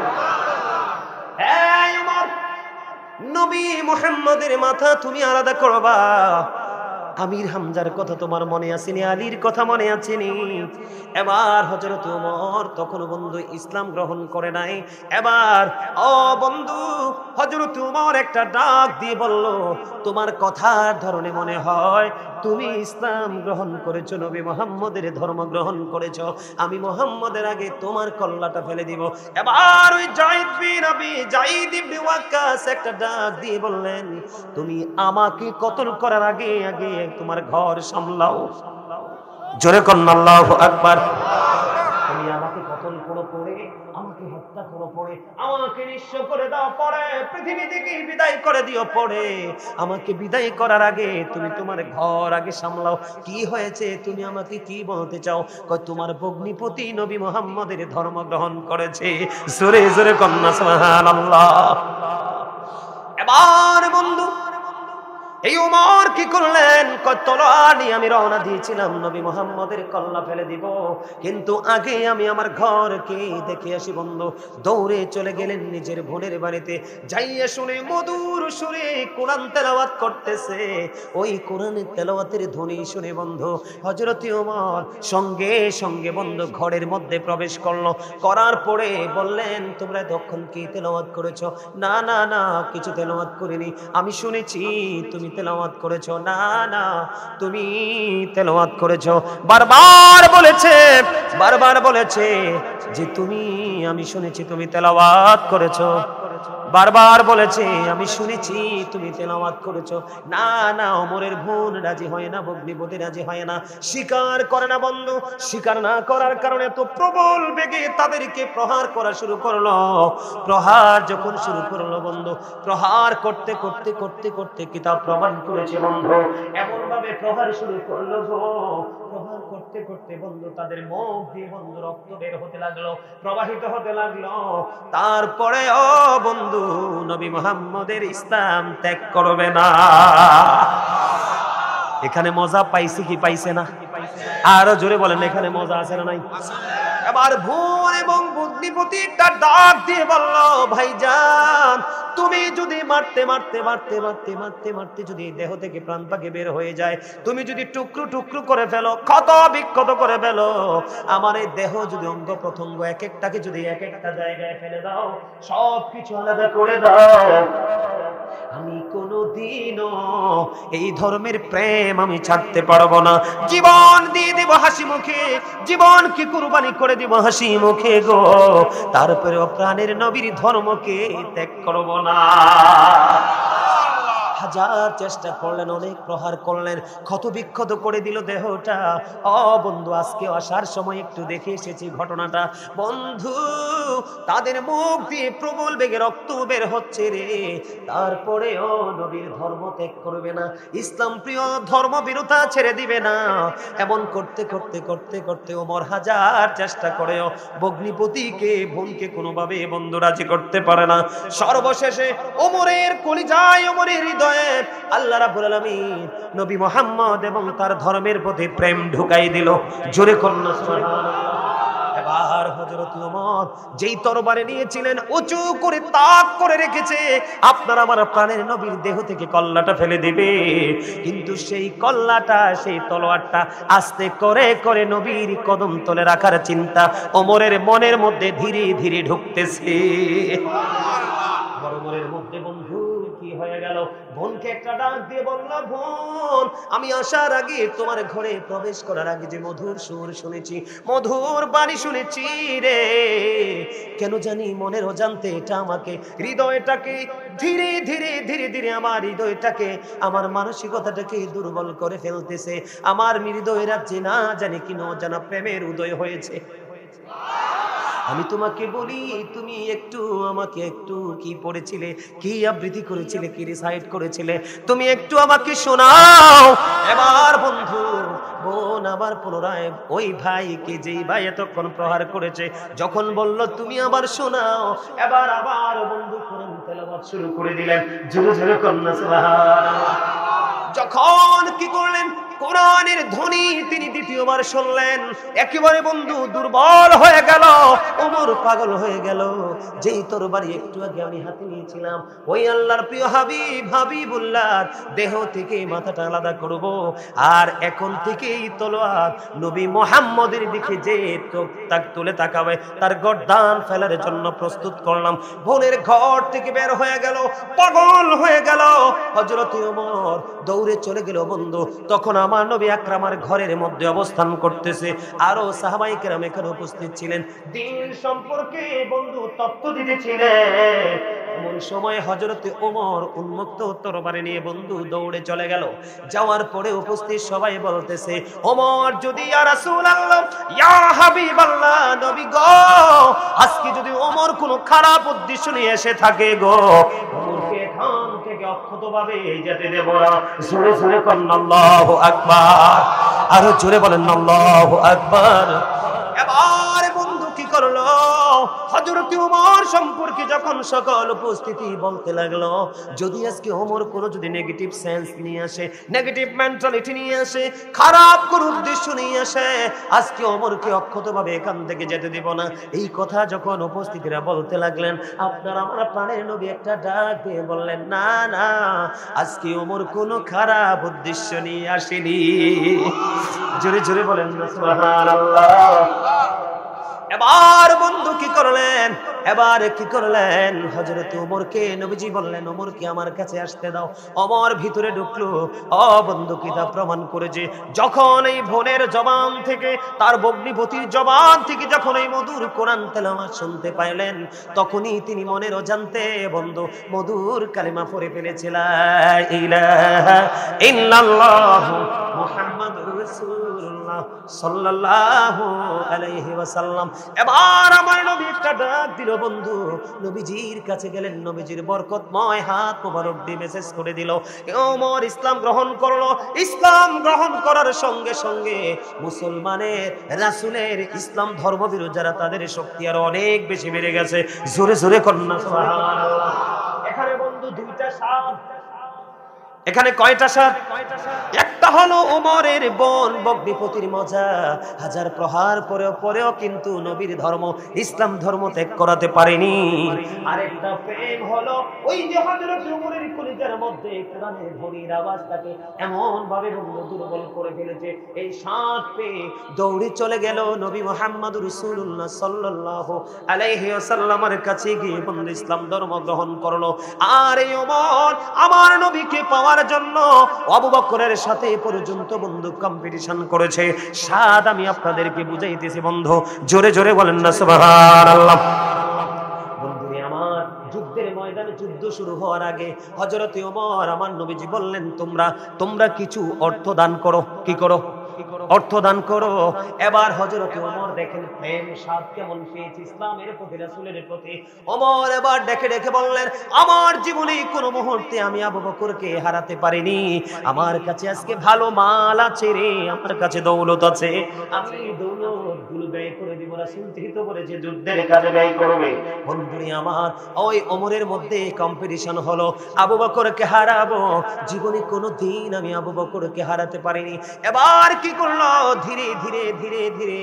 এই ওমর, নবী মুহাম্মদের মাথা তুমি আলাদা করবা, আমির হামজার কথা তোমার মনে আসেনি, আলীর কথা মনে আসেনি। এবার হযরত ওমর তখন বন্ধু ইসলাম গ্রহণ করে নাই। এবার বন্ধু হযরত ওমর একটা ডাক দিয়ে বলল, তোমার কথার ধরনে মনে হয় তুমি ইসলাম গ্রহণ করেছো, নবী মুহাম্মদের ধর্ম গ্রহণ করেছো। আমি মুহাম্মদের আগে তোমার কল্লাটা ফেলে দিব। এবার ওই যায়েদ ইবনে ওয়াক্কাস একটা ডাক দিয়ে বললেন, তুমি আমাকে কতল করার আগে আগে তোমার ঘর সামলাও। জোরে কর আল্লাহু আকবার। তুমি আমাকে কতল করো পরে, আমাকে হত্যা করো পরে, আমাকে নিঃস্ব করে দাও পরে, পৃথিবী থেকে বিদায় করে দিও পরে, আমাকে বিদায় করার আগে তুমি তোমার ঘর আগে সামলাও। কি হয়েছে, তুমি আমাকে কি বলতে চাও? কয় তোমার ভগ্নিপতি নবী মুহাম্মদের ধর্ম গ্রহণ করেছে। জোরে জোরে কন্যা সুবহানাল্লাহ। এবার বন্ধু এই ওমর কি করলেন, তলোয়ার নিয়ে আমি রওনা দিয়েছিলাম নবী মুহাম্মদের কল্লা ফেলে দিব, কিন্তু আগে আমি আমার ঘরকে দেখে আসি। বন্ধু দৌড়ে চলে গেলেন নিজের বোনের বাড়িতে, যাইয়া শুনে মধুর সুরে কোরআন তেলাওয়াত করতেছে। ওই কোরআনের তেলাওয়াতের ধ্বনি শুনে বন্ধু হযরত ওমর সঙ্গে সঙ্গে বন্ধু ঘরের মধ্যে প্রবেশ করলো। করার পরে বললেন, তোমরা তখন কি তেলাওয়াত করেছো? না না না, কিছু তেলাওয়াত করিনি। আমি শুনেছি তুমি তেলাওয়াত করেছো। না না, তুমি তেলাওয়াত করেছো। বারবার বলেছে যে আমি শুনেছি তুমি তেলাওয়াত করেছো। বারবার বলেছে আমি শুনেছি তুমি তেলাওয়াত করেছো। না না, ওমরের বোন রাজি হয় না, ভগ্নিপতি রাজি হয় না, স্বীকার করে না। বন্ধু স্বীকার না করার কারণে তো প্রবল বেগে তাদেরকে প্রহার করা শুরু করলো। প্রহার যখন শুরু করলো বন্ধু, প্রহার করতে করতে করতে করতে কিতাব প্রমাণ করেছে বন্ধু, এমন ভাবে প্রহার শুরু করলো গো, প্রহার করতে করতে বন্ধু তাদের মুখ দিয়ে বন্ধু রক্ত বের হতে লাগলো, প্রবাহিত হতে লাগলো। তারপরে বন্ধু নবী মুহাম্মদের ইসলাম ত্যাগ করবে না। এখানে মজা পাইছে কি পাইছে না? আরো জোরে বলেন, এখানে মজা আছে না নাই? এবার বোন এবং বুদ্ধিপতি একটা ডাক দিয়ে বলল, ভাইজান তুমি যদি মারতে মারতে মারতে মারতে মারতে মারতে যদি দেহ থেকে প্রাণ পাখি বের হয়ে যায়, তুমি যদি টুকরো টুকরো করে ফেলো, ক্ষত বিক্ষত করে ফেলো, আমার এই দেহ যদি অঙ্গ প্রত্যঙ্গ এক একটাকে যদি এক একটা জায়গায় ফেলে দাও, সব কিছু আলাদা করে দাও, আমি কোনোদিনও এই ধর্মের প্রেম আমি ছাড়তে পারবো না। জীবন দিয়ে দেব হাসি মুখে, জীবন কি কুরবানি করে দিব হাসি মুখে গো, তারপরেও প্রাণের নবীর ধর্মকে ত্যাগ করব না। হাজার চেষ্টা করলেন, অনেক প্রহার করলেন, ক্ষত বিক্ষত করে দিল দেহটা। ও বন্ধু, আজকে আসার সময় একটু দেখে এসেছি ঘটনাটা। বন্ধু, তাদের মুখ দিয়ে প্রবল বেগে রক্ত বের হচ্ছে রে, তারপরেও নবীর ধর্ম ত্যাগ করবে না, ইসলাম প্রিয় ধর্ম বিরোধা ছেড়ে দিবে না। এমন করতে করতে করতে করতে ওমর হাজার চেষ্টা করেও ভগ্নিপতিকে বোনকে কোনোভাবে বন্ধু রাজি করতে পারে না। সর্বশেষে ওমরের কলিজায়, ওমরের হৃদয়ে আল্লাহ রাব্বুল আলামিন নবী মুহাম্মদ এবং তার ধর্মের প্রতি প্রেম ঢুকাই দিল। জোরে কন্যা সুবহানাল্লাহ। এবার হযরত ওমর যেই তরবারি নিয়েছিলেন উঁচু করে তাক করে রেখেছে, আপনার আমার প্রাণের নবীর দেহ থেকে কল্লাটা ফেলে দিবে, কিন্তু সেই কল্লাটা, সেই তলোয়ারটা আস্তে করে করে নবীর কদম তলে রাখার চিন্তা ওমরের মনের মধ্যে ধীরে ধীরে ঢুকতেছে। ওমরের মধ্যে বন্ধু কি হয়ে গেল? বোনকে একটা ডাক দিয়ে বলল, বোন আমি আসার আগে তোমার ঘরে প্রবেশ করার আগে যে মধুর সুর শুনেছি, মধুর বাণী শুনেছি রে, কেন জানি মনের অজান্তে এটা আমাকে, হৃদয়টাকে ধীরে ধীরে ধীরে ধীরে আমার হৃদয়টাকে, আমার মানসিকতাটাকে দুর্বল করে ফেলতেছে। আমার হৃদয়ের রাজ্যে না জানি কি অজানা প্রেমের উদয় হয়েছে। আমি তোমাকে বলি, তুমি একটু আমাকে একটু কি পড়েছিলে, কি আবৃত্তি করেছিলে, কি রিসাইট করেছিলে, তুমি একটু আমাকে শোনাও। এবার বন্ধু, বোন আবার পুনরায় ওই ভাইকে, যেই ভাই এতক্ষণ প্রহার করেছে, যখন বলল তুমি আবার শোনাও, এবার আবার বন্ধু কোরআন তেলাওয়াত শুরু করে দিলেন। জোরে জোরে কন্যা সুবহানাল্লাহ। যখন কি করলেন, কোরআনের ধ্বনি তিনি দ্বিতীয়বার শুনলেন, একেবারে বন্ধু দুর্বল হয়ে গেল, ওমর পাগল হয়ে গেল। যেই তরবারি একটু আগে আমি হাতে নিয়েছিলাম, ওই আল্লাহর প্রিয় হাবিব হাবিবুল্লাহর দেহ থেকে মাথাটা আলাদা করব, আর এখন থেকে এই তলোয়ার নবী মুহাম্মদের দিকে যে তাক তুলে তাকাবে, তার গর্দান ফেলার জন্য প্রস্তুত করলাম। বোনের ঘর থেকে বের হয়ে গেল, পাগল হয়ে গেল। হযরত ওমর দৌড়ে চলে গেল বন্ধু। তখন আমার নবী আকরামার ঘরের মধ্যে অবস্থান করতেছে, আরো সাহাবায়ে কেরাম এখানে উপস্থিত ছিলেন, দ্বীন সম্পর্কে বন্ধু তত্ত্ব দিতেছিলেন। এমন সময় হযরত ওমর উন্মুক্ত তরবারি নিয়ে বন্ধু দৌড়ে চলে গেল। যাওয়ার পরে উপস্থিত সবাই বলতেছে, ওমর যদি ইয়া রাসূলুল্লাহ, ইয়া হাবিবাল্লাহ, নবী গো, আজকে যদি ওমর কোনো খারাপ উদ্দেশ্য নিয়ে এসে থাকে গো, ওমরকে এখান থেকে অক্ষতভাবে যেতে দেব না। জোরে জোরে বলেন আল্লাহু আকবার, আরো জোরে বলেন আল্লাহু আকবার। এবার বন্ধু কি করলো, হযরত ওমর সম্পর্কে যখন সকল উপস্থিতি বলতে লাগলো, যদি আজকে ওমর কোনো যদি নেগেটিভ সেন্স নিয়ে আসে, নেগেটিভ মেন্টালিটি নিয়ে আসে, খারাপ কোনো উদ্দেশ্য নিয়ে আসে, আজকে ওমরকে অক্ষতভাবে এখান থেকে যেতে দিব না। এই কথা যখন উপস্থিতিরা বলতে লাগলেন, আপনার আমার প্রাণের নবী একটা ডাক দিয়ে বললেন, না না, আজকে ওমর কোনো খারাপ উদ্দেশ্য নিয়ে আসেনি। জোরে জোরে বলেন না সুবহানাল্লাহ। এবার বন্ধু কি করলেন, এবার কি করলেন, হযরত ওমরকে নবীজি বললেন, ওমরকে আমার কাছে আসতে দাও। ওমর ভিতরে ঢুকলো। ও বন্ধু, কিতাব প্রমাণ করেছে, যখন এই বোনের জবান থেকে, তার ভগ্নিপতির জবান থেকে যখন এই মধুর কোরআন তেলাওয়াত শুনতে পাইলেন, তখনই তিনি মনের অজান্তে বন্ধু মধুর কালিমা পড়ে ফেলেছিলেন, লা ইলাহা ইল্লাল্লাহ মুহাম্মাদুর রাসূলুল্লাহ সাল্লাল্লাহু আলাইহি ওয়াসাল্লাম। এবার আমার নবী একটা ডাক দিল বন্ধু, নবীজির কাছে গেলেন, নবীজির বরকতময় হাত মোবারক দিয়ে মেসেজ করে দিল, ওমর ইসলাম গ্রহণ করলো। ইসলাম গ্রহণ করার সঙ্গে সঙ্গে মুসলমানের, রাসূলের, ইসলাম ধর্মবিরোধী যারা, তাদের শক্তি আরো অনেক বেশি বেড়ে গেছে। জোরে জোরে কন্যা সুবহানাল্লাহ। এখানে বন্ধু দুইটা সাপ, এখানে কয়টা সার? একটা হলো ওমরের বোন বগ্নিপতির মজা, হাজার প্রহার পরেও কিন্তু নবীর ধর্ম ইসলাম ধর্ম ত্যাগ করাতে পারেনি। আরেকটা প্রেম হলো ওই যে হযরত ওমরের কলিজার মধ্যে কোরআনের ধ্বনির আওয়াজটাকে এমন ভাবে দুর্বল করে ফেলেছে, এই সাত পেয়ে দৌড়ে চলে গেল নবী মুহাম্মদ রাসূলুল্লাহ সাল্লাল্লাহু আলাইহি ওয়াসাল্লামের কাছে গিয়ে বন্ধু ইসলাম ধর্ম গ্রহণ করলো। আর এই ওমর আমার নবীকে পাওয়ার জন্য আবু বকরের সাথে পর্যন্ত বন্ধু কম্পিটিশন করেছে। সাদ আমি আপনাদেরকে বুঝাইতেছি বন্ধু, জোরে জোরে বলেন না সুবহানাল্লাহ। বন্ধুরে আমার, যুদ্ধের ময়দানে যুদ্ধ শুরু হওয়ার আগে হযরত ওমর আমার নবীজি বললেন, তোমরা কিছু অর্থ দান করো। কি করো? অর্থ দান করো। এবার হযরত ওমর দেখেন প্রেম সাদ কেমন পেয়েছে ইসলামের প্রতি, রাসূলের প্রতি। ওমর এবার ডেকে বললেন, আমার জীবনে কোনো মুহূর্তে আমি আবু বকরকে হারাতে পারিনি। আমার কাছে আজকে ভালো মাল আছে রে, আমার কাছে দৌলত আছে, আমি দৌলতগুলো ব্যয় করে দিব। রাসূল ঠিক বলেছে যুদ্ধের কাজে ব্যয় করবে। বন্ধুরে আমার, ওই ওমরের মধ্যে কম্পিটিশন হলো আবু বকরকে হারাবো। জীবনে কোনো দিন আমি আবু বকরকে হারাতে পারিনি। এবার কি করলো? ধীরে ধীরে ধীরে ধীরে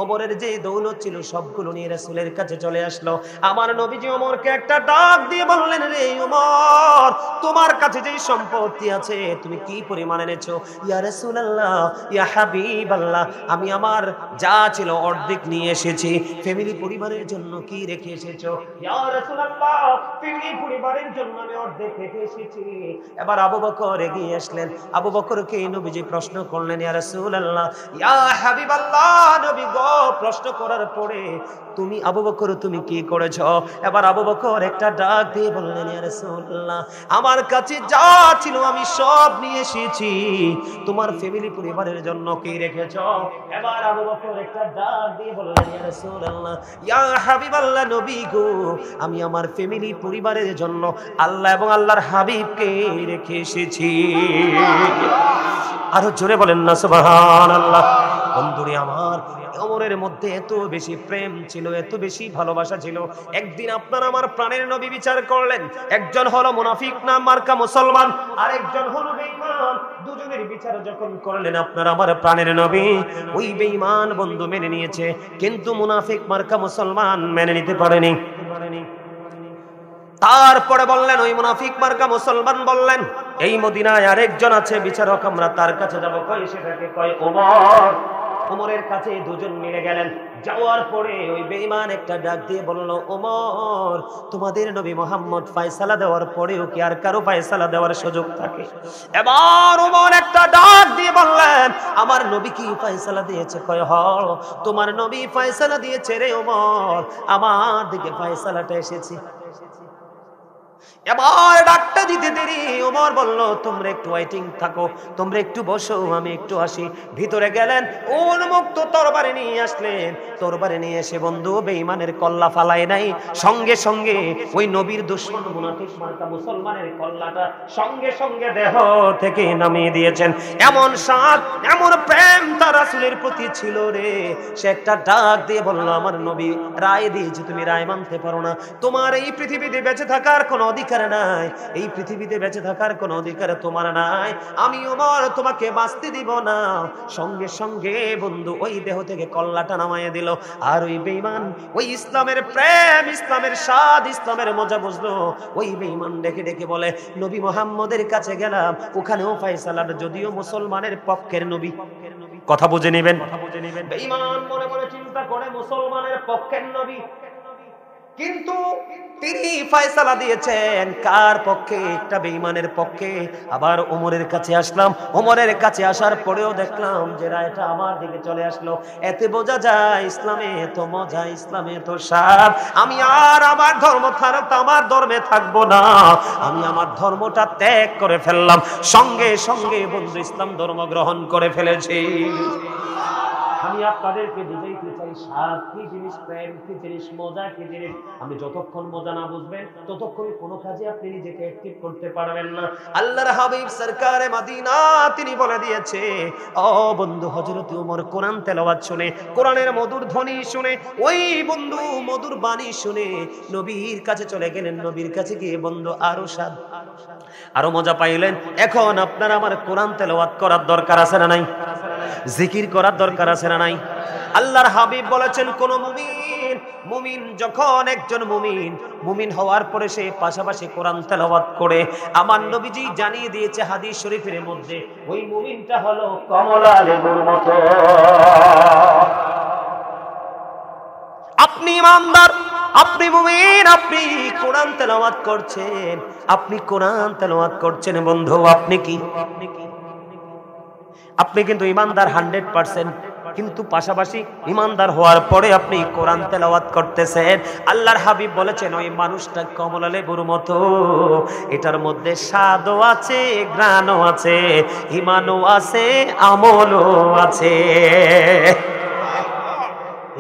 ওমরের যে দৌলত ছিল সবগুলো নিয়ে রাসূলের কাছে চলে আসলো। আমার নবীজি ওমরকে একটা ডাক দিয়ে বললেন, রে ওমর, তোমার কাছে যে সম্পত্তি আছে তুমি কি পরিমাণ এনেছো? ইয়া রাসূলুল্লাহ, ইয়া হাবিবাল্লাহ, আমি আমার যা ছিল অর্ধেক নিয়ে এসেছি। ফ্যামিলি পরিবারের জন্য কি রেখে এসেছো? ইয়া রাসূলুল্লাহ, ফ্যামিলি পরিবারের জন্য আমি অর্ধেক রেখে এসেছি। এবার আবু বকর এগিয়ে আসলেন। আবু বকরকে নবীজি প্রশ্ন করলেন, ইয়া রাসূলুল্লাহ, ইয়া হাবিবাল্লাহ, নবী গো, প্রশ্ন করার পরে তুমি আবু বকর তুমি কি করেছো? এবার আবু বকর একটা ডাক দিয়ে বললেন, ইয়া রাসূলুল্লাহ, আমার কাছে যা ছিল আমি সব নিয়ে এসেছি। তোমার ফ্যামিলি পরিবারের জন্য কি রেখেছো? এবার আবু বকর একটা ডাক দিয়ে বললেন, ইয়া রাসূলুল্লাহ, ইয়া হাবিবাল্লাহ, নবী গো, আমি আমার ফ্যামিলি পরিবারের জন্য আল্লাহ এবং আল্লাহর হাবিবকে রেখে এসেছি। আরো জোরে বলেন না সুবহানাল্লাহ। বন্ধুরে আমার, ওমরের মধ্যে এত বেশি প্রেম ছিল, এত বেশি ভালোবাসা ছিল। একদিন আপনার আমার প্রাণের নবী বিচার করলেন, একজন হলো মুনাফিক নাম মার্কা মুসলমান, আর একজন হলো বেঈমান। দুজনের বিচার যখন করলেন আপনার আমার প্রাণের নবী, ওই বেঈমান বন্ধু মেনে নিয়েছে, কিন্তু মুনাফিক মার্কা মুসলমান মেনে নিতে পারেনি। তারপরে বললেন, ওই মুনাফিক মার্কা মুসলমান বললেন, এই মদিনায় আরেকজন আছে বিচারক, আমরা তার কাছে যাব। কয় সেটাকে? কয় ওমর। ওমরের কাছে দুজন মিলে গেলেন। যাওয়ার পরে ওই বেঈমান একটা ডাক দিয়ে বলল, ওমর, তোমাদের নবী মুহাম্মদ ফয়সালা দেওয়ার পরেও কি আর কারো ফয়সালা দেওয়ার সুযোগ থাকে? এবার ওমর একটা ডাক দিয়ে বললেন, আমার নবী কি ফয়সালা দিয়েছে? কয় হ, তোমার নবী ফয়সালা দিয়েছে রে ওমর, আমার দিকে ফয়সালাটা এসেছে। এবার ডাকটা দিতে দেরি ওমর বলল, তোমরা একটু ওয়েটিং থাকো, তোমরা একটু বসো, আমি একটু আসি। ভিতরে গেলেন, উন্মুক্ত তরবারি নিয়ে আসলেন। তরবারি নিয়ে এসে বন্ধু বেঈমানের কল্লা ফালায় নাই, সঙ্গে সঙ্গে ওই নবীর দুশমন মুনাফিক মার্কা মুসলমানের কল্লাটা সঙ্গে সঙ্গে দেহ থেকে নামিয়ে দিয়েছেন। এমন সাদ, এমন প্রেম তার রাসূলের প্রতি ছিল রে, সে একটা ডাক দিয়ে বলল, আমার নবী রায় দিয়েছে, তুমি রায় মানতে পারো না, তোমার এই পৃথিবীতে বেঁচে থাকার কোনো অধিকার নাই, এই পৃথিবীতে বেঁচে থাকার কোনো অধিকার তোমার নাই, আমি ওমর তোমাকে বাঁচতে দিব না। সঙ্গে সঙ্গে বন্ধু ওই দেহ থেকে কল্লাটা নামাইয়া দিল। আর ওই বেঈমান ওই ইসলামের প্রেম, ইসলামের স্বাদ, ইসলামের মজা বুঝলো। ওই বেঈমান ডেকে ডেকে বলে, নবী মুহাম্মদের কাছে গেলাম, ওখানেও ফয়সালার, যদিও মুসলমানের পক্ষের নবী। কথা বুঝে নেবেন। বেঈমান মনে মনে চিন্তা করে, মুসলমানের পক্ষের নবী, কিন্তু তিনি ফয়সালা দিয়েছেন কার পক্ষে? একটা বেঈমানের পক্ষে। আবার ওমরের কাছে আসলাম, ওমরের কাছে আসার পরেও দেখলাম যে রায়টা আমার দিকে চলে আসলো। এতে বোঝা যায় ইসলামে এত মজা, ইসলামে এত স্বাদ। আমি আর আমার ধর্ম ছাড়া আমার ধর্মে থাকবো না, আমি আমার ধর্মটা ত্যাগ করে ফেললাম। সঙ্গে সঙ্গে বন্ধু ইসলাম ধর্ম গ্রহণ করে ফেলেছি। আমি আপনাদেরকে বুঝাইতে চাই স্বাদ কি জিনিস, প্রেম কি জিনিস, মজা কি জিনিস। আমি যতক্ষণ মজা না বুঝবেন ততক্ষণ কোনো কাজে আপনি নিজেকে অ্যাক্টিভ করতে পারবেন না। আল্লাহর হাবিব সরকারে মদিনা তিনি বলে দিয়েছে, ও বন্ধু হযরত ওমর কোরআন তেলাওয়াত শুনে, কোরআনের মধুর ধ্বনি শুনে, ওই বন্ধু মধুর বাণী শুনে নবীর কাছে চলে গেলেন। নবীর কাছে গিয়ে বন্ধু আরো স্বাদ, আরো মজা পাইলেন। এখন আপনার আমার কোরআন তেলাওয়াত করার দরকার আছে না নাই? জিকির করার দরকার আছে না নাই? আল্লাহর হাবিব বলেছেন, কোন মুমিন যখন একজন মুমিন হওয়ার পরে সে পাশাপাশি কোরআন তেলাওয়াত করে, আমার নবীজি জানিয়ে দিয়েছে হাদিস শরীফের মধ্যে, ওই মুমিনটা হলো কমলা লেবুর মতো। আপনি ইমানদার, আপনি মুমিন, আপনি কোরআন তেলাওয়াত করছেন, বন্ধু আপনি কিন্তু ইমানদার 100%, কিন্তু পাশাপাশি ইমানদার হওয়ার পরে আপনি কোরআন তেলাওয়াত করতেছেন। আল্লাহর হাবিব বলেছেন ওই মানুষটা কমলা লেবুর মতো, এটার মধ্যে স্বাদও আছে, ঘ্রাণও আছে, ঈমানও আছে, আমলও আছে।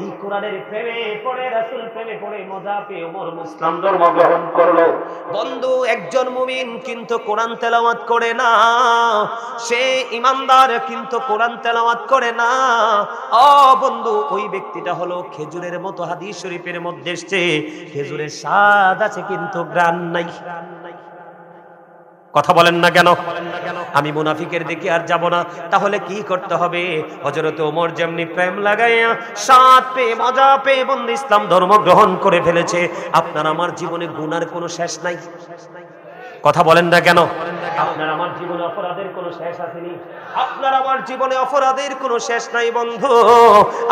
এই কোরআনের প্রেমে পড়ে, রাসূল প্রেমে পড়ে মজা পেয়ে ওমর মুসলিম ধর্ম গ্রহণ করলো। বন্ধু একজন মুমিন কিন্তু কোরআন তেলাওয়াত করে না, সে ইমানদার কিন্তু কোরআন তেলাওয়াত করে না। ও বন্ধু ওই ব্যক্তিটা হলো খেজুরের মতো, হাদিস শরীফের মধ্যে এসেছে খেজুরের স্বাদ আছে কিন্তু ঘ্রাণ নাই। কথা বলেন না কেন? আমি মুনাফিকের দিকে আর যাব না। তাহলে কি করতে হবে? হযরত ওমর যেমনি প্রেম লাগাইয়া স্বাদ পেয়ে মজা পেয়ে বন্ধু ইসলাম ধর্ম গ্রহণ করে ফেলেছে, আপনার আমার জীবনে গুনার কোনো শেষ নাই। কথা বলেন না কেন? আপনার আমার জীবনে অপরাধের কোনো শেষ আসেনি, আপনার আমার জীবনে অপরাধের কোনো শেষ নাই। বন্ধু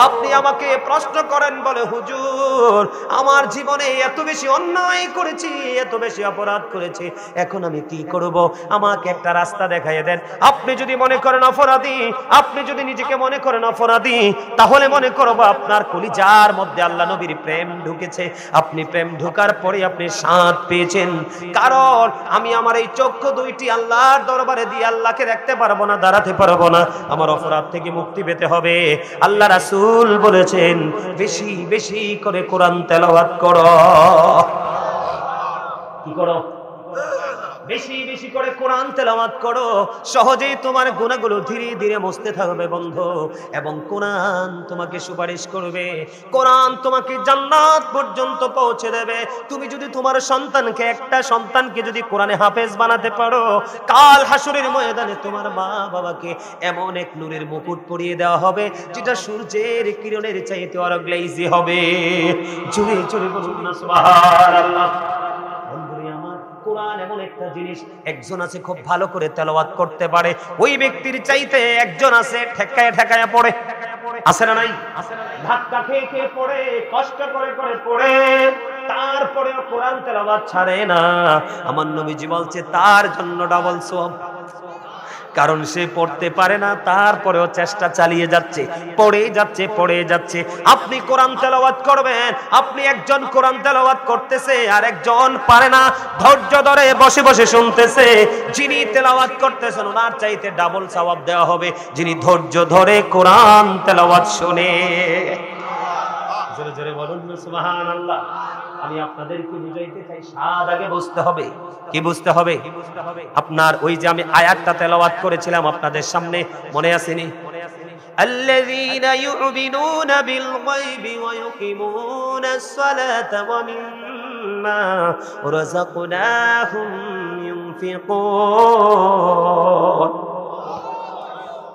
আপনি আমাকে প্রশ্ন করেন, বলে হুজুর আমার জীবনে এত বেশি অন্যায় করেছি, এত বেশি অপরাধ করেছি, এখন আমি কি করব? আমাকে একটা রাস্তা দেখাইয়ে দেন। আপনি যদি মনে করেন অপরাধী, আপনি যদি নিজেকে মনে করেন অপরাধী, তাহলে মনে করব আপনার কলিজার মধ্যে আল্লাহ নবীর প্রেম ঢুকেছে। আপনি প্রেম ঢোকার পরে আপনি স্বাদ পেয়েছেন, কারণ আমি আমার এই চক্ষু দুইটি আল্লাহর দরবারে দিয়ে আল্লাহকে দেখতে পারবো না, দাঁড়াতে পারবো না, আমার অপরাধ থেকে মুক্তি পেতে হবে। আল্লাহ রাসূল বলেছেন বেশি বেশি করে কোরআন তেলাওয়াত করো। কি করো? বেশি বেশি করে কোরআন তেলাওয়াত করো, সহজেই তোমার গুনাহগুলো ধীরে ধীরে মুছতে থাকবে বন্ধু। এবং কোরআন তোমাকে সুপারিশ করবে, কোরআন তোমাকে জান্নাত পর্যন্ত পৌঁছে দেবে। তুমি যদি তোমার সন্তানকে, একটা সন্তানকে যদি কোরআনে হাফেজ বানাতে পারো, কাল হাসরের ময়দানে তোমার মা বাবাকে এমন এক নূরের মুকুট পরিয়ে দেওয়া হবে যেটা সূর্যের কিরণের চাইতে আরো গ্লেজি হবে। জোরে জোরে বলুন না সুবহানাল্লাহ। কোরআন এমন একটা জিনিস, একজন আছে খুব ভালো করে তেলাওয়াত করতে পারে, ওই ব্যক্তির চাইতে একজন আছে ঠেকায় ঠেকায় পড়ে। আছে না নাই? ধাক্কা খেয়ে খেয়ে পড়ে, কষ্ট করে করে পড়ে, তারপরেও কোরআন তেলাওয়াত ছাড়ে না। আমার নবীজি বলছে তার জন্য ডাবল সওয়াব, কারণ সে পড়তে পারে না, তারপরেও চেষ্টা চালিয়ে যাচ্ছে, পড়ে যাচ্ছে। আপনি কোরআন তেলাওয়াত করবেন, আপনি একজন কোরআন তেলাওয়াত করতেছে আর একজন পারে না, ধৈর্য ধরে বসে বসে শুনতেছে। যিনি তেলাওয়াত করতেছেন ওনার চাইতে ডাবল সওয়াব দেওয়া হবে যিনি ধৈর্য ধরে কোরআন তেলাওয়াত শুনে। জোরে জোরে বলুন না সুবহানাল্লাহ। আমি আপনাদেরকে বুঝাইতে চাই স্বাদ আগে বুঝতে হবে। কি বুঝতে হবে? আপনার ওই যে আমি আয়াতটা তেলাওয়াত করেছিলাম আপনাদের সামনে, মনে আসেনি? আল্লাযীনা ইউমিনুনা বিল গায়বি ওয়া ইউকিমুনাস সালাতা ওয়া মিম্মা রাযাকনাহুম ইউনফিকুন।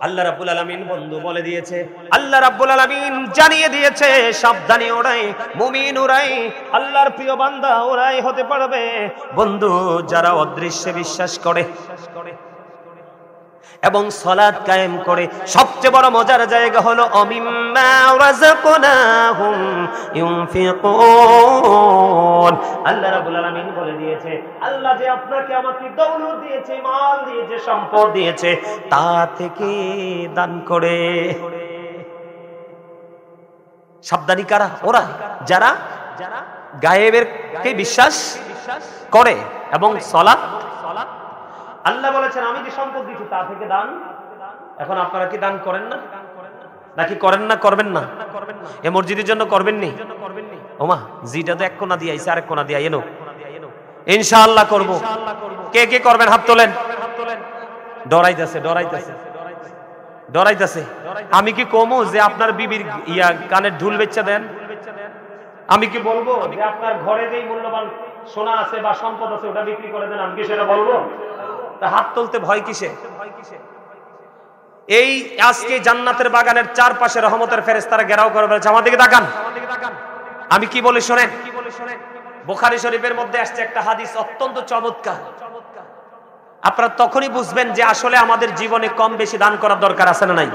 আল্লাহ রাব্বুল আলামিন বন্ধু বলে দিয়েছে, আল্লাহ রাব্বুল আলামিন জানিয়ে দিয়েছে সাবধানী ওরাই, মুমিন ওরাই, আল্লাহর প্রিয় বান্দা ওরাই হতে পারবে বন্ধু যারা অদৃশ্যে বিশ্বাস করে এবং সালাত কায়েম করে। সবচেয়ে বড় মজার জায়গা হলো অমিম্মা রাযাকনাহুম ইউনফিকুন। আল্লাহ রাব্বুল আলামিন বলে দিয়েছে আল্লাহ যে আপনাকে আমাকে দৌলত দিয়েছে, মাল দিয়েছে, সম্পদ দিয়েছে, তা থেকে দান করে। সাবধানী কারা? ওরা যারা গায়েবের কে বিশ্বাস করে এবং সালাত। আল্লাহ বলেছেন আমি যে সম্পদ দিচ্ছি তা থেকে দান। এখন আপনারা কি দান করেন না? নাকি করেন না, করবেন না? এ মসজিদের জন্য করবেননি? ওমা জিটা তো এক কোনা দিয়ে আইছে, আরেক কোনা দিয়ে এনো। ইনশাআল্লাহ করব। কে কে করবেন হাত তোলেন। ডরাইতেছে, ডরাইতেছে, ডরাইতেছে। আমি কি কমু যে আপনার বিবির কানের ঢুল বেচা দেন? আমি কি বলবো যে আপনার ঘরে যেই মূল্যবান সোনা আছে বা সম্পদ আছে ওটা বিক্রি করে দেন? আমি কি সেটা বলবো? তা হাত তুলতে ভয় কিসে? এই আজকে জান্নাতের বাগানের চারপাশে রহমতের ফেরেশতারা ঘেরাও করে বলেছে আমার দিকে তাকান। আমি কি বলি শোনেন। বুখারী শরীফের মধ্যে আসছে একটা হাদিস অত্যন্ত চমৎকার। আপনারা তখনই বুঝবেন যে আসলে আমাদের জীবনে কম বেশি দান করার দরকার আছে না নাই?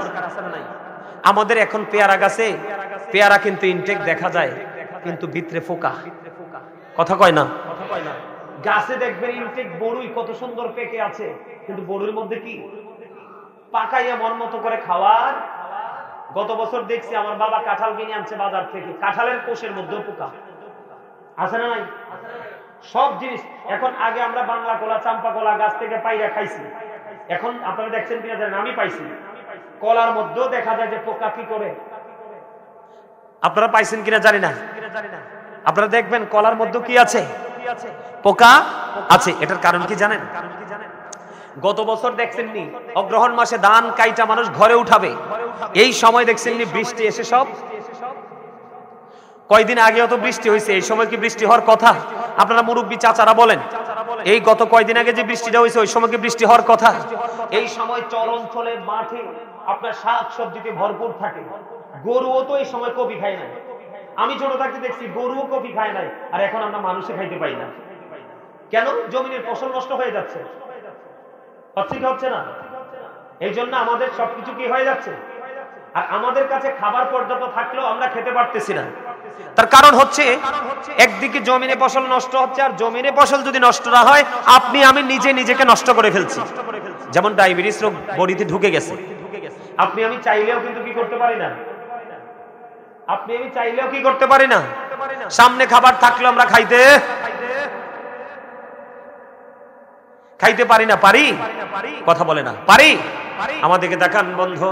আমাদের এখন পেয়ারা গাছে পেয়ারা কিন্তু ইনটেক দেখা যায়, কিন্তু ভিতরে ফোকা। কথা কয় না? গাছে দেখবেন ইনটেক বড়ুই কত সুন্দর পেকে আছে, কিন্তু বড়ুর মধ্যে কি পাকাইয়া মন মতো করে খাওয়ার। গত বছর দেখছি আমার বাবা কাঁঠাল কিনে আনছে বাজার থেকে, কাঁঠালের কোষের মধ্যেও পোকা আছে না নাই? সব জিনিস এখন, আগে আমরা বাংলা কলা চাম্পা কলা গাছ থেকে পাইরা খাইছি, এখন আপনারা দেখছেন কিনা জানেন, আমি পাইছি কলার মধ্যেও দেখা যায় যে পোকা কি করে। আপনারা পাইছেন কিনা জানি না। আপনারা দেখবেন কলার মধ্যে কি আছে, পোকা আছে। এটার কারণ কি জানেন? গত বছর দেখছেননি অগ্রহণ মাসে ধান কাইটা মানুষ ঘরে উঠাবে, এই সময় দেখছেননি বৃষ্টি এসে সব। কয়দিন আগেও তো বৃষ্টি হয়েছে, এই সময় কি বৃষ্টি হওয়ার কথা? আপনারা মুরব্বী চাচারা বলেন, এই গত কয়দিন আগে যে বৃষ্টিটা হয়েছে ওই সময় কি বৃষ্টি হওয়ার কথা? এই সময় চরাঞ্চলে মাঠে আপনার শাক সবজিতে ভরপুর থাকে। গরুও তো এই সময় কপি খায় না। আমি ছোট থাকতে দেখছি গরুও কপি খায় নাই, আর এখন আমরা মানুষে খাইতে পাই না। কেন? জমিনের ফসল নষ্ট হয়ে যাচ্ছে, হচ্ছে না? এই জন্য আমাদের সবকিছু কি হয়ে যাচ্ছে, আর আমাদের কাছে খাবার পর্যাপ্ত থাকলেও আমরা খেতে পারতেছি না। তার কারণ হচ্ছে একদিকে জমিনে ফসল নষ্ট হচ্ছে, আর জমিনে ফসল যদি নষ্ট না হয় আপনি আমি নিজেকে নষ্ট করে ফেলছি। যেমন ডায়াবেটিস রোগ বডিতে ঢুকে গেছে, আপনি আমি চাইলেও কিন্তু কি করতে পারি না, আপনি আমি চাইলেও কি করতে পারি না। সামনে খাবার থাকলেও আমরা খাইতে পারি না। পারি? কথা বলে না পারি। আমাদেরকে দেখান বন্ধু।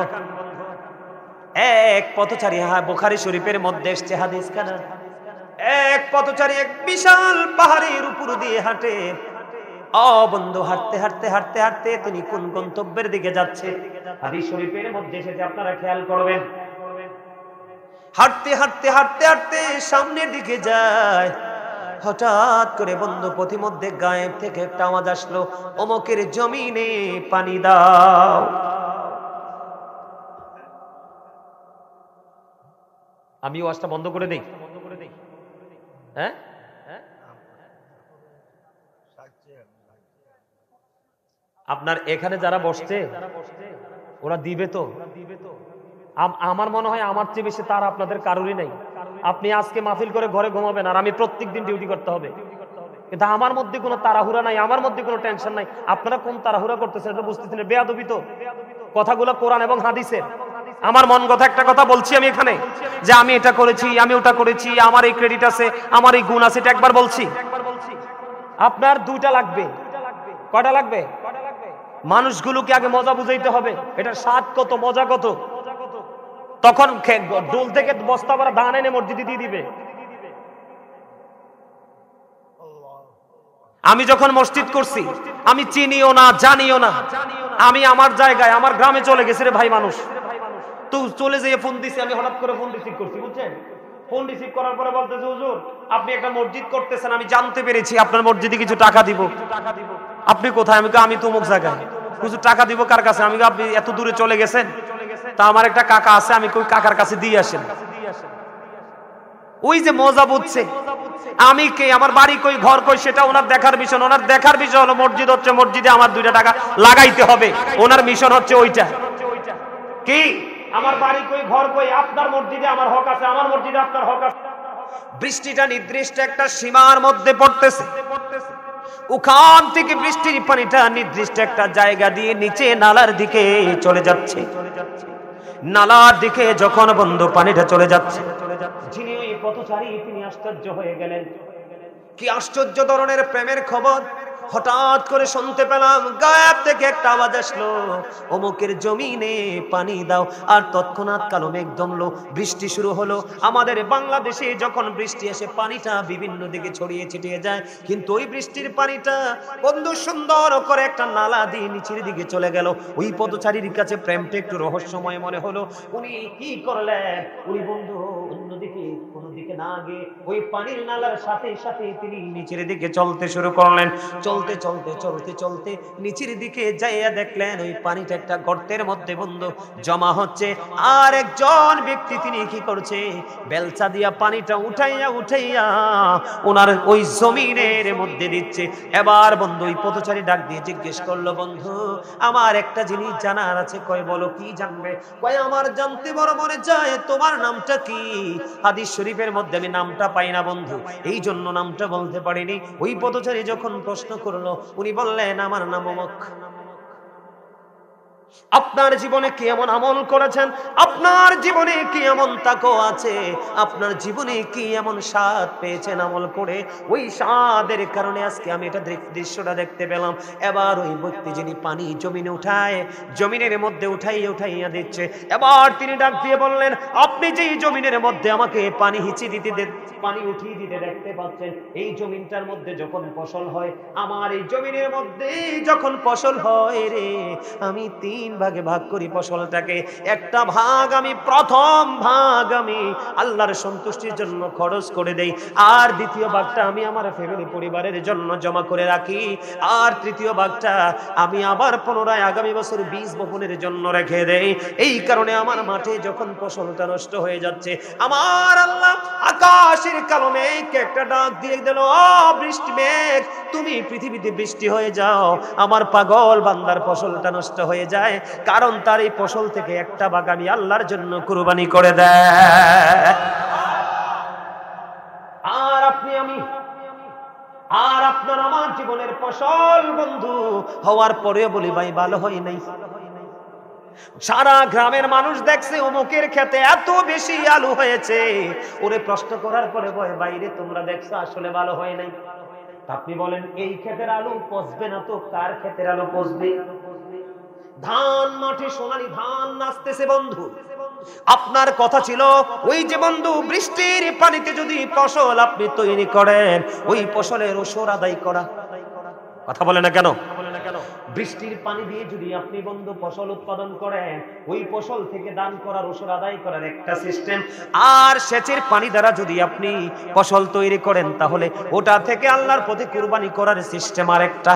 এক পথচারী, বুখারী শরীফের মধ্যে এসেছে হাদিস খানা, এক পথচারী এক বিশাল পাহাড়ের উপর দিয়ে হাঁটে। ও বন্ধু, হাঁটতে হাঁটতে হাঁটতে হাঁটতে তিনি কোন গন্তব্যের দিকে যাচ্ছে হাদিস শরীফের মধ্যে এসেছে, আপনারা খেয়াল করবেন। হাঁটতে হাঁটতে হাঁটতে হাঁটতে সামনের দিকে যায়, হঠাৎ করে বন্ধু পথিমধ্যে গায়েব থেকে একটা আওয়াজ আসলো, অমুকের জমিনে পানি দাও। আমি ওয়াজটা বন্ধ করে দেই? হ্যাঁ, আপনার এখানে যারা বসছে ওরা দিবে তো? আমার মনে হয় আমার চেয়ে বেশি তার আপনাদের কারোরই নাই। আপনি আজকে মাহফিল করে ঘরে ঘুমাবেন, আর আমি প্রত্যেকদিন ডিউটি করতে হবে, কিন্তু আমার মধ্যে কোনো তাড়াহুড়া নাই, আমার মধ্যে কোনো টেনশন নাই। আপনারা কোন তাড়াহুড়া করতেছেন এটা বুঝতেছেন? বেয়াদবি তো কথাগুলো কোরআন এবং হাদিসের। আমার মন কথা একটা কথা বলছি আমি এখানে, যে আমি এটা করেছি, আমি ওটা করেছি, আমার এই ক্রেডিট আছে, আমার এই গুণ আছে, এটা একবার বলছি। আপনার দুইটা লাগবে। কয়টা লাগবে? মানুষগুলোকে আগে মজা বুঝাইতে হবে, এটার স্বাদ কত, মজা কত। তখন ডোল থেকে বস্তা ভরা ধান এনে মসজিদে দিয়ে দিবে। আমি যখন মসজিদ করছি আমি চিনিও না, জানিও না, আমি আমার জায়গায় আমার গ্রামে চলে গেছি রে ভাই। মানুষ তো চলে যেয়ে ফোন দিছি, আমি হঠাৎ করে ফোন রিসিভ করছি, বুঝছেন? ফোন রিসিভ করার পরে বলতেছে, হুজুর আপনি একটা মসজিদ করতেছেন, আমি জানতে পেরেছি আপনার মসজিদে কিছু টাকা দিব। আপনি কোথায়? আমি তো অমুক জায়গায়। কিছু টাকা দিব কার কাছে? আমি আপনি এত দূরে চলে গেছেন, তা আমার একটা কাকা আছে, আমি কই কাকার কাছে দিয়ে আসেন। ওই যে মজা বুঝছে, আমি কে, আমার বাড়ি কই, ঘর কই, সেটা ওনার দেখার বিষয়। ওনার দেখার বিষয় হলো মসজিদ হচ্ছে, মসজিদে আমার 2 টাকা লাগাইতে হবে। ওনার মিশন হচ্ছে ওইটা। কি আমার বাড়ি কই, ঘর কই, আপনার মসজিদে আমার হক আছে, আমার মসজিদে আপনার হক আছে। বৃষ্টিটা নির্দিষ্ট একটা সীমার মধ্যে পড়তেছে, ওখান থেকে বৃষ্টির পানিটা নির্দিষ্ট একটা জায়গা দিয়ে নিচে নালার দিকে চলে যাচ্ছে। নালার দিকে যখন বন্ধু পানিটা চলে যাচ্ছে, যিনি ওই পথচারী তিনি আশ্চর্য হয়ে গেলেন। কি আশ্চর্য ধরনের প্রেমের খবর! হঠাৎ করে শুনতে পেলাম গায়েব থেকে একটা আওয়াজ আসলো, অমুকের জমিনে পানি দাও। আর তৎক্ষণাৎ কালো মেঘ দমলো, বৃষ্টি শুরু হলো। আমাদের বাংলাদেশে যখন বৃষ্টি আসে পানিটা বিভিন্ন দিকে ছড়িয়ে ছিটিয়ে যায়, কিন্তু ওই বৃষ্টির পানিটা বন্ধু সুন্দর করে একটা নালা দিয়ে নিচের দিকে চলে গেল। ওই পথচারীর কাছে প্রেমটা একটু রহস্যময় মনে হলো। উনি কি করলেন, উনি বন্ধু অন্যদিকে কোনো দিকে না গিয়ে ওই পানির নালার সাথে সাথে তিনি নিচের দিকে চলতে শুরু করলেন। চলতে চলতে চলতে চলতে নিচের দিকে যাইয়া দেখলেন ওই পানিটা একটা গর্তের মধ্যে বন্ধু জমা হচ্ছে। আর একজন ব্যক্তি তিনি কি করছে, বেলচা দিয়া পানিটা উঠাইয়া উঠাইয়া ওনার ওই জমিনের মধ্যে দিচ্ছে। এবার বন্ধু ওই পথচারী ডাক দিয়ে জিজ্ঞেস করলো, বন্ধু আমার একটা জিনিস জানার আছে। কয় বলো, কি জানবে? কয় আমার জানতে বড় মনে চায়, তোমার নামটা কি? হাদিস শরীফের মধ্যে আমি নামটা পাই না বন্ধু, এই জন্য নামটা বলতে পারিনি। ওই পথচারী যখন প্রশ্ন করলো, উনি বললেন আমার নাম অমুক। আপনার জীবনে কি এমন আমল করেছেন, আপনার জীবনে কি এমন তাকওয়া আছে, আপনার জীবনে কি এমন স্বাদ পেয়েছেন আমল করে, ওই স্বাদের কারণে আজকে আমি এটা দৃশ্যটা দেখতে পেলাম। এবার ওই ব্যক্তি যিনি পানি জমিনে উঠায়, জমিনের মধ্যে উঠাইয়া দিচ্ছে, এবার তিনি ডাক দিয়ে বললেন, আপনি যেই জমিনের মধ্যে আমাকে পানি পানি উঠিয়ে দিতে দেখতে পাচ্ছেন, এই জমিনটার মধ্যে যখন ফসল হয়, আমার এই জমিনের মধ্যে যখন ফসল হয় রে, আমি 3 ভাগে ভাগ করি ফসলটাকে। একটা ভাগ আমি, প্রথম ভাগ আমি আল্লাহর সন্তুষ্টির জন্য খরচ করে দেই, আর দ্বিতীয় ভাগটা আমি আমার ফ্যামিলি পরিবারের জন্য জমা করে রাখি, আর তৃতীয় ভাগটা আমি আবার পুনরায় আগামী বছর বীজ বপনের জন্য রেখে দেই। এই কারণে আমার মাঠে যখন ফসলটা নষ্ট হয়ে যাচ্ছে, আমার আল্লাহ আকাশের কালো মেঘকে একটা ডাক দিয়ে দিল, ও বৃষ্টি মেঘ, তুমি পৃথিবীতে বৃষ্টি হয়ে যাও। আমার পাগল বান্দার ফসলটা নষ্ট হয়ে যায়, কারণ তার এই ফসল থেকে একটা ভাগ আমি আল্লাহর জন্য কুরবানি করে দেয়। আর আপনি আমি আর আপনার আমার জীবনের ফসল বন্ধু হওয়ার পরেও বলি ভাই ভালো হয় নাই। সারা গ্রামের মানুষ দেখছে অমুকের ক্ষেতে এত বেশি আলু হয়েছে, ওরে প্রশ্ন করার পরে বলে বাইরে তোমরা দেখছো আসলে ভালো হয় নাই। আপনি বলেন এই ক্ষেতের আলু পচবে না তো কার ক্ষেতের আলু পচবে? ধান মাঠে সোনালী ধান নাচতেছে বন্ধু। আপনার কথা ছিল ওই যে বন্ধু বৃষ্টির পানিতে যদি ফসল আপনি তৈরি করেন, ওই ফসলের ওসর আদায় করা। কথা বলে না কেন? বৃষ্টির পানি দিয়ে যদি আপনি বন্ধু ফসল উৎপাদন করেন, ওই ফসল থেকে দান করার ওসর আদায় করার একটা সিস্টেম। আর সেচের পানি দ্বারা যদি আপনি ফসল তৈরি করেন, তাহলে ওটা থেকে আল্লাহর প্রতি কুরবানি করার সিস্টেম আরেকটা।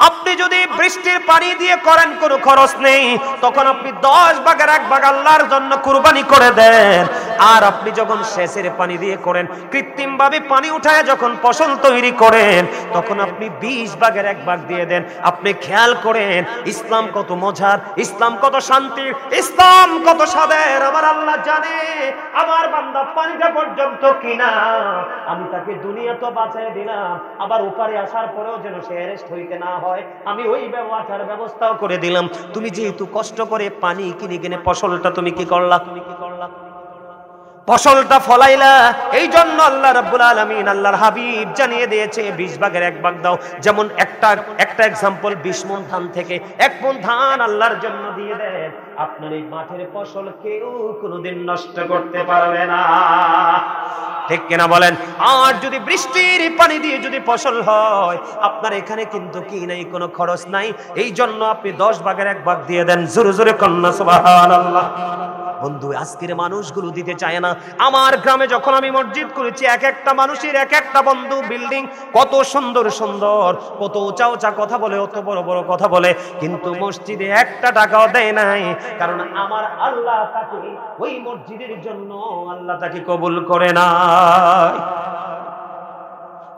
আপনি যদি বৃষ্টির পানি দিয়ে করেন, কোনো খরচ নেই, তখন আপনি 10 ভাগের 1 ভাগ আল্লাহর জন্য কুরবানি করে দেন। আর আপনি যখন সেচের পানি দিয়ে করেন, কৃত্রিম ভাবে পানি উঠায় যখন ফসল তৈরি করেন, তখন আপনি 20 ভাগের 1 ভাগ দিয়ে দেন। আপনি খেয়াল করেন ইসলাম কত মজার, ইসলাম কত শান্তির, ইসলাম কত স্বাদের। আমার আল্লাহ জানে আমার বান্দা পানিটা পর্যন্ত কিনা, আমি তাকে দুনিয়া তো বাঁচাই দিলাম, আবার উপরে আসার পরেও যেন সে অ্যারেস্ট হইতে না হয়, আমি ওই ব্যবস্থাও করে দিলাম। তুমি যেহেতু কষ্ট করে পানি কিনে ফসলটা তুমি কি করলা? ফসলটা ফলাইলা, এই জন্য আল্লাহ রাব্বুল আলামিন আল্লাহর হাবিব জানিয়ে দিয়েছে 20 ভাগের 1 ভাগ দাও। যেমন একটা এক্সাম্পল, 20 মণ ধান থেকে 1 মণ ধান আল্লাহর জন্য দিয়ে দেন, আপনার এই মাঠের ফসল কেউ কোনোদিন নষ্ট করতে পারবে না। ঠিক কিনা বলেন? আর যদি বৃষ্টির পানি দিয়ে যদি ফসল হয়, আপনার এখানে কিন্তু কি নাই, কোনো খরচ নাই। এই জন্য আপনি 10 ভাগের 1 ভাগ দিয়ে দেন। জোরে জোরে কন্যা সুবহানাল্লাহ। বন্ধু আজকের মানুষগুলো দিতে চায় না। আমার গ্রামে যখন আমি মসজিদ করেছি, এক একটা মানুষের এক একটা বন্ধু বিল্ডিং, কত সুন্দর সুন্দর, কত উঁচা উঁচা কথা বলে, অত বড় বড় কথা বলে, কিন্তু মসজিদে 1 টাকাও দেয় নাই। কারণ আমার আল্লাহ তাকে ওই মসজিদের জন্য আল্লাহ তাকে কবুল করে নাই।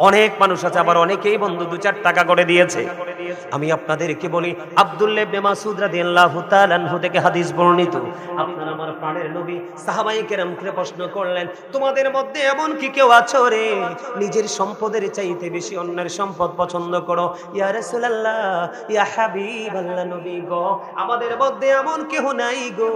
অনেক মানুষ আছে, আবার অনেকেই বন্ধু 2-4 টাকা করে দিয়েছে। আমি আপনাদেরকে বলি, আব্দুল্লাহ ইবনে মাসউদ রাদিয়াল্লাহু তাআলা আনহু থেকে হাদিস বর্ণিত, আপনার আমার প্রাণের নবী সাহাবায়ে কেরামকে প্রশ্ন করলেন, তোমাদের মধ্যে এমন কি কেউ আছো রে নিজের সম্পদের চাইতে বেশি অন্যের সম্পদ পছন্দ করো? ইয়া রাসূলুল্লাহ, ইয়া হাবিবাল্লাহ, নবী গো, আমাদের মধ্যে এমন কেউ নাই গো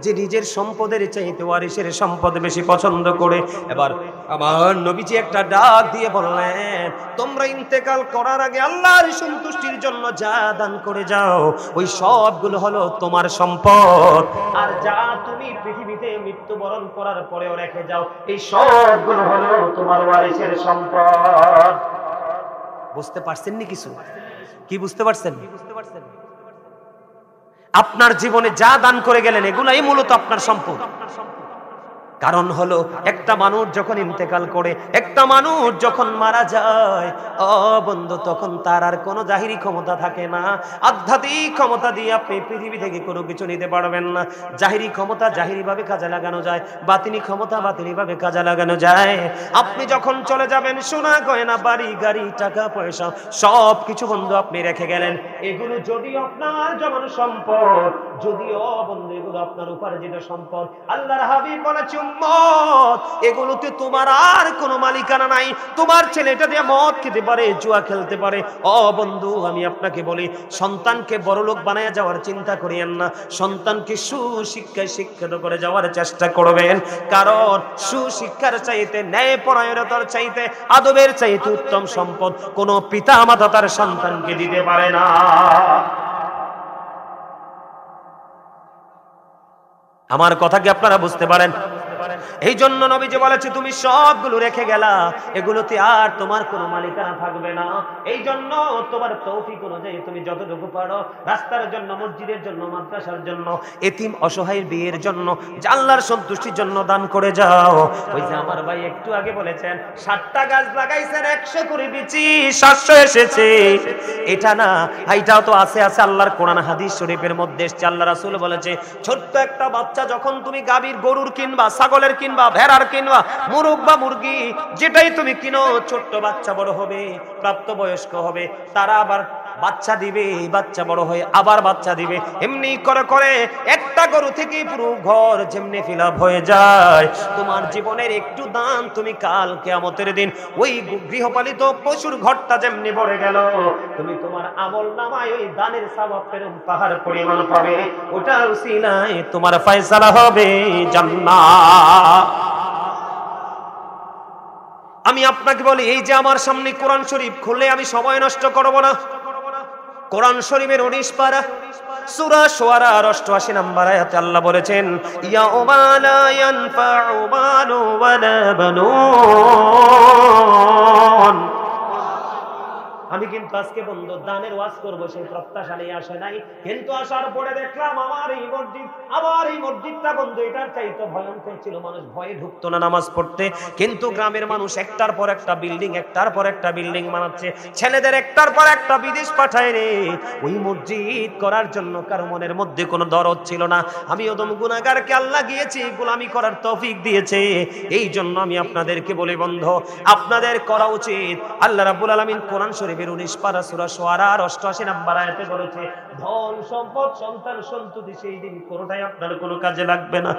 যে নিজের সম্পদের চাইতে ওয়ারিসের সম্পদ বেশি পছন্দ করে। এবার আমার নবীজি একটা ডাক দিয়ে বললেন, তোমরা ইন্তেকাল করার আগে আল্লাহর সন্তুষ্টির জন্য যা দান করে যাও, ওই সবগুলো হলো তোমার সম্পদ। আর যা তুমি পৃথিবীতে মৃত্যুবরণ করার পরেও রেখে যাও, এই সবগুলো হলো তোমার ওয়ারিসের সম্পদ। বুঝতে পারছেন নি কিছু? কি বুঝতে পারছেন? আপনার জীবনে যা দান করে গেলেন এগুলাই মূলত আপনার সম্পদ। কারণ হলো, একটা মানুষ যখন ইন্তেকাল করে, একটা মানুষ যখন মারা যায়, ও বন্ধু, তখন তার আর কোনো জাহিরি ক্ষমতা থাকে না। আধ্যাত্মিক ক্ষমতা দিয়ে আপনি পৃথিবী থেকে কোনো কিছু নিতে পারবেন না। জাহিরি ক্ষমতা জাহিরি ভাবে কাজে লাগানো যায়, বাতিনি ক্ষমতা বাতিনি ভাবে কাজে লাগানো যায়। আপনি যখন চলে যাবেন, সোনা গয়না বাড়ি গাড়ি টাকা পয়সা সব কিছু বন্ধু আপনি রেখে গেলেন, এগুলো যদিও আপনার জমানো সম্পদ, যদিও বন্ধু এগুলো আপনার উপার্জিত সম্পদ, আল্লাহর হাবিব বলেছেন এগুলোতে তোমার আর কোনো মালিকানা নাই। তোমার ছেলেটা দিয়ে মদ খেতে পারে, জুয়া খেলতে পারে। ও বন্ধু, আমি আপনাকে বলি, সন্তানকে বড়লোক বানায় যাওয়ার চিন্তা করিয়েন না, সন্তানকে সুশিক্ষায় শিক্ষিত করে যাওয়ার চেষ্টা করবেন। কারণ সুশিক্ষার চাইতে, ন্যায় পরায়ণতার চাইতে, আদবের চাইতে উত্তম সম্পদ কোনো পিতা মাতা তার সন্তানকে দিতে পারে না। আমার কথা কি আপনারা বুঝতে পারেন? এই জন্য নবীজি বলেছে, তুমি সবগুলো রেখে গেলা, এগুলোতে আর তোমার কোনো মালিকানা থাকবে না। এই জন্য তোমার তৌফিক অনুযায়ী তুমি যতটুকু পারো, রাস্তার জন্য, মসজিদের জন্য, মাদ্রাসার জন্য, এতিম অসহায়ের বিয়ের জন্য, আল্লাহর সন্তুষ্টির জন্য দান করে যাও। ওই যে আমার ভাই একটু আগে বলেছেন, 60টা গাছ লাগাইছেন, 100 করে বিচি 700 এসেছে। এটা না, এইটাও তো আছে আল্লাহর কোরআন হাদিস শরীফের মধ্যে এসেছে। আল্লাহ রাসূল বলেছে, ছোট্ট একটা বাচ্চা যখন তুমি গাভীর, গরুর কিনবা, ছাগলের কিনবা, ভেড়ার কিনবা, মুরগ বা মুরগি, যেটাই তুমি কিনো, ছোট্ট বাচ্চা বড় হবে, প্রাপ্তবয়স্ক হবে, তারা আবার বাচ্চা দিবে, বাচ্চা বড় হয়ে আবার বাচ্চা দিবে। এমনি করে করে একটা গরু থেকে পুরো ঘর যেমনি ফিল আপ হয়ে যায়। তোমার জীবনের একটু দান তুমি কাল কিয়ামতের দিন ওই গৃহপালিত পশুর ঘরটা যেমনি ভরে গেল, তুমি তোমার আমল নামায় ওই দানের সওয়াব পেরম পাহাড় পরিমাণ পাবে। ওটার উসিলায় তোমার ফয়সালা হবে জান্নাত। আমি আপনাকে বলি, এই যে আমার সামনে কোরআন শরীফ খুললে আমি সময় নষ্ট করব না। কোরআন শরীফের 19 পারা সূরা শুআরা 88 নম্বর আয়াতে আল্লাহ বলেছেন, ইয়াউমা লা ইয়ানফাউ মালু ওয়ালা বানুন। আমি কিন্তু আজকে বন্ধু দানের ওয়াজ করব সেই প্রত্যাশা নিয়ে আসে নাই, কিন্তু আসার পরে দেখলাম আমার এই মসজিদটা বন্ধু এটার চাইতে ভয়ঙ্কর ছিল। মানুষ ভয়ে ঢুকতো না নামাজ পড়তে, কিন্তু গ্রামের মানুষ একটার পর একটা বিল্ডিং, একটার পর একটা বিল্ডিং বানাচ্ছে, ছেলেদের একটার পর একটা বিদেশ পাঠায় রে ওই মসজিদ করার জন্য। কারো মনের মধ্যে কোনো দরদ ছিল না। আমি ওদম গুনাহগারকে আল্লাহ গিয়েছি গোলামি করার তৌফিক দিয়েছে। এই জন্য আমি আপনাদেরকে বলি বন্ধু, আপনাদের করা উচিত। আল্লাহ রাব্বুল আলামিন কোরআন শরীফ 19 পারা সূরা শুআরা 88 নম্বর আয়াতে বলেছে, ধন সম্পদ সন্তান সন্ততি সেই দিন কোনটাই আপনার কোনো কাজে লাগবে না।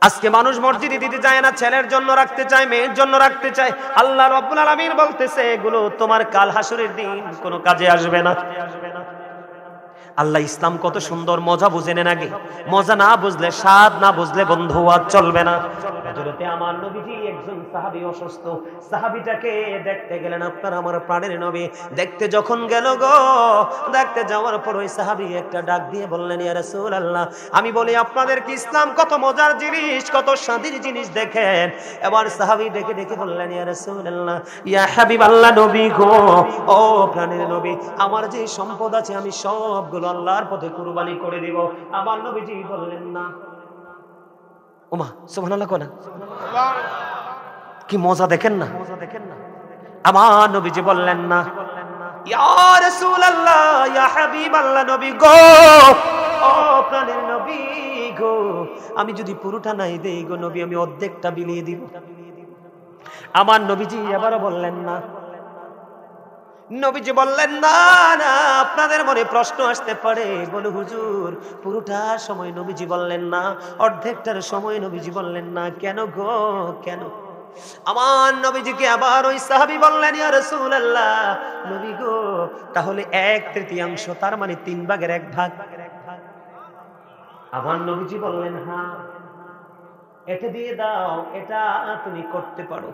আজকে মানুষ মসজিদে দিতে চায় না, ছেলের জন্য রাখতে চায়, মেয়ের জন্য রাখতে চায়। আল্লাহ রাব্বুল আলামিন বলতেছে, এগুলো তোমার কাল হাসরের দিন কোনো কাজে আসবে না। আল্লাহ ইসলাম কত সুন্দর, মজা বুঝে নেন আগে। মজা না বুঝলে, স্বাদ না বুঝলে বন্ধু আর চলবে না। হযরতে আমার নবীজি একজন সাহাবী অসুস্থ, সাহাবীটাকে দেখতে গেলেন আপনার আমার প্রাণের নবী। দেখতে যখন গেল গো, দেখতে যাওয়ার পর ওই সাহাবী একটা ডাক দিয়ে বললেন, ইয়া রাসূলুল্লাহ, আমি বলি আপনাদের কি ইসলাম কত মজার জিনিস, কত স্বাদের জিনিস দেখেন। এবার সাহাবী ডেকে ডেকে বললেন, ইয়া রাসূলুল্লাহ, ইয়া হাবিবাল্লাহ, নবী গো, ও প্রাণের নবী, আমার যে সম্পদ আছে আমি সবগুলো আল্লাহর পথে কুরবানি করে দিব। আমার নবীজি বললেন না। ওমা সুবহানাল্লাহ কোনা, কি মজা দেখেন না। আমার নবীজি বললেন না, ইয়া রাসূলুল্লাহ, ইয়া হাবিবাল্লাহ, নবী গো, ও প্রাণের নবী গো, আমি যদি পুরোটা নাই দেই গো নবী, আমি অর্ধেকটা বিলিয়ে দিব। আমার নবীজি এবারও বললেন না, নবীজি বললেন, না না, আপনাদের মনে প্রশ্ন আসতে পারে, বলে হুজুর পুরোটা সময় নবীজি বললেন না, অর্ধেকটার সময় নবীজি বললেন না, কেন গো কেন? আমার নবীজিকে আবার ওই সাহাবী বললেন, ইয়া রাসূলুল্লাহ, নবী গো, তাহলে 1/3 তার মানে 3/1 আমার নবীজি বললেন, হ্যাঁ, এটা দিয়ে দাও, এটা তুমি করতে পারো।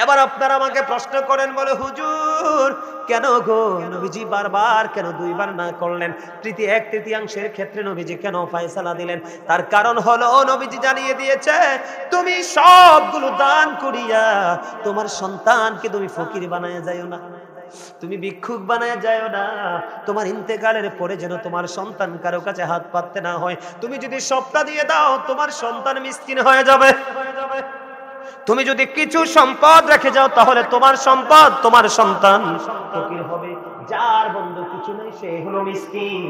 এবার আপনারা আমাকে প্রশ্ন করেন, বলে হুজুর কেন গো নবীজি বারবার কেন দুইবার না করলেন? 1/3 ক্ষেত্রে নবীজি কেন ফয়সালা দিলেন? তার কারণ হলো নবীজি জানিয়ে দিয়েছে, তুমি সবগুলো দান করিয়া তোমার সন্তানকে তুমি ফকির বানায় যাইও না, তুমি ভিক্ষুক বানায় যাইও না। তোমার ইন্তেকালের পরে যেন তোমার সন্তান কারো কাছে হাত পাততে না হয়। তুমি যদি সবটা দিয়ে দাও, তোমার সন্তান মিসকিন হয়ে যাবে। তুমি যদি কিছু সম্পদ রেখে যাও, তাহলে তোমার সম্পদ তোমার সন্তান ফকির হবে। যার বন্ধু কিছু নেই সে হলো মিসকিন,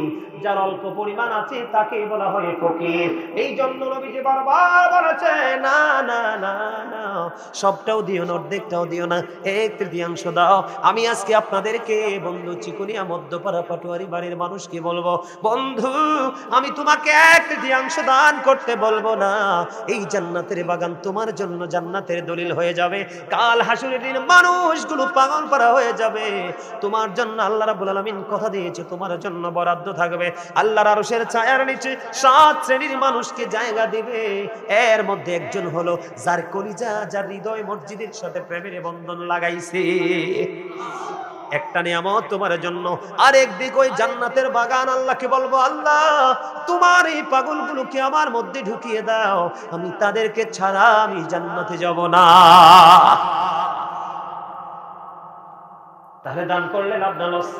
যার অল্প পরিমাণ আছে তাকে বলা হয় ফকির। এই জন্য নবীজি বারবার বলেছে, না না না না, সবটাও দিও না, অর্ধেকটাও দিও না, 1/3 দাও। আমি আজকে আপনাদেরকে বন্ধু চিকুনিয়া মধ্যপাড়া পাটোয়ারি বাড়ির মানুষকে বলবো, বন্ধু আমি তোমাকে 1/3 দান করতে বলবো না, এই জান্নাতের বাগান তোমার জন্য জান্নাতের দলিল হয়ে যাবে। কাল হাসরের দিন মানুষগুলো পাগল পারা হয়ে যাবে। তোমার জন্য আল্লাহ রাব্বুল আলামিন কথা দিয়েছে, তোমার জন্য বরাদ্দ থাকবে। আল্লাহর আরশের ছায়ার নিচে 7 শ্রেণীর মানুষকে জায়গা দিবে। এর মধ্যে একজন হলো যার কলিজা, যার হৃদয় মসজিদের সাথে প্রেমের বন্ধন লাগাইছে। একটা নিয়ামত তোমার জন্য। আর একদিক ওই জান্নাতের বাগান, আল্লাহকে বলবো, আল্লাহ তোমার এই পাগলগুলোকে আমার মধ্যে ঢুকিয়ে দাও, আমি তাদেরকে ছাড়া আমি জান্নাতে যাব না। তাহলে দান করলে লাভ না লস?